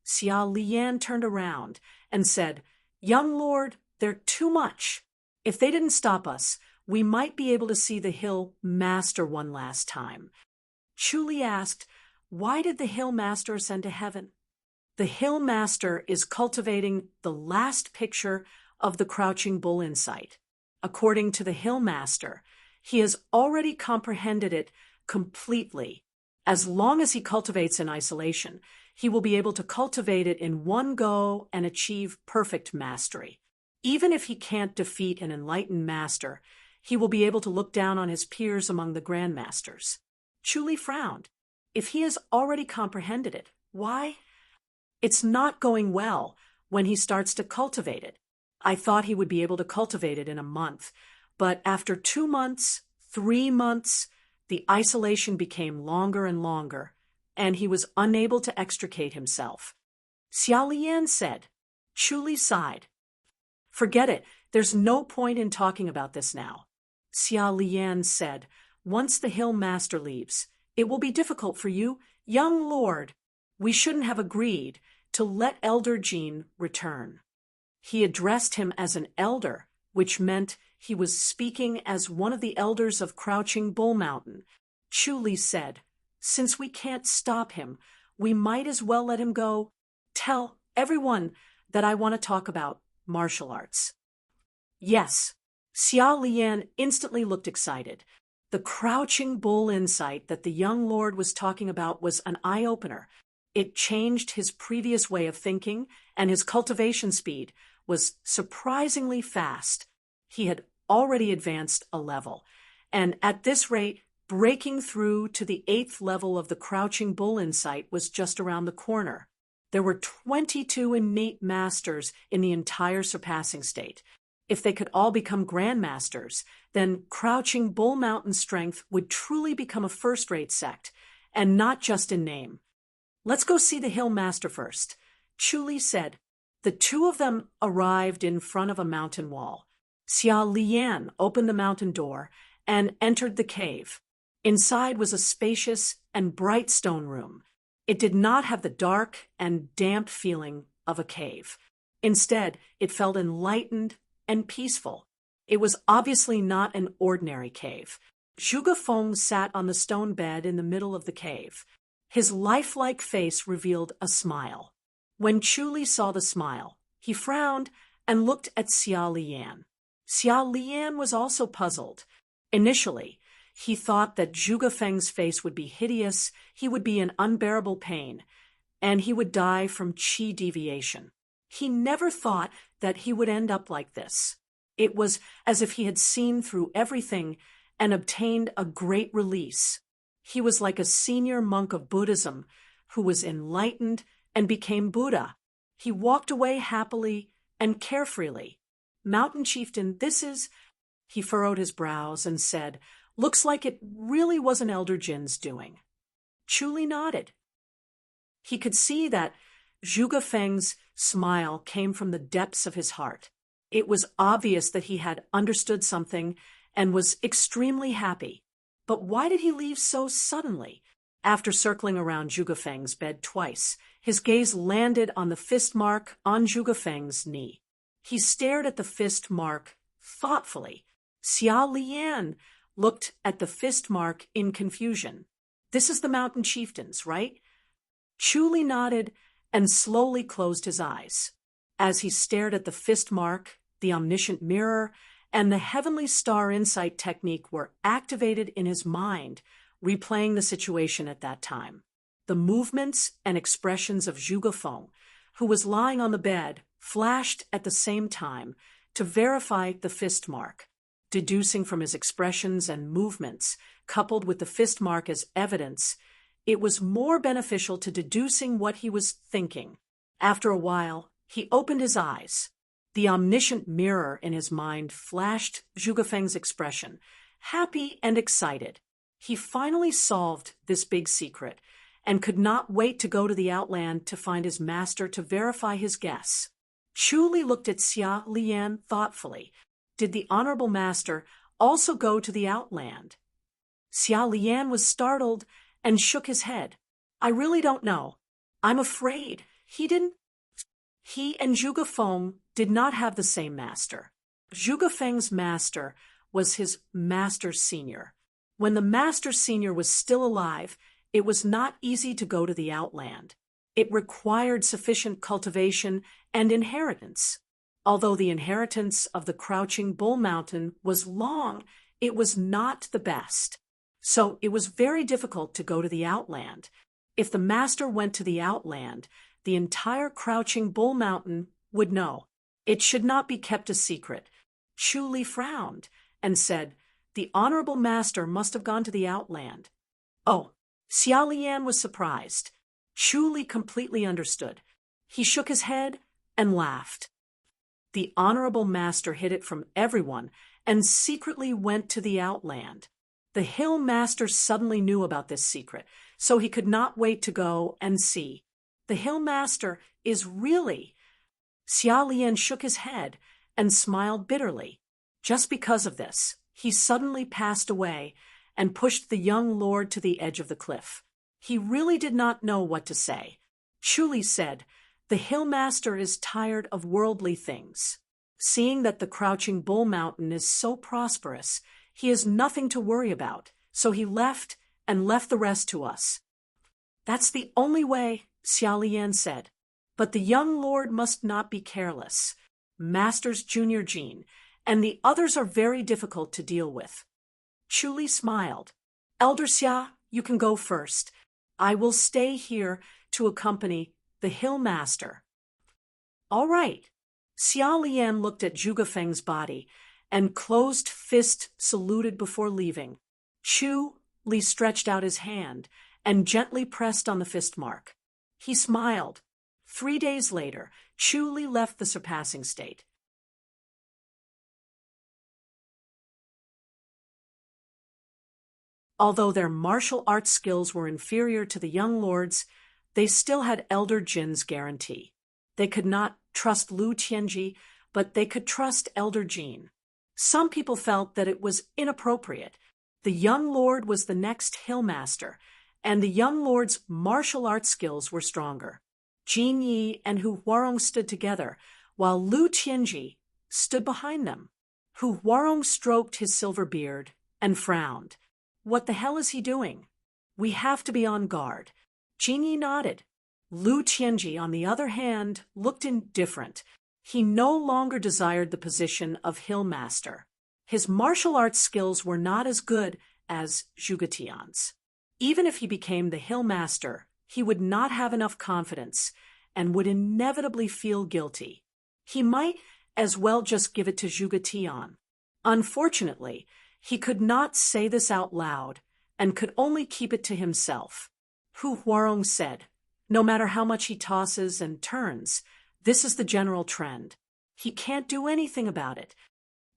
Xia Lian turned around and said, Young lord, they're too much. If they didn't stop us, we might be able to see the Hill Master one last time. Chu Li asked, why did the Hill Master ascend to heaven? The Hill Master is cultivating the last picture of the Crouching Bull insight. According to the Hill Master, he has already comprehended it completely. As long as he cultivates in isolation, he will be able to cultivate it in one go and achieve perfect mastery. Even if he can't defeat an enlightened master, he will be able to look down on his peers among the grandmasters. Chu Li frowned. If he has already comprehended it, why? It's not going well when he starts to cultivate it. I thought he would be able to cultivate it in a month, but after 2 months, 3 months, the isolation became longer and longer, and he was unable to extricate himself. Xia Lian said. Chu Li sighed. Forget it. There's no point in talking about this now. Xia Lian said, once the Hill Master leaves, It will be difficult for you, young lord. We shouldn't have agreed to let Elder Jean return. He addressed him as an elder, which meant he was speaking as one of the elders of Crouching Bull Mountain. Chu Li said, "Since we can't stop him, we might as well let him go. Tell everyone that I want to talk about martial arts." Yes. Xia Lian instantly looked excited. The Crouching Bull insight that the young lord was talking about was an eye-opener. It changed his previous way of thinking, and his cultivation speed was surprisingly fast. He had already advanced a level, and at this rate, breaking through to the 8th level of the Crouching Bull insight was just around the corner. There were 22 innate masters in the entire surpassing state. If they could all become grandmasters, then Crouching Bull Mountain strength would truly become a first-rate sect, and not just in name. "Let's go see the Hill Master first," Chu Li said. The two of them arrived in front of a mountain wall. Xia Lian opened the mountain door and entered the cave. Inside was a spacious and bright stone room. It did not have the dark and damp feeling of a cave. Instead, it felt enlightened and peaceful. It was obviously not an ordinary cave. Zhuge Feng sat on the stone bed in the middle of the cave. His lifelike face revealed a smile. When Chu Li saw the smile, he frowned and looked at Xia Lian. Xia Lian was also puzzled. Initially, he thought that Zhuge Feng's face would be hideous, he would be in unbearable pain, and he would die from qi deviation. He never thought that he would end up like this. It was as if he had seen through everything and obtained a great release. He was like a senior monk of Buddhism who was enlightened and became Buddha. He walked away happily and carefreely. "Mountain Chieftain, this is—" He furrowed his brows and said, "Looks like it really wasn't Elder Jin's doing." Chu Li nodded. He could see that Zhuge Feng's smile came from the depths of his heart. It was obvious that he had understood something and was extremely happy. But why did he leave so suddenly? After circling around Zhuge Feng's bed twice, his gaze landed on the fist mark on Zhuge Feng's knee. He stared at the fist mark thoughtfully. Xia Lian looked at the fist mark in confusion. "This is the Mountain Chieftain's, right?" Chu Li nodded and slowly closed his eyes. As he stared at the fist mark, the omniscient mirror, and the heavenly star insight technique were activated in his mind, replaying the situation at that time. The movements and expressions of Zhuge Feng, who was lying on the bed, flashed at the same time to verify the fist mark. Deducing from his expressions and movements, coupled with the fist mark as evidence, it was more beneficial to deducing what he was thinking. After a while, he opened his eyes. The omniscient mirror in his mind flashed Zhuge Feng's expression, happy and excited. He finally solved this big secret and could not wait to go to the Outland to find his master to verify his guess. Chu Li looked at Xia Lian thoughtfully. Did the Honorable Master also go to the Outland? Xia Lian was startled and shook his head. "I really don't know. I'm afraid he didn't." He and Zhuge Feng did not have the same master. Zhuge Feng's master was his master senior. When the master senior was still alive, it was not easy to go to the Outland. It required sufficient cultivation and inheritance. Although the inheritance of the Crouching Bull Mountain was long, it was not the best. So it was very difficult to go to the Outland. If the master went to the Outland, the entire Crouching Bull Mountain would know. It should not be kept a secret. Chu Li frowned and said, "The Honorable Master must have gone to the Outland." Oh, Xia Lian was surprised. Chu Li completely understood. He shook his head and laughed. The Honorable Master hid it from everyone and secretly went to the Outland. The Hill Master suddenly knew about this secret, so he could not wait to go and see. The Hill Master is really... Xia Lian shook his head and smiled bitterly. Just because of this, he suddenly passed away, and pushed the young lord to the edge of the cliff. He really did not know what to say. Chu Li said, "The hill master is tired of worldly things. Seeing that the Crouching Bull Mountain is so prosperous, he has nothing to worry about, so he left and left the rest to us." "That's the only way," Xiao Lian said. "But the young lord must not be careless. Master's junior gene, and the others are very difficult to deal with." Chu Li smiled. "Elder Xia, you can go first. I will stay here to accompany the hill master." "All right." Xiao Lian looked at Zhuge Feng's body and closed fist saluted before leaving. Chu Li stretched out his hand and gently pressed on the fist mark. He smiled. 3 days later, Chu Li left the surpassing state. Although their martial arts skills were inferior to the young lords, they still had Elder Jin's guarantee. They could not trust Lu Tianji, but they could trust Elder Jin. Some people felt that it was inappropriate. The young lord was the next hill master, and the young lord's martial arts skills were stronger. Jin Yi and Hu Huarong stood together, while Lu Tianji stood behind them. Hu Huarong stroked his silver beard and frowned. "What the hell is he doing? We have to be on guard." Jin Yi nodded. Lu Tianji, on the other hand, looked indifferent. He no longer desired the position of hill master. His martial arts skills were not as good as Zhuge Tian's. Even if he became the hill master, he would not have enough confidence and would inevitably feel guilty. He might as well just give it to Zhuge Tian. Unfortunately, he could not say this out loud and could only keep it to himself. Hu Huarong said, "No matter how much he tosses and turns, this is the general trend. He can't do anything about it."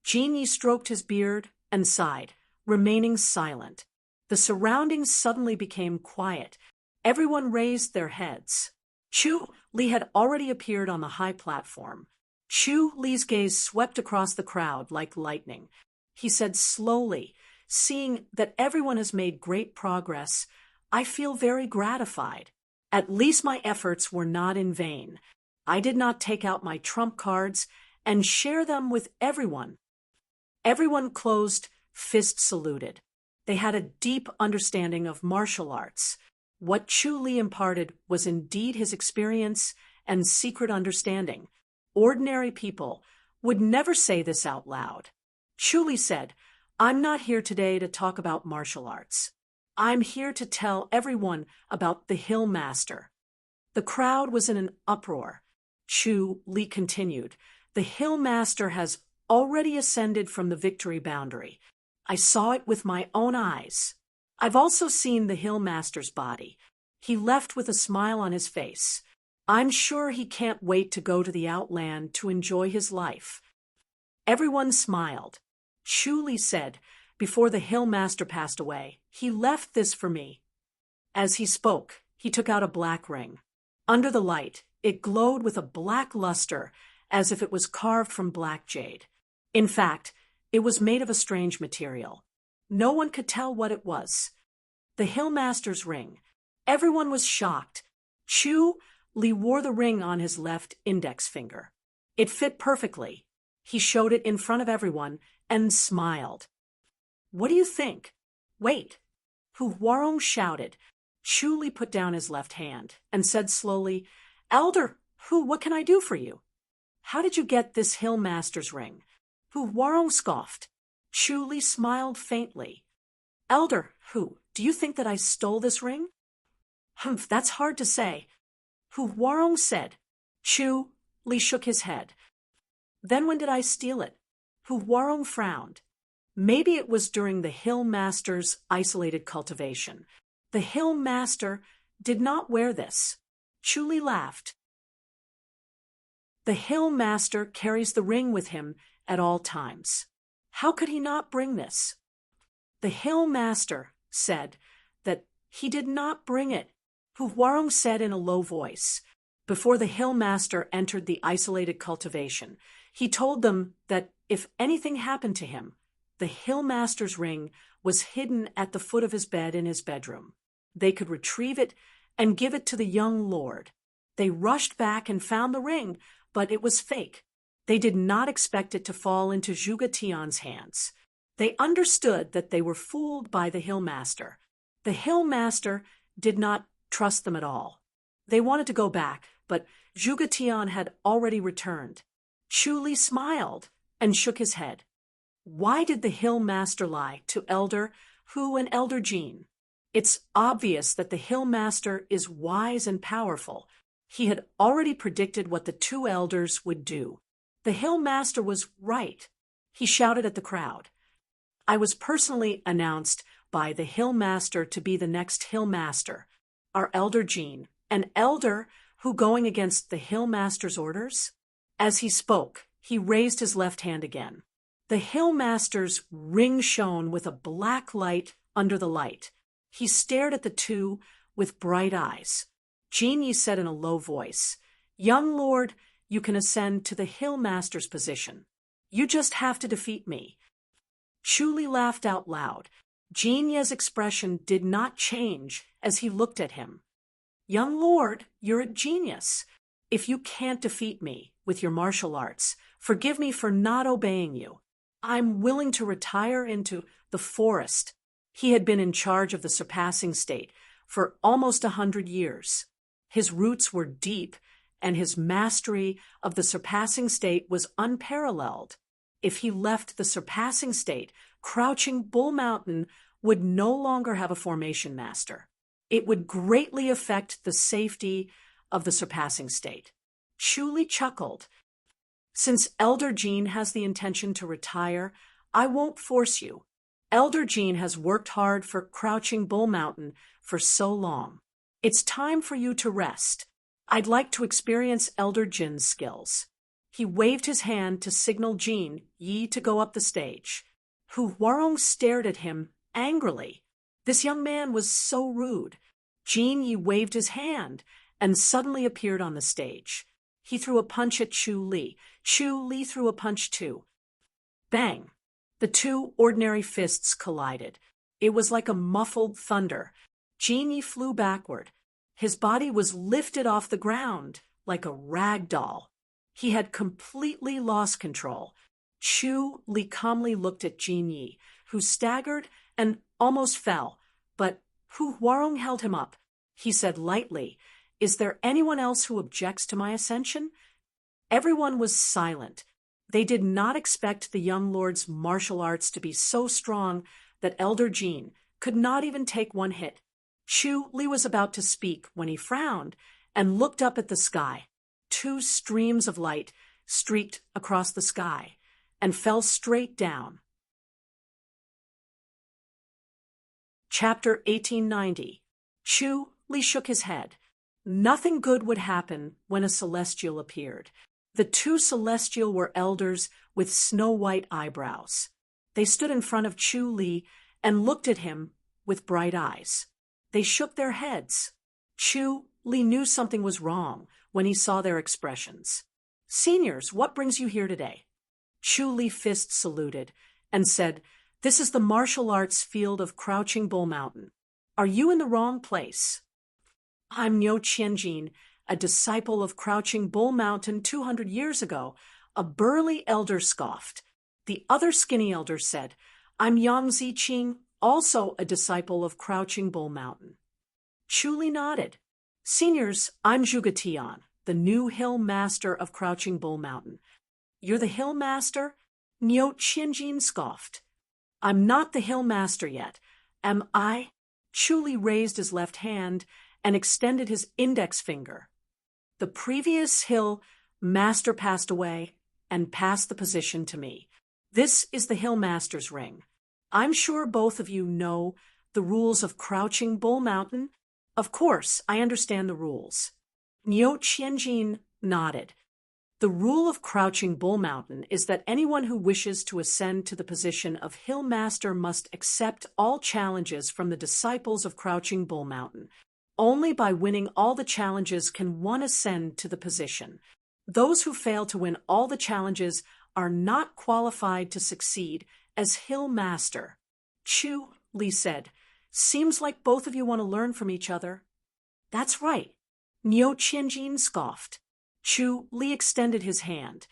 Jin Yi stroked his beard and sighed, remaining silent. The surroundings suddenly became quiet. Everyone raised their heads. Chu Li had already appeared on the high platform. Chu Li's gaze swept across the crowd like lightning. He said slowly, "Seeing that everyone has made great progress, I feel very gratified. At least my efforts were not in vain. I did not take out my trump cards and share them with everyone." Everyone closed, fist saluted. They had a deep understanding of martial arts. What Chu Li imparted was indeed his experience and secret understanding. Ordinary people would never say this out loud. Chu Li said, "I'm not here today to talk about martial arts. I'm here to tell everyone about the hill master." The crowd was in an uproar. Chu Li continued, "The hill master has already ascended from the victory boundary. I saw it with my own eyes. I've also seen the hill master's body. He left with a smile on his face. I'm sure he can't wait to go to the outland to enjoy his life." Everyone smiled. Chu Li said, "Before the hill master passed away, he left this for me." As he spoke, he took out a black ring. Under the light, it glowed with a black luster, as if it was carved from black jade. In fact, it was made of a strange material. No one could tell what it was. The hill master's ring. Everyone was shocked. Chu Li wore the ring on his left index finger. It fit perfectly. He showed it in front of everyone and smiled. "What do you think?" "Wait." Hu Huarong shouted. Chu Li put down his left hand and said slowly, "Elder Hu, what can I do for you?" "How did you get this hill master's ring?" Hu Huarong scoffed. Chu Li smiled faintly. "Elder Hu, do you think that I stole this ring?" "Humph, that's hard to say." Hu Huarong said. Chu Li shook his head. "Then when did I steal it?" Hu Huarong frowned. "Maybe it was during the hill master's isolated cultivation. The hill master did not wear this." Chu Li laughed. "The hill master carries the ring with him at all times. How could he not bring this?" The hill master said that he did not bring it. Hu Huarong said in a low voice. Before the hill master entered the isolated cultivation, he told them that if anything happened to him, The Hill Master's ring was hidden at the foot of his bed in his bedroom. They could retrieve it and give it to the young lord. They rushed back and found the ring, but it was fake. They did not expect it to fall into Zhuge Tian's hands. They understood that they were fooled by the Hill Master. The Hill Master did not trust them at all. They wanted to go back, but Zhuge Tian had already returned. Chu Li smiled and shook his head. Why did the Hill Master lie to Elder Hu and Elder Jean? It's obvious that the Hill Master is wise and powerful. He had already predicted what the two elders would do. The Hill Master was right. He shouted at the crowd. I was personally announced by the Hill Master to be the next Hill Master. Our Elder Jean, an elder who going against the Hill Master's orders? As he spoke, he raised his left hand again. The Hill Master's ring shone with a black light under the light. He stared at the two with bright eyes. Jean Yi said in a low voice, Young Lord, you can ascend to the Hill Master's position. You just have to defeat me. Chu Li laughed out loud. Jean Yi's expression did not change as he looked at him. Young Lord, you're a genius. If you can't defeat me with your martial arts, forgive me for not obeying you. I'm willing to retire into the forest. He had been in charge of the surpassing state for almost 100 years. His roots were deep, and his mastery of the surpassing state was unparalleled. If he left the surpassing state, Crouching Bull Mountain would no longer have a formation master. It would greatly affect the safety of the surpassing state. Chu Li chuckled. Since Elder Jean has the intention to retire, I won't force you. Elder Jean has worked hard for Crouching Bull Mountain for so long. It's time for you to rest. I'd like to experience Elder Jin's skills. He waved his hand to signal Jean Yi to go up the stage. Hu Huarong stared at him angrily. This young man was so rude. Jean Yi waved his hand and suddenly appeared on the stage. He threw a punch at Chu Li. Chu Li threw a punch too. Bang! The two ordinary fists collided. It was like a muffled thunder. Jean Yi flew backward. His body was lifted off the ground like a rag doll. He had completely lost control. Chu Li calmly looked at Jean Yi, who staggered and almost fell, but Hu Huarong held him up. He said lightly, Is there anyone else who objects to my ascension? Everyone was silent. They did not expect the young lord's martial arts to be so strong that Elder Jean could not even take one hit. Chu Li was about to speak when he frowned and looked up at the sky. Two streams of light streaked across the sky and fell straight down. Chapter 1890. Chu Li shook his head. Nothing good would happen when a celestial appeared. The two celestial were elders with snow-white eyebrows. They stood in front of Chu Li and looked at him with bright eyes. They shook their heads. Chu Li knew something was wrong when he saw their expressions. Seniors, what brings you here today? Chu Li fist saluted and said, This is the martial arts field of Crouching Bull Mountain. Are you in the wrong place? I'm Niu Qianjin, a disciple of Crouching Bull Mountain 200 years ago. A burly elder scoffed. The other skinny elder said, I'm Yang Ziqing, also a disciple of Crouching Bull Mountain. Chu Li nodded. Seniors, I'm Zhuge Tian, the new Hill Master of Crouching Bull Mountain. You're the Hill Master? Niu Qianjin scoffed. I'm not the Hill Master yet. Am I? Chu Li raised his left hand and extended his index finger. The previous Hill Master passed away and passed the position to me. This is the Hill Master's ring. I'm sure both of you know the rules of Crouching Bull Mountain. Of course, I understand the rules. Niu Qianjin nodded. The rule of Crouching Bull Mountain is that anyone who wishes to ascend to the position of Hill Master must accept all challenges from the disciples of Crouching Bull Mountain. Only by winning all the challenges can one ascend to the position. Those who fail to win all the challenges are not qualified to succeed as Hill Master. Chu, Li said. Seems like both of you want to learn from each other. That's right. Niu Qianjin scoffed. Chu, Li extended his hand.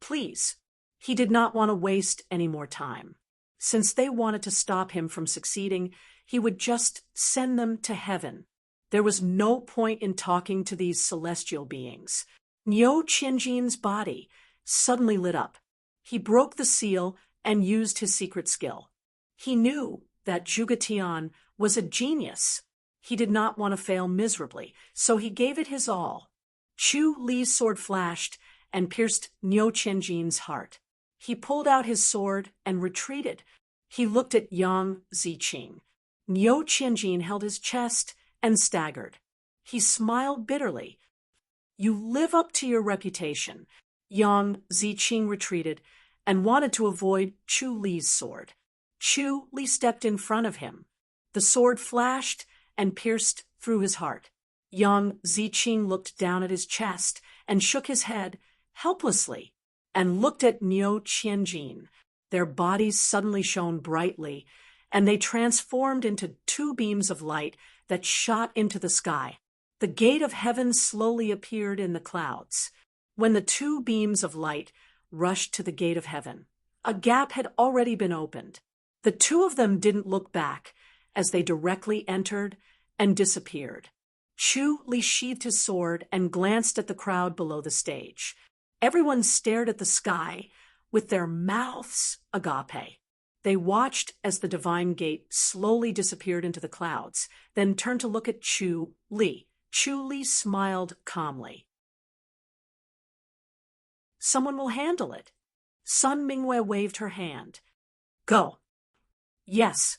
Please. He did not want to waste any more time. Since they wanted to stop him from succeeding, he would just send them to heaven. There was no point in talking to these celestial beings. Niu Qianjin's body suddenly lit up. He broke the seal and used his secret skill. He knew that Zhuge Tian was a genius. He did not want to fail miserably, so he gave it his all. Chu Li's sword flashed and pierced Niu Qianjin's heart. He pulled out his sword and retreated. He looked at Yang Ziqing. Niu Qianjin held his chest and staggered. He smiled bitterly. You live up to your reputation. Yang Ziqing retreated and wanted to avoid Chu Li's sword. Chu Li stepped in front of him. The sword flashed and pierced through his heart. Yang Ziqing looked down at his chest and shook his head helplessly and looked at Niu Qianjin. Their bodies suddenly shone brightly, and they transformed into two beams of light that shot into the sky. The gate of heaven slowly appeared in the clouds. When the two beams of light rushed to the gate of heaven, a gap had already been opened. The two of them didn't look back as they directly entered and disappeared. Chu Li sheathed his sword and glanced at the crowd below the stage. Everyone stared at the sky with their mouths agape. They watched as the divine gate slowly disappeared into the clouds, then turned to look at Chu Li. Chu Li smiled calmly. Someone will handle it. Sun Mingwei waved her hand. Go. Yes.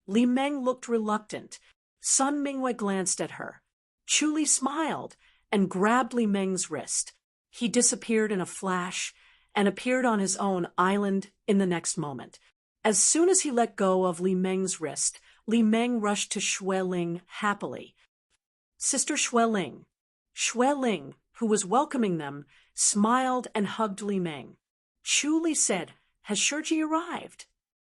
Li Meng looked reluctant. Sun Mingwei glanced at her. Chu Li smiled and grabbed Li Meng's wrist. He disappeared in a flash and appeared on his own island in the next moment. As soon as he let go of Li Meng's wrist, Li Meng rushed to Xue Ling happily. Sister Xue Ling. Xue Ling, who was welcoming them, smiled and hugged Li Meng. Chu Li said, Has Shiji arrived?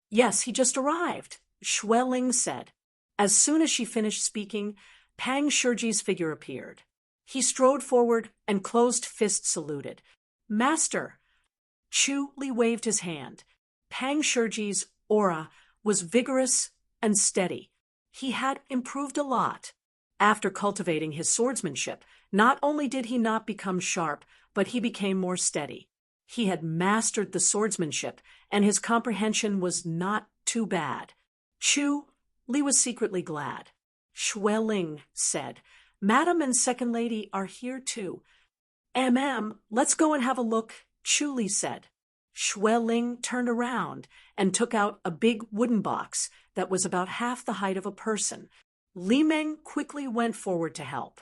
Yes, he just arrived, Xue Ling said. As soon as she finished speaking, Pang Shiji's figure appeared. He strode forward and closed fist saluted. Master! Chu Li waved his hand. Pang Shiji's aura was vigorous and steady. He had improved a lot. After cultivating his swordsmanship, not only did he not become sharp, but he became more steady. He had mastered the swordsmanship, and his comprehension was not too bad. Chu Li was secretly glad. Xue Ling said, Madam and Second Lady are here too. Let's go and have a look, Chu Li said. Xue Ling turned around and took out a big wooden box that was about half the height of a person. Li Meng quickly went forward to help.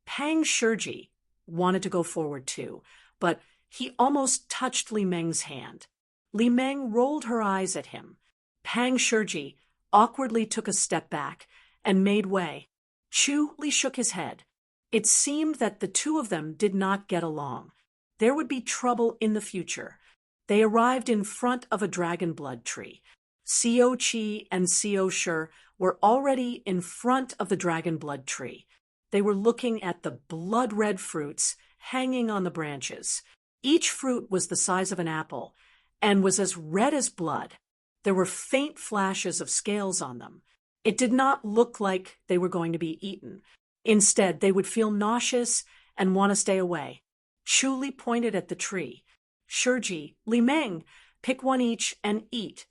Pang Shiji wanted to go forward too, but he almost touched Li Meng's hand. Li Meng rolled her eyes at him. Pang Shiji awkwardly took a step back and made way. Chu Li shook his head. It seemed that the two of them did not get along. There would be trouble in the future. They arrived in front of a dragon blood tree. Xiao Qi and Xiao Shi were already in front of the dragon blood tree. They were looking at the blood-red fruits hanging on the branches. Each fruit was the size of an apple and was as red as blood. There were faint flashes of scales on them. It did not look like they were going to be eaten. Instead, they would feel nauseous and want to stay away. Chu Li pointed at the tree. Shiji, Li Meng, pick one each and eat.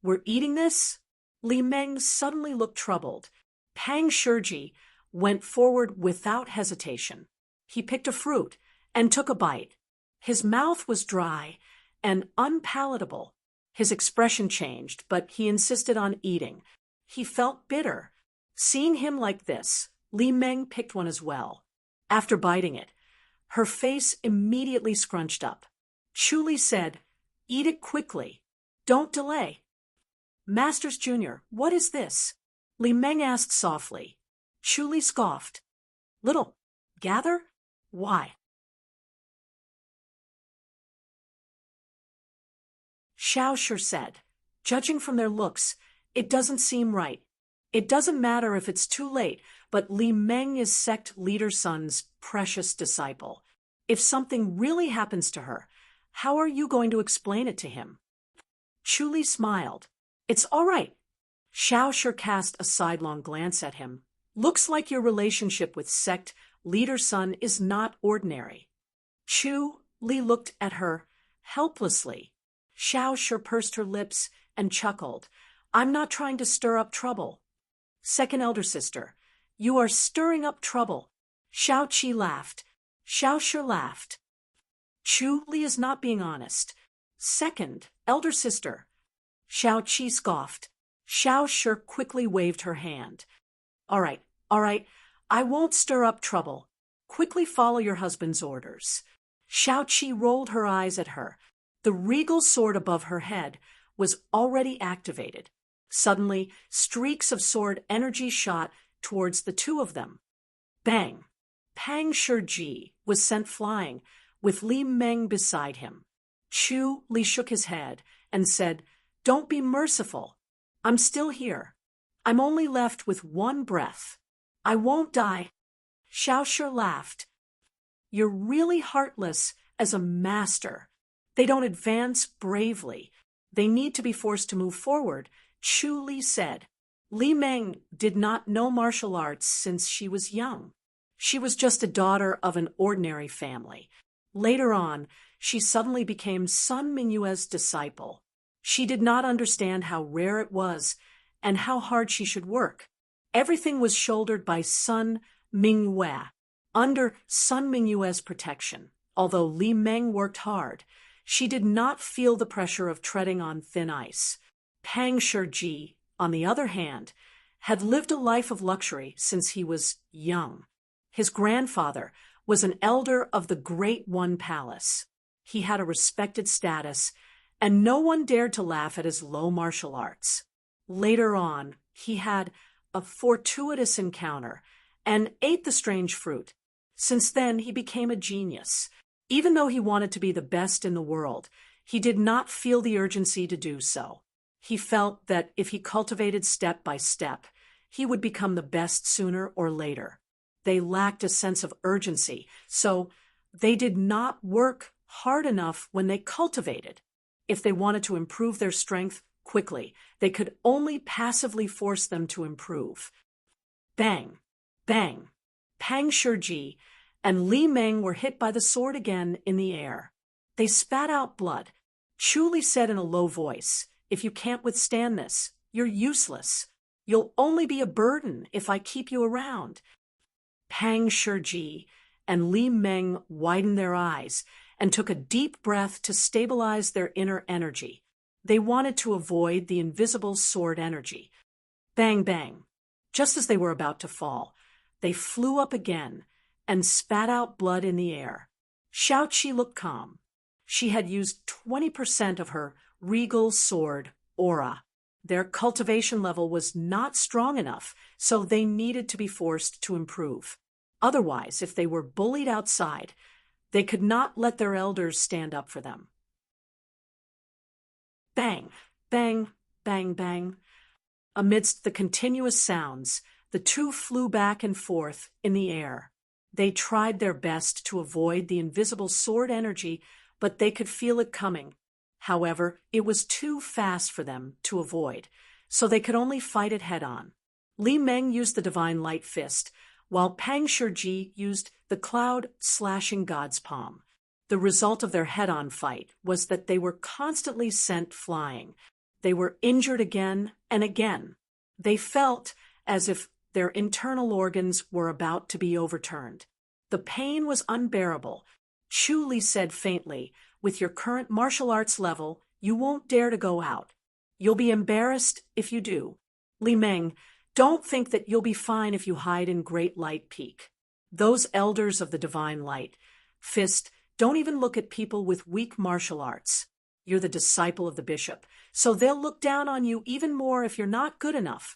We're eating this? Li Meng suddenly looked troubled. Pang Shiji went forward without hesitation. He picked a fruit and took a bite. His mouth was dry and unpalatable. His expression changed, but he insisted on eating. He felt bitter. Seeing him like this, Li Meng picked one as well. After biting it, her face immediately scrunched up. Chu Li said, Eat it quickly. Don't delay. Masters Jr., what is this? Li Meng asked softly. Chu Li scoffed. Little. Gather? Why? Xiao Shi said, Judging from their looks, it doesn't seem right. It doesn't matter if it's too late, but Li Meng is sect leader Sun's precious disciple. If something really happens to her, how are you going to explain it to him? Chu Li smiled. It's all right. Xiao Shi cast a sidelong glance at him. Looks like your relationship with sect leader Sun is not ordinary. Chu Li looked at her helplessly. Xiao Shi pursed her lips and chuckled. I'm not trying to stir up trouble. Second elder sister, you are stirring up trouble. Xiao Qi laughed. Xiao Shi laughed. Chu Li is not being honest. Second elder sister. Xiao Qi scoffed. Xiao Shi quickly waved her hand. All right, I won't stir up trouble. Quickly follow your husband's orders. Xiao Qi rolled her eyes at her. The regal sword above her head was already activated. Suddenly, streaks of sword energy shot towards the two of them. Bang! Pang Shiji was sent flying, with Li Meng beside him. Chu Li shook his head and said, Don't be merciful. I'm still here. I'm only left with one breath. I won't die. Xiao Shi laughed. You're really heartless as a master. They don't advance bravely. They need to be forced to move forward, Chu Li said. Li Meng did not know martial arts since she was young. She was just a daughter of an ordinary family. Later on, she suddenly became Sun Mingyue's disciple. She did not understand how rare it was and how hard she should work. Everything was shouldered by Sun Mingyue, under Sun Mingyue's protection. Although Li Meng worked hard, she did not feel the pressure of treading on thin ice. Pang Shiji, on the other hand, had lived a life of luxury since he was young. His grandfather was an elder of the Great One Palace. He had a respected status, and no one dared to laugh at his low martial arts. Later on, he had a fortuitous encounter and ate the strange fruit. Since then, he became a genius. Even though he wanted to be the best in the world, he did not feel the urgency to do so. He felt that if he cultivated step by step, he would become the best sooner or later. They lacked a sense of urgency, so they did not work hard enough when they cultivated. If they wanted to improve their strength quickly, they could only passively force them to improve. Bang! Bang! Pang Shiji and Li Meng were hit by the sword again in the air. They spat out blood. Chu Li said in a low voice, If you can't withstand this, you're useless. You'll only be a burden if I keep you around. Pang Shiji and Li Meng widened their eyes and took a deep breath to stabilize their inner energy. They wanted to avoid the invisible sword energy. Bang, bang. Just as they were about to fall, they flew up again and spat out blood in the air. Xiao Qi looked calm. She had used 20% of her regal sword aura. Their cultivation level was not strong enough, so they needed to be forced to improve. Otherwise, if they were bullied outside, they could not let their elders stand up for them. Bang, bang, bang, bang. Amidst the continuous sounds, the two flew back and forth in the air. They tried their best to avoid the invisible sword energy, but they could feel it coming. However, it was too fast for them to avoid, so they could only fight it head-on. Li Meng used the Divine Light Fist, while Pang Shiji used the Cloud Slashing God's Palm. The result of their head-on fight was that they were constantly sent flying. They were injured again and again. They felt as if their internal organs were about to be overturned. The pain was unbearable. Chu Li said faintly, With your current martial arts level, you won't dare to go out. You'll be embarrassed if you do. Li Meng, don't think that you'll be fine if you hide in Great Light Peak. Those elders of the Divine Light Fist don't even look at people with weak martial arts. You're the disciple of the bishop, so they'll look down on you even more if you're not good enough.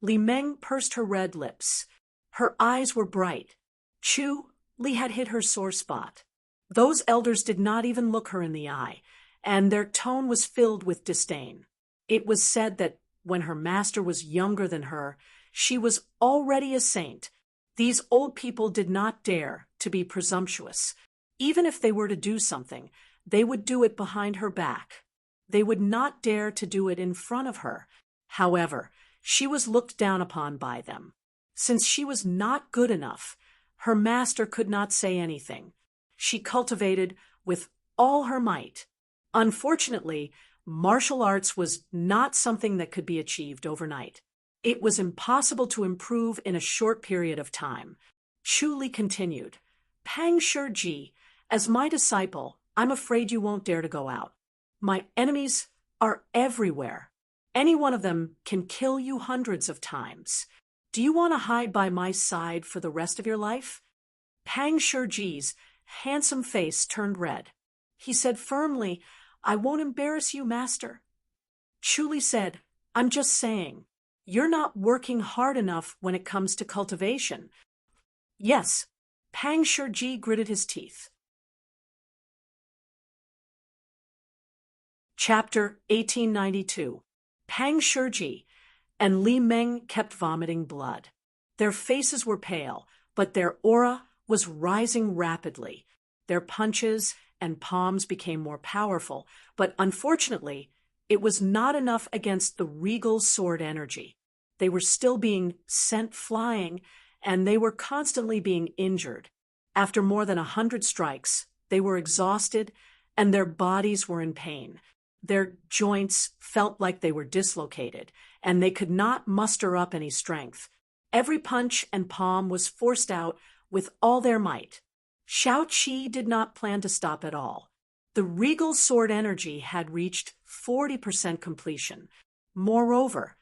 Li Meng pursed her red lips. Her eyes were bright. Chu Li had hit her sore spot. Those elders did not even look her in the eye, and their tone was filled with disdain. It was said that when her master was younger than her, she was already a saint. These old people did not dare to be presumptuous. Even if they were to do something, they would do it behind her back. They would not dare to do it in front of her. However, she was looked down upon by them. Since she was not good enough, her master could not say anything. She cultivated with all her might. Unfortunately, martial arts was not something that could be achieved overnight. It was impossible to improve in a short period of time. Chu Li continued, Pang Shiji, as my disciple, I'm afraid you won't dare to go out. My enemies are everywhere. Any one of them can kill you hundreds of times. Do you want to hide by my side for the rest of your life? Pang Shiji's handsome face turned red. He said firmly, I won't embarrass you, master. Chu Li said, I'm just saying, you're not working hard enough when it comes to cultivation. Yes, Pang Shiji gritted his teeth. Chapter 1892. Pang Shiji and Li Meng kept vomiting blood. Their faces were pale, but their aura was rising rapidly. Their punches and palms became more powerful, but unfortunately, it was not enough against the regal sword energy. They were still being sent flying, and they were constantly being injured. After more than 100 strikes, they were exhausted, and their bodies were in pain. Their joints felt like they were dislocated, and they could not muster up any strength. Every punch and palm was forced out with all their might. Xiao Qi did not plan to stop at all. The regal sword energy had reached 40% completion. Moreover,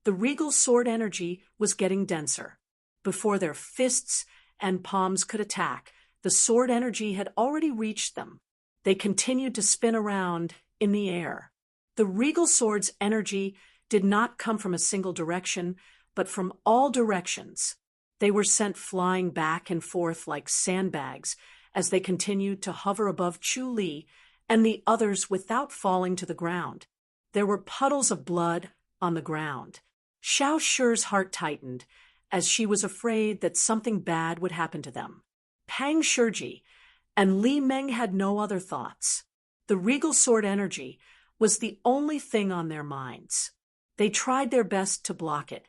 the regal sword energy was getting denser. Before their fists and palms could attack, the sword energy had already reached them. They continued to spin around in the air. The regal sword's energy did not come from a single direction, but from all directions. They were sent flying back and forth like sandbags as they continued to hover above Chu Li and the others without falling to the ground. There were puddles of blood on the ground. Xiao Shi's heart tightened as she was afraid that something bad would happen to them. Pang Shiji and Li Meng had no other thoughts. The regal sword energy was the only thing on their minds. They tried their best to block it.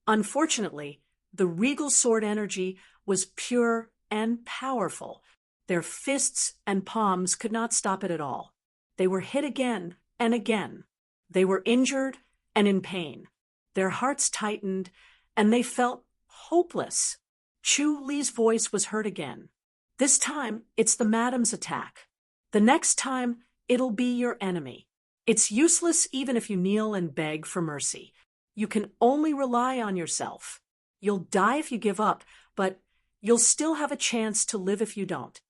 Unfortunately, the regal sword energy was pure and powerful. Their fists and palms could not stop it at all. They were hit again and again. They were injured and in pain. Their hearts tightened, and they felt hopeless. Chu Li's voice was heard again. This time, it's the madam's attack. The next time, it'll be your enemy. It's useless even if you kneel and beg for mercy. You can only rely on yourself. You'll die if you give up, but you'll still have a chance to live if you don't.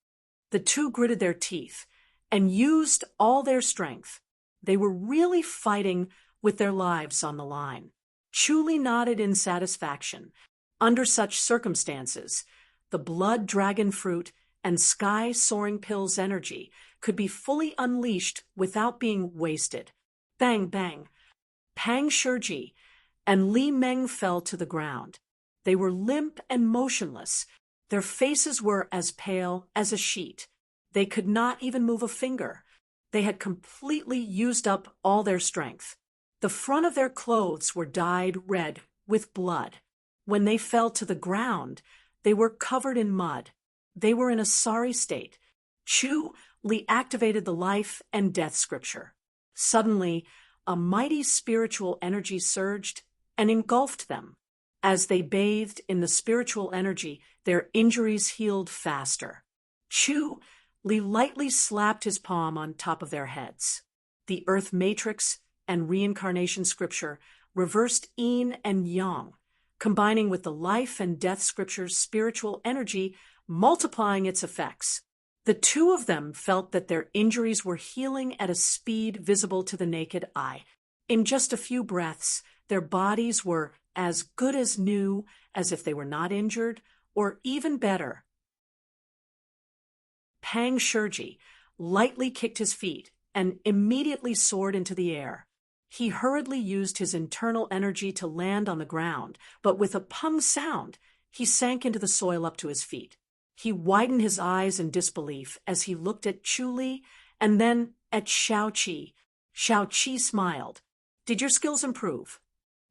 The two gritted their teeth and used all their strength. They were really fighting with their lives on the line. Chu Li nodded in satisfaction. Under such circumstances, the blood dragon fruit and sky soaring pill's energy could be fully unleashed without being wasted. Bang, bang. Pang Shiji and Li Meng fell to the ground. They were limp and motionless. Their faces were as pale as a sheet. They could not even move a finger. They had completely used up all their strength. The front of their clothes were dyed red with blood. When they fell to the ground, they were covered in mud. They were in a sorry state. Chu Li activated the life and death scripture. Suddenly, a mighty spiritual energy surged and engulfed them. As they bathed in the spiritual energy, their injuries healed faster. Chu Li lightly slapped his palm on top of their heads. The earth matrix and reincarnation scripture reversed yin and yang, combining with the life and death scripture's spiritual energy, multiplying its effects. The two of them felt that their injuries were healing at a speed visible to the naked eye. In just a few breaths, their bodies were as good as new, as if they were not injured, or even better. Pang Shiji lightly kicked his feet and immediately soared into the air. He hurriedly used his internal energy to land on the ground, but with a pung sound, he sank into the soil up to his feet. He widened his eyes in disbelief as he looked at Chu Li and then at Xiao Qi. Xiao Qi smiled. "Did your skills improve?"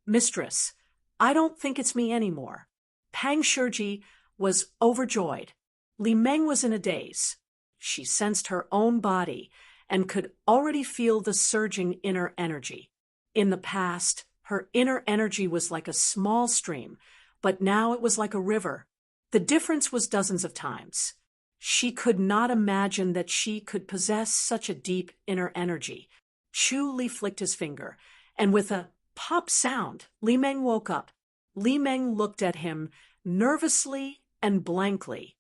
"Mistress, I don't think it's me anymore." Pang Shiji was overjoyed. Li Meng was in a daze. She sensed her own body and could already feel the surging inner energy. In the past, her inner energy was like a small stream, but now it was like a river. The difference was dozens of times. She could not imagine that she could possess such a deep inner energy. Chu Li flicked his finger, and with a pop sound, Li Meng woke up. Li Meng looked at him nervously and blankly.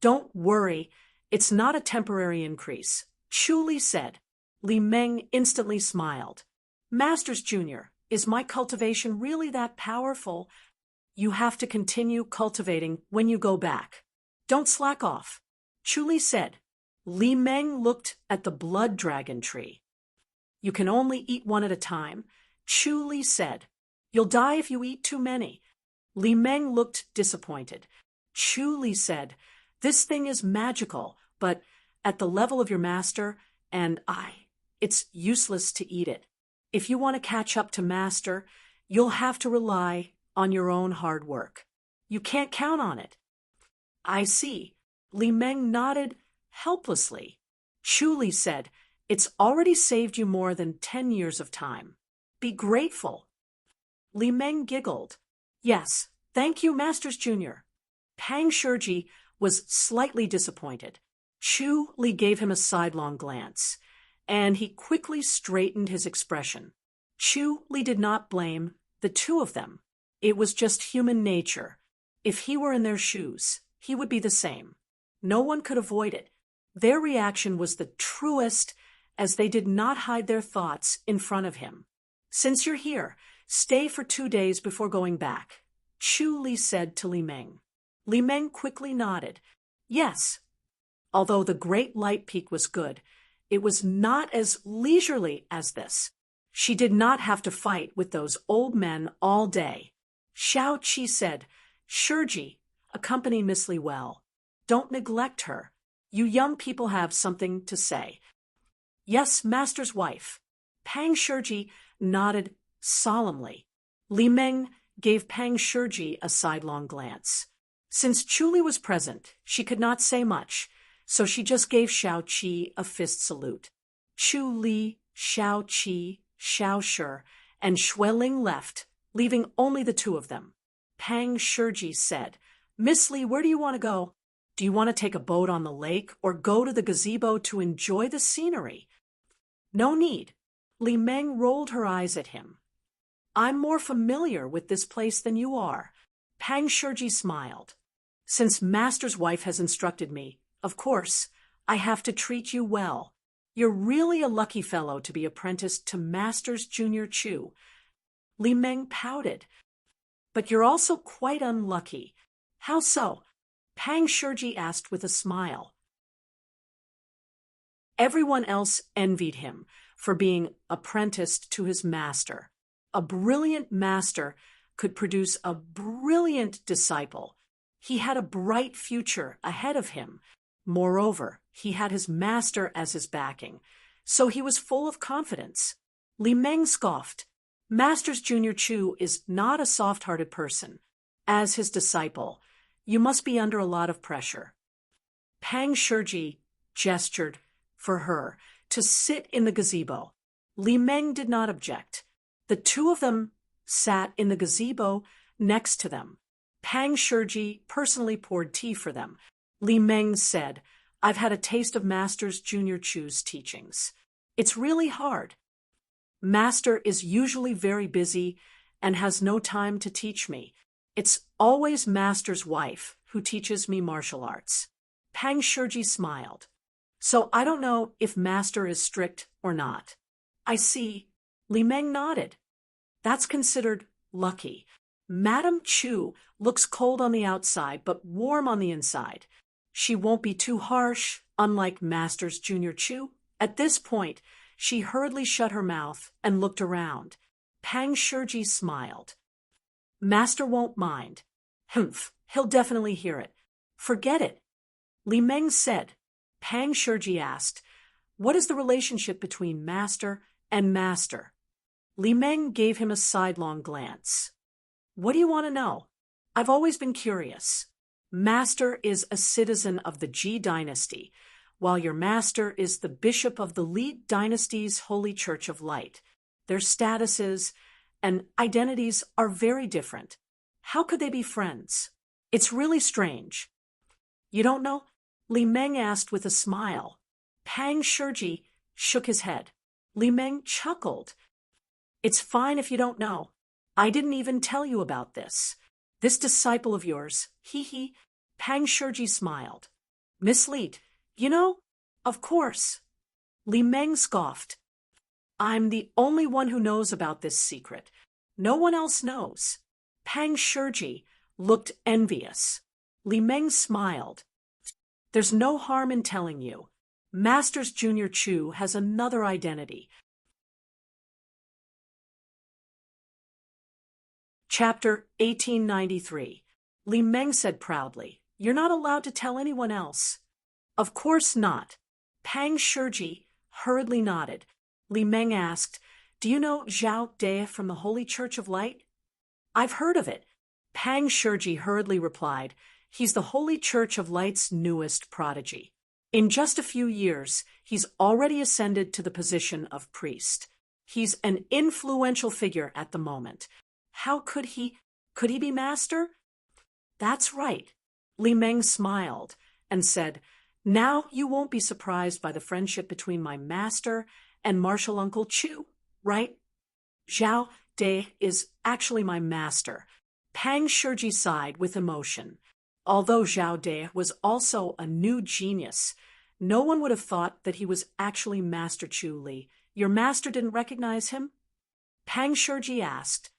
"Don't worry, it's not a temporary increase," Chu Li said. Li Meng instantly smiled. "Masters Junior, is my cultivation really that powerful? You have to continue cultivating when you go back. Don't slack off," Chu Li said. Li Meng looked at the blood dragon tree. "You can only eat one at a time," Chu Li said. "You'll die if you eat too many." Li Meng looked disappointed. Chu Li said, "This thing is magical, but at the level of your master, and it's useless to eat it. If you want to catch up to master, you'll have to rely on your own hard work. You can't count on it." "I see." Li Meng nodded helplessly. Chu Li said, "It's already saved you more than 10 years of time. Be grateful." Li Meng giggled. "Yes, thank you, Masters Junior." Pang Shiji was slightly disappointed. Chu Li gave him a sidelong glance, and he quickly straightened his expression. Chu Li did not blame the two of them. It was just human nature. If he were in their shoes, he would be the same. No one could avoid it. Their reaction was the truest, as they did not hide their thoughts in front of him. "Since you're here, stay for 2 days before going back," Chu Li said to Li Meng. Li Meng quickly nodded. Yes. Although the Great Light Peak was good, it was not as leisurely as this. She did not have to fight with those old men all day. Xiao Qi said, "Shiji, accompany Miss Li well. Don't neglect her. You young people have something to say." "Yes, master's wife." Pang Shiji nodded solemnly. Li Meng gave Pang Shiji a sidelong glance. Since Chu Li was present, she could not say much, so she just gave Xiao Qi a fist salute. Chu Li, Xiao Qi, Xiao Shi, and Xueling left, leaving only the two of them. Pang Shiji said, "Miss Li, where do you want to go? Do you want to take a boat on the lake or go to the gazebo to enjoy the scenery?" "No need." Li Meng rolled her eyes at him. "I'm more familiar with this place than you are." Pang Shiji smiled. "Since master's wife has instructed me, of course, I have to treat you well. You're really a lucky fellow to be apprenticed to Master's Junior Chu." Li Meng pouted. "But you're also quite unlucky." "How so?" Pang Shiji asked with a smile. Everyone else envied him for being apprenticed to his master. A brilliant master could produce a brilliant disciple. He had a bright future ahead of him. Moreover, he had his master as his backing, so he was full of confidence. Li Meng scoffed. "Master's Junior Chu is not a soft-hearted person. As his disciple, you must be under a lot of pressure." Pang Shiji gestured for her to sit in the gazebo. Li Meng did not object. The two of them sat in the gazebo next to them. Pang Shiji personally poured tea for them. Li Meng said, "I've had a taste of Master's Junior Chu's teachings. It's really hard. Master is usually very busy and has no time to teach me. It's always Master's wife who teaches me martial arts." Pang Shiji smiled. "So I don't know if Master is strict or not." "I see." Li Meng nodded. "That's considered lucky. Madame Chu looks cold on the outside but warm on the inside. She won't be too harsh, unlike Master's Junior Chu." At this point, She hurriedly shut her mouth and looked around. Pang Shiji smiled. Master won't mind. Humph, he'll definitely hear it. Forget it. Li Meng said. Pang Shiji asked, what is the relationship between master and master? Li Meng gave him a sidelong glance. What do you want to know? I've always been curious. Master is a citizen of the Ji dynasty, while your master is the bishop of the Li dynasty's Holy Church of Light. Their statuses and identities are very different. How could they be friends? It's really strange. You don't know? Li Meng asked with a smile. Pang Shiji shook his head. Li Meng chuckled. It's fine if you don't know. I didn't even tell you about this. This disciple of yours, hee. Pang Shiji smiled. Miss Li, you know, of course. Li Meng scoffed. I'm the only one who knows about this secret. No one else knows. Pang Shiji looked envious. Li Meng smiled. There's no harm in telling you. Master's Junior Chu has another identity. Chapter 1893. Li Meng said proudly, You're not allowed to tell anyone else. Of course not. Pang Shiji hurriedly nodded. Li Meng asked, Do you know Zhao De from the Holy Church of Light? I've heard of it. Pang Shiji hurriedly replied, He's the Holy Church of Light's newest prodigy. In just a few years, he's already ascended to the position of priest. He's an influential figure at the moment. How could he be master? That's right. Li Meng smiled and said, Now you won't be surprised by the friendship between my master and martial uncle Chu, right? Zhao De is actually my master. Pang Shiji sighed with emotion. Although Zhao De was also a new genius, no one would have thought that he was actually Master Chu Li. Your master didn't recognize him? Pang Shiji asked.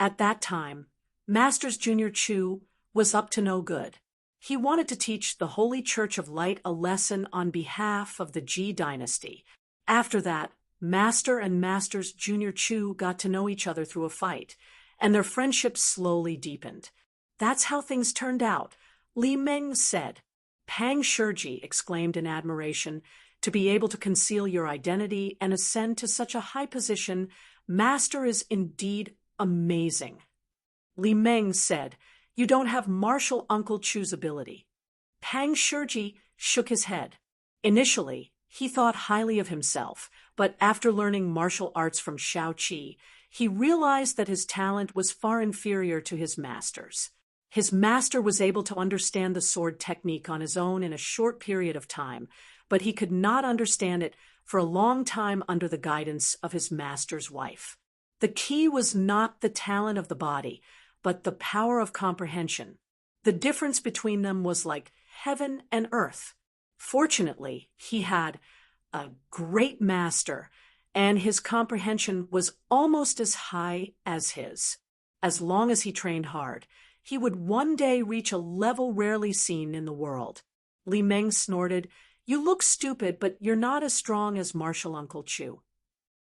At that time, Master's Junior Chu was up to no good. He wanted to teach the Holy Church of Light a lesson on behalf of the Ji dynasty. After that, Master and Master's Junior Chu got to know each other through a fight, and their friendship slowly deepened. That's how things turned out, Li Meng said. Pang Shiji exclaimed in admiration. To be able to conceal your identity and ascend to such a high position, Master is indeed amazing. Li Meng said, You don't have martial Uncle Chu's ability. Pang Shiji shook his head. Initially, he thought highly of himself, but after learning martial arts from Shao Qi, he realized that his talent was far inferior to his master's. His master was able to understand the sword technique on his own in a short period of time, but he could not understand it for a long time under the guidance of his master's wife. The key was not the talent of the body, but the power of comprehension. The difference between them was like heaven and earth. Fortunately, he had a great master, and his comprehension was almost as high as his. As long as he trained hard, he would one day reach a level rarely seen in the world. Li Meng snorted, You look stupid, but you're not as strong as martial Uncle Chu.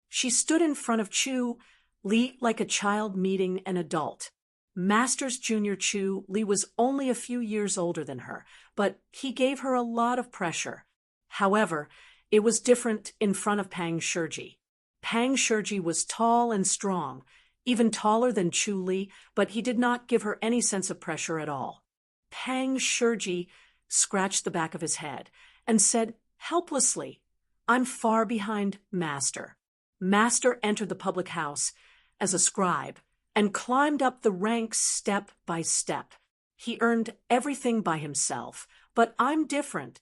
She stood in front of Chu Li like a child meeting an adult. Master's Junior Chu Li was only a few years older than her, but he gave her a lot of pressure. However, it was different in front of Pang Shiji. Pang Shiji was tall and strong, even taller than Chu Li, but he did not give her any sense of pressure at all. Pang Shiji scratched the back of his head and said helplessly, I'm far behind Master. Master entered the public house as a scribe and climbed up the ranks step by step. He earned everything by himself, but I'm different.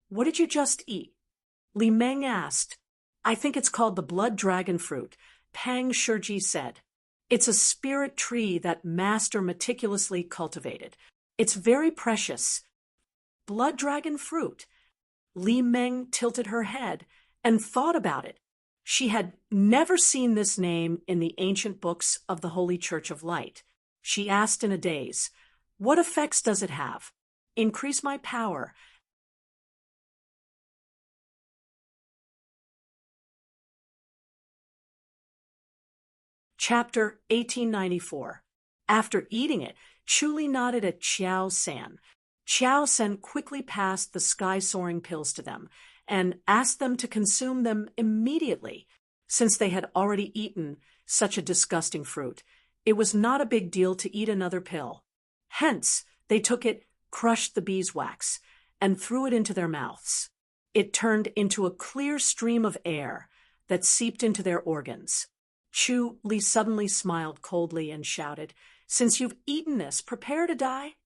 What did you just eat? Li Meng asked. I think it's called the blood dragon fruit, Pang Shiji said. It's a spirit tree that Master meticulously cultivated. It's very precious. Blood dragon fruit. Li Meng tilted her head and thought about it. She had never seen this name in the ancient books of the Holy Church of Light. She asked in a daze, What effects does it have? Increase my power, Chapter 1894. After eating it, Chu Li nodded at Xiao San. Xiao San quickly passed the sky-soaring pills to them and asked them to consume them immediately, since they had already eaten such a disgusting fruit. It was not a big deal to eat another pill. Hence, they took it, crushed the beeswax, and threw it into their mouths. It turned into a clear stream of air that seeped into their organs. Chu Li suddenly smiled coldly and shouted, "Since you've eaten this, prepare to die."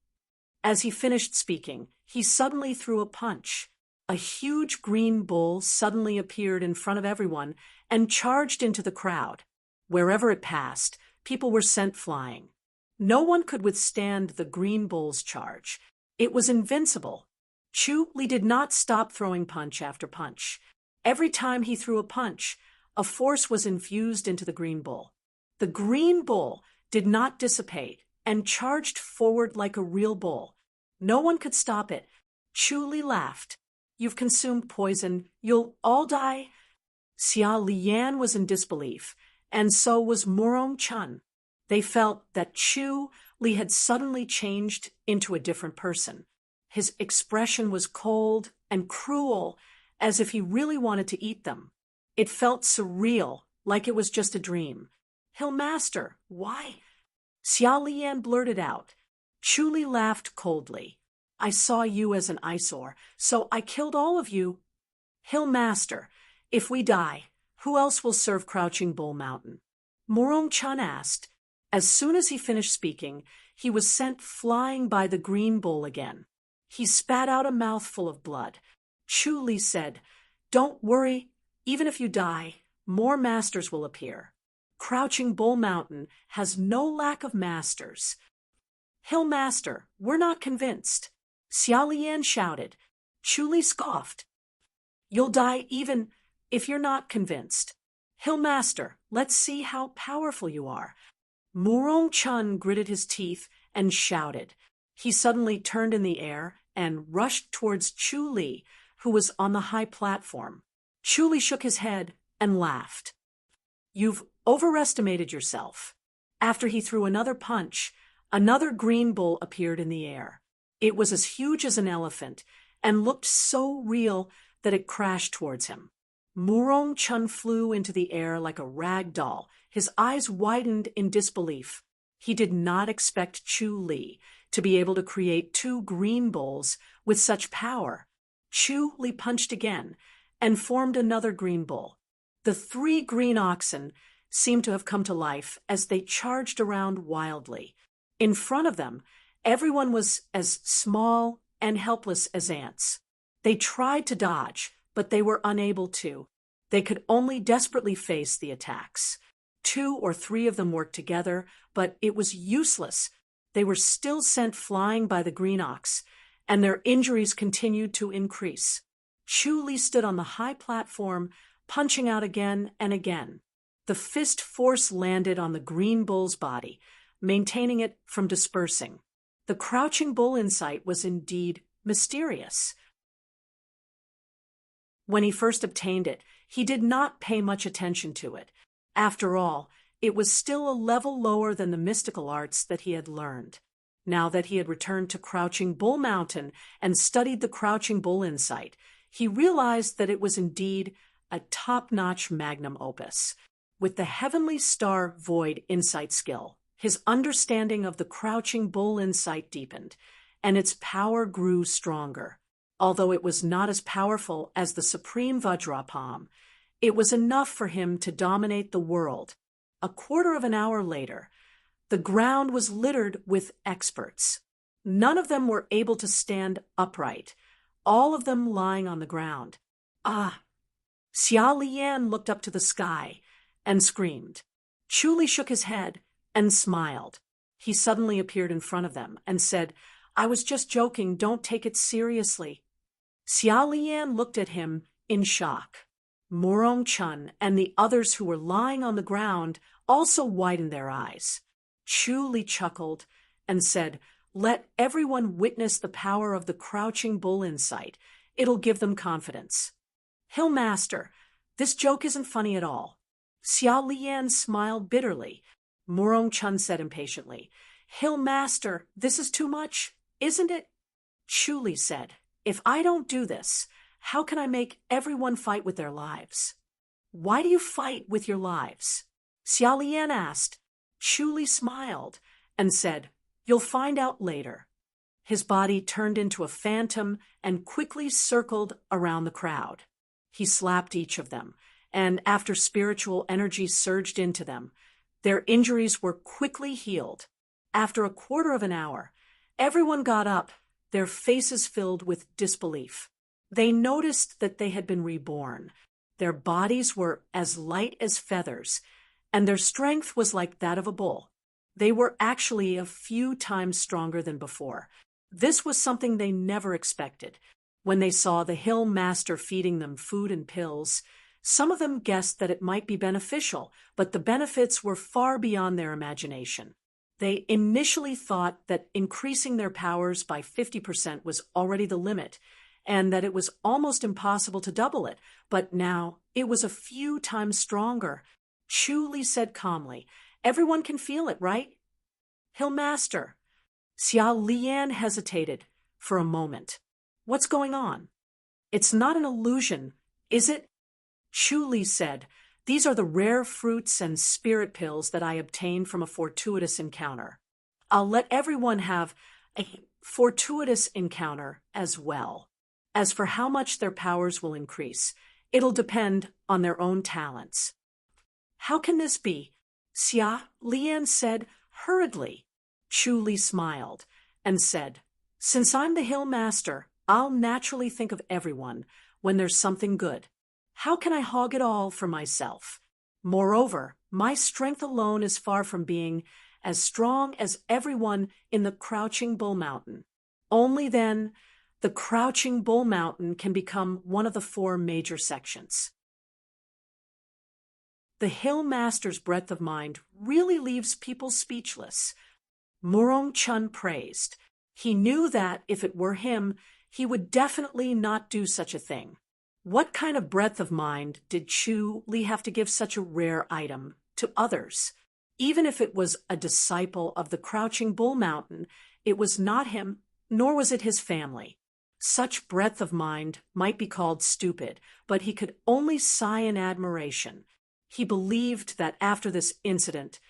As he finished speaking, he suddenly threw a punch. A huge green bull suddenly appeared in front of everyone and charged into the crowd. Wherever it passed, people were sent flying. No one could withstand the green bull's charge. It was invincible. Chu Li did not stop throwing punch after punch. Every time he threw a punch, a force was infused into the green bull. The green bull did not dissipate and charged forward like a real bull. No one could stop it. Chu Li laughed. "You've consumed poison. You'll all die." Xia Lian was in disbelief, and so was Morong Chun. They felt that Chu Li had suddenly changed into a different person. His expression was cold and cruel, as if he really wanted to eat them. It felt surreal, like it was just a dream. "Hill Master, why?" Xia Lian blurted out. Chu Li laughed coldly. "I saw you as an eyesore, so I killed all of you." "Hill Master, if we die, who else will serve Crouching Bull Mountain?" Morong Chun asked. As soon as he finished speaking, he was sent flying by the green bull again. He spat out a mouthful of blood. Chu Li said, "Don't worry, even if you die, more masters will appear. Crouching Bull Mountain has no lack of masters." "Hill Master, we're not convinced." Xia Lian shouted. Chu Li scoffed. "You'll die even if you're not convinced. Hill Master, let's see how powerful you are." Morong Chun gritted his teeth and shouted. He suddenly turned in the air and rushed towards Chu Li, who was on the high platform. Chu Li shook his head and laughed. "You've overestimated yourself." After he threw another punch, another green bull appeared in the air. It was as huge as an elephant and looked so real that it crashed towards him. Morong Chun flew into the air like a rag doll. His eyes widened in disbelief. He did not expect Chu Li to be able to create two green bulls with such power. Chu Li punched again and formed another green bull. The three green oxen seemed to have come to life as they charged around wildly. In front of them, everyone was as small and helpless as ants. They tried to dodge, but they were unable to. They could only desperately face the attacks. 2 or 3 of them worked together, but it was useless. They were still sent flying by the green ox, and their injuries continued to increase. Chu Li stood on the high platform, punching out again and again. The fist force landed on the green bull's body, maintaining it from dispersing. The Crouching Bull insight was indeed mysterious. When he first obtained it, he did not pay much attention to it. After all, it was still a level lower than the mystical arts that he had learned. Now that he had returned to Crouching Bull Mountain and studied the Crouching Bull insight, he realized that it was indeed a top-notch magnum opus. With the Heavenly Star Void insight skill, his understanding of the Crouching Bull insight deepened, and its power grew stronger. Although it was not as powerful as the Supreme Vajrapam, it was enough for him to dominate the world. A quarter of an hour later, the ground was littered with experts. None of them were able to stand upright, all of them lying on the ground. "Ah!" Xia Lian looked up to the sky and screamed. Chu Li shook his head and smiled. He suddenly appeared in front of them and said, "I was just joking, don't take it seriously." Xia Lian looked at him in shock. Morong Chun and the others who were lying on the ground also widened their eyes. Chu Li chuckled and said, "Let everyone witness the power of the Crouching Bull insight. It'll give them confidence." "Hill Master, this joke isn't funny at all." Xia Lian smiled bitterly. Murong Chun said impatiently, Hill Master, this is too much, isn't it? Chu Li said, if I don't do this, how can I make everyone fight with their lives? Why do you fight with your lives? Xia Lian asked. Chu Li smiled and said, you'll find out later. His body turned into a phantom and quickly circled around the crowd. He slapped each of them, and after spiritual energy surged into them, their injuries were quickly healed. After a quarter of an hour, everyone got up, their faces filled with disbelief. They noticed that they had been reborn. Their bodies were as light as feathers, and their strength was like that of a bull. They were actually a few times stronger than before. This was something they never expected. When they saw the Hill Master feeding them food and pills, some of them guessed that it might be beneficial, but the benefits were far beyond their imagination. They initially thought that increasing their powers by 50% was already the limit, and that it was almost impossible to double it, but now it was a few times stronger. Chu Li said calmly, everyone can feel it, right? Hill Master. Xia Lian hesitated for a moment. What's going on? It's not an illusion, is it? Chu Li said, these are the rare fruits and spirit pills that I obtained from a fortuitous encounter. I'll let everyone have a fortuitous encounter as well. As for how much their powers will increase, it'll depend on their own talents. How can this be? Xia Lian said hurriedly. Chu Li smiled and said, since I'm the Hill Master, I'll naturally think of everyone when there's something good. How can I hog it all for myself? Moreover, my strength alone is far from being as strong as everyone in the Crouching Bull Mountain. Only then, the Crouching Bull Mountain can become one of the 4 major sections. The Hill Master's breadth of mind really leaves people speechless. Murong Chun praised. He knew that, if it were him, he would definitely not do such a thing. What kind of breadth of mind did Chu Li have to give such a rare item to others? Even if it was a disciple of the Crouching Bull Mountain, it was not him, nor was it his family. Such breadth of mind might be called stupid, but he could only sigh in admiration. He believed that after this incident,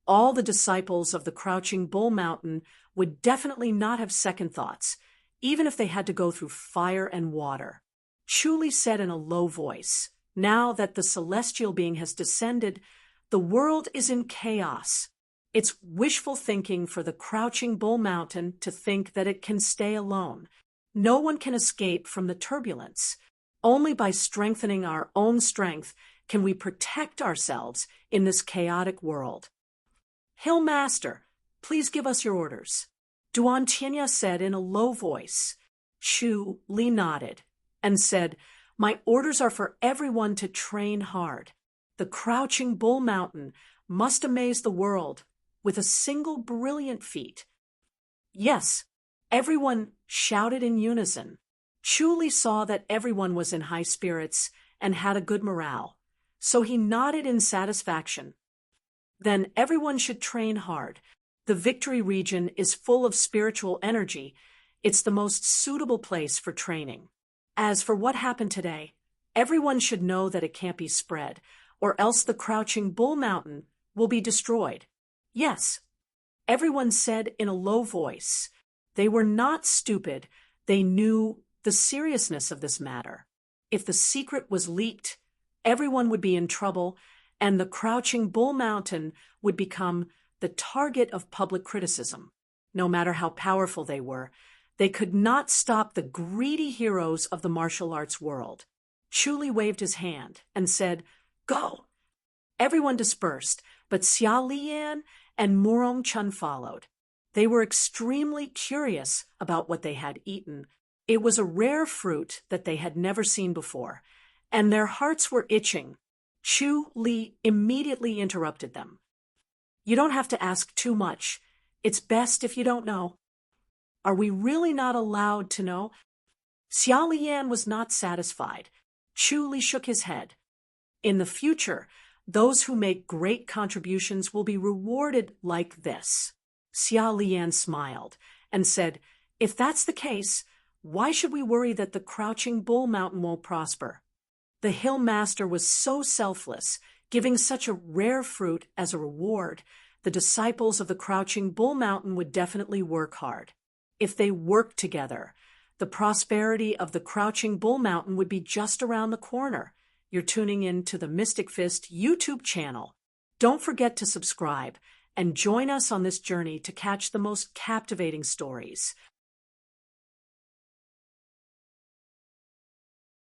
all the disciples of the Crouching Bull Mountain would definitely not have second thoughts, even if they had to go through fire and water. Chu Li said in a low voice, now that the celestial being has descended, the world is in chaos. It's wishful thinking for the Crouching Bull Mountain to think that it can stay alone. No one can escape from the turbulence. Only by strengthening our own strength can we protect ourselves in this chaotic world. Hill Master, please give us your orders. Duan Tianya said in a low voice. Chu Li nodded and said, my orders are for everyone to train hard. The Crouching Bull Mountain must amaze the world with a single brilliant feat. Yes, everyone shouted in unison. Chu Li saw that everyone was in high spirits and had a good morale, so he nodded in satisfaction. Then everyone should train hard. The Victory region is full of spiritual energy. It's the most suitable place for training. As for what happened today, everyone should know that it can't be spread, or else the Crouching Bull Mountain will be destroyed. Yes, everyone said in a low voice. They were not stupid. They knew the seriousness of this matter. If the secret was leaked, everyone would be in trouble, and the Crouching Bull Mountain would become the target of public criticism. No matter how powerful they were, they could not stop the greedy heroes of the martial arts world. Chu Li waved his hand and said, go! Everyone dispersed, but Xia Lian and Murong Chun followed. They were extremely curious about what they had eaten. It was a rare fruit that they had never seen before, and their hearts were itching. Chu Li immediately interrupted them. You don't have to ask too much. It's best if you don't know. Are we really not allowed to know? Xia Lian was not satisfied. Chu Li shook his head. In the future, Those who make great contributions will be rewarded like this." Xia Lian smiled and said, "If that's the case, why should we worry that the Crouching Bull Mountain won't prosper?" The hill master was so selfless, giving such a rare fruit as a reward. The disciples of the Crouching Bull Mountain would definitely work hard. If they worked together, the prosperity of the Crouching Bull Mountain would be just around the corner. You're tuning in to the Mystic Fist YouTube channel. Don't forget to subscribe and join us on this journey to catch the most captivating stories.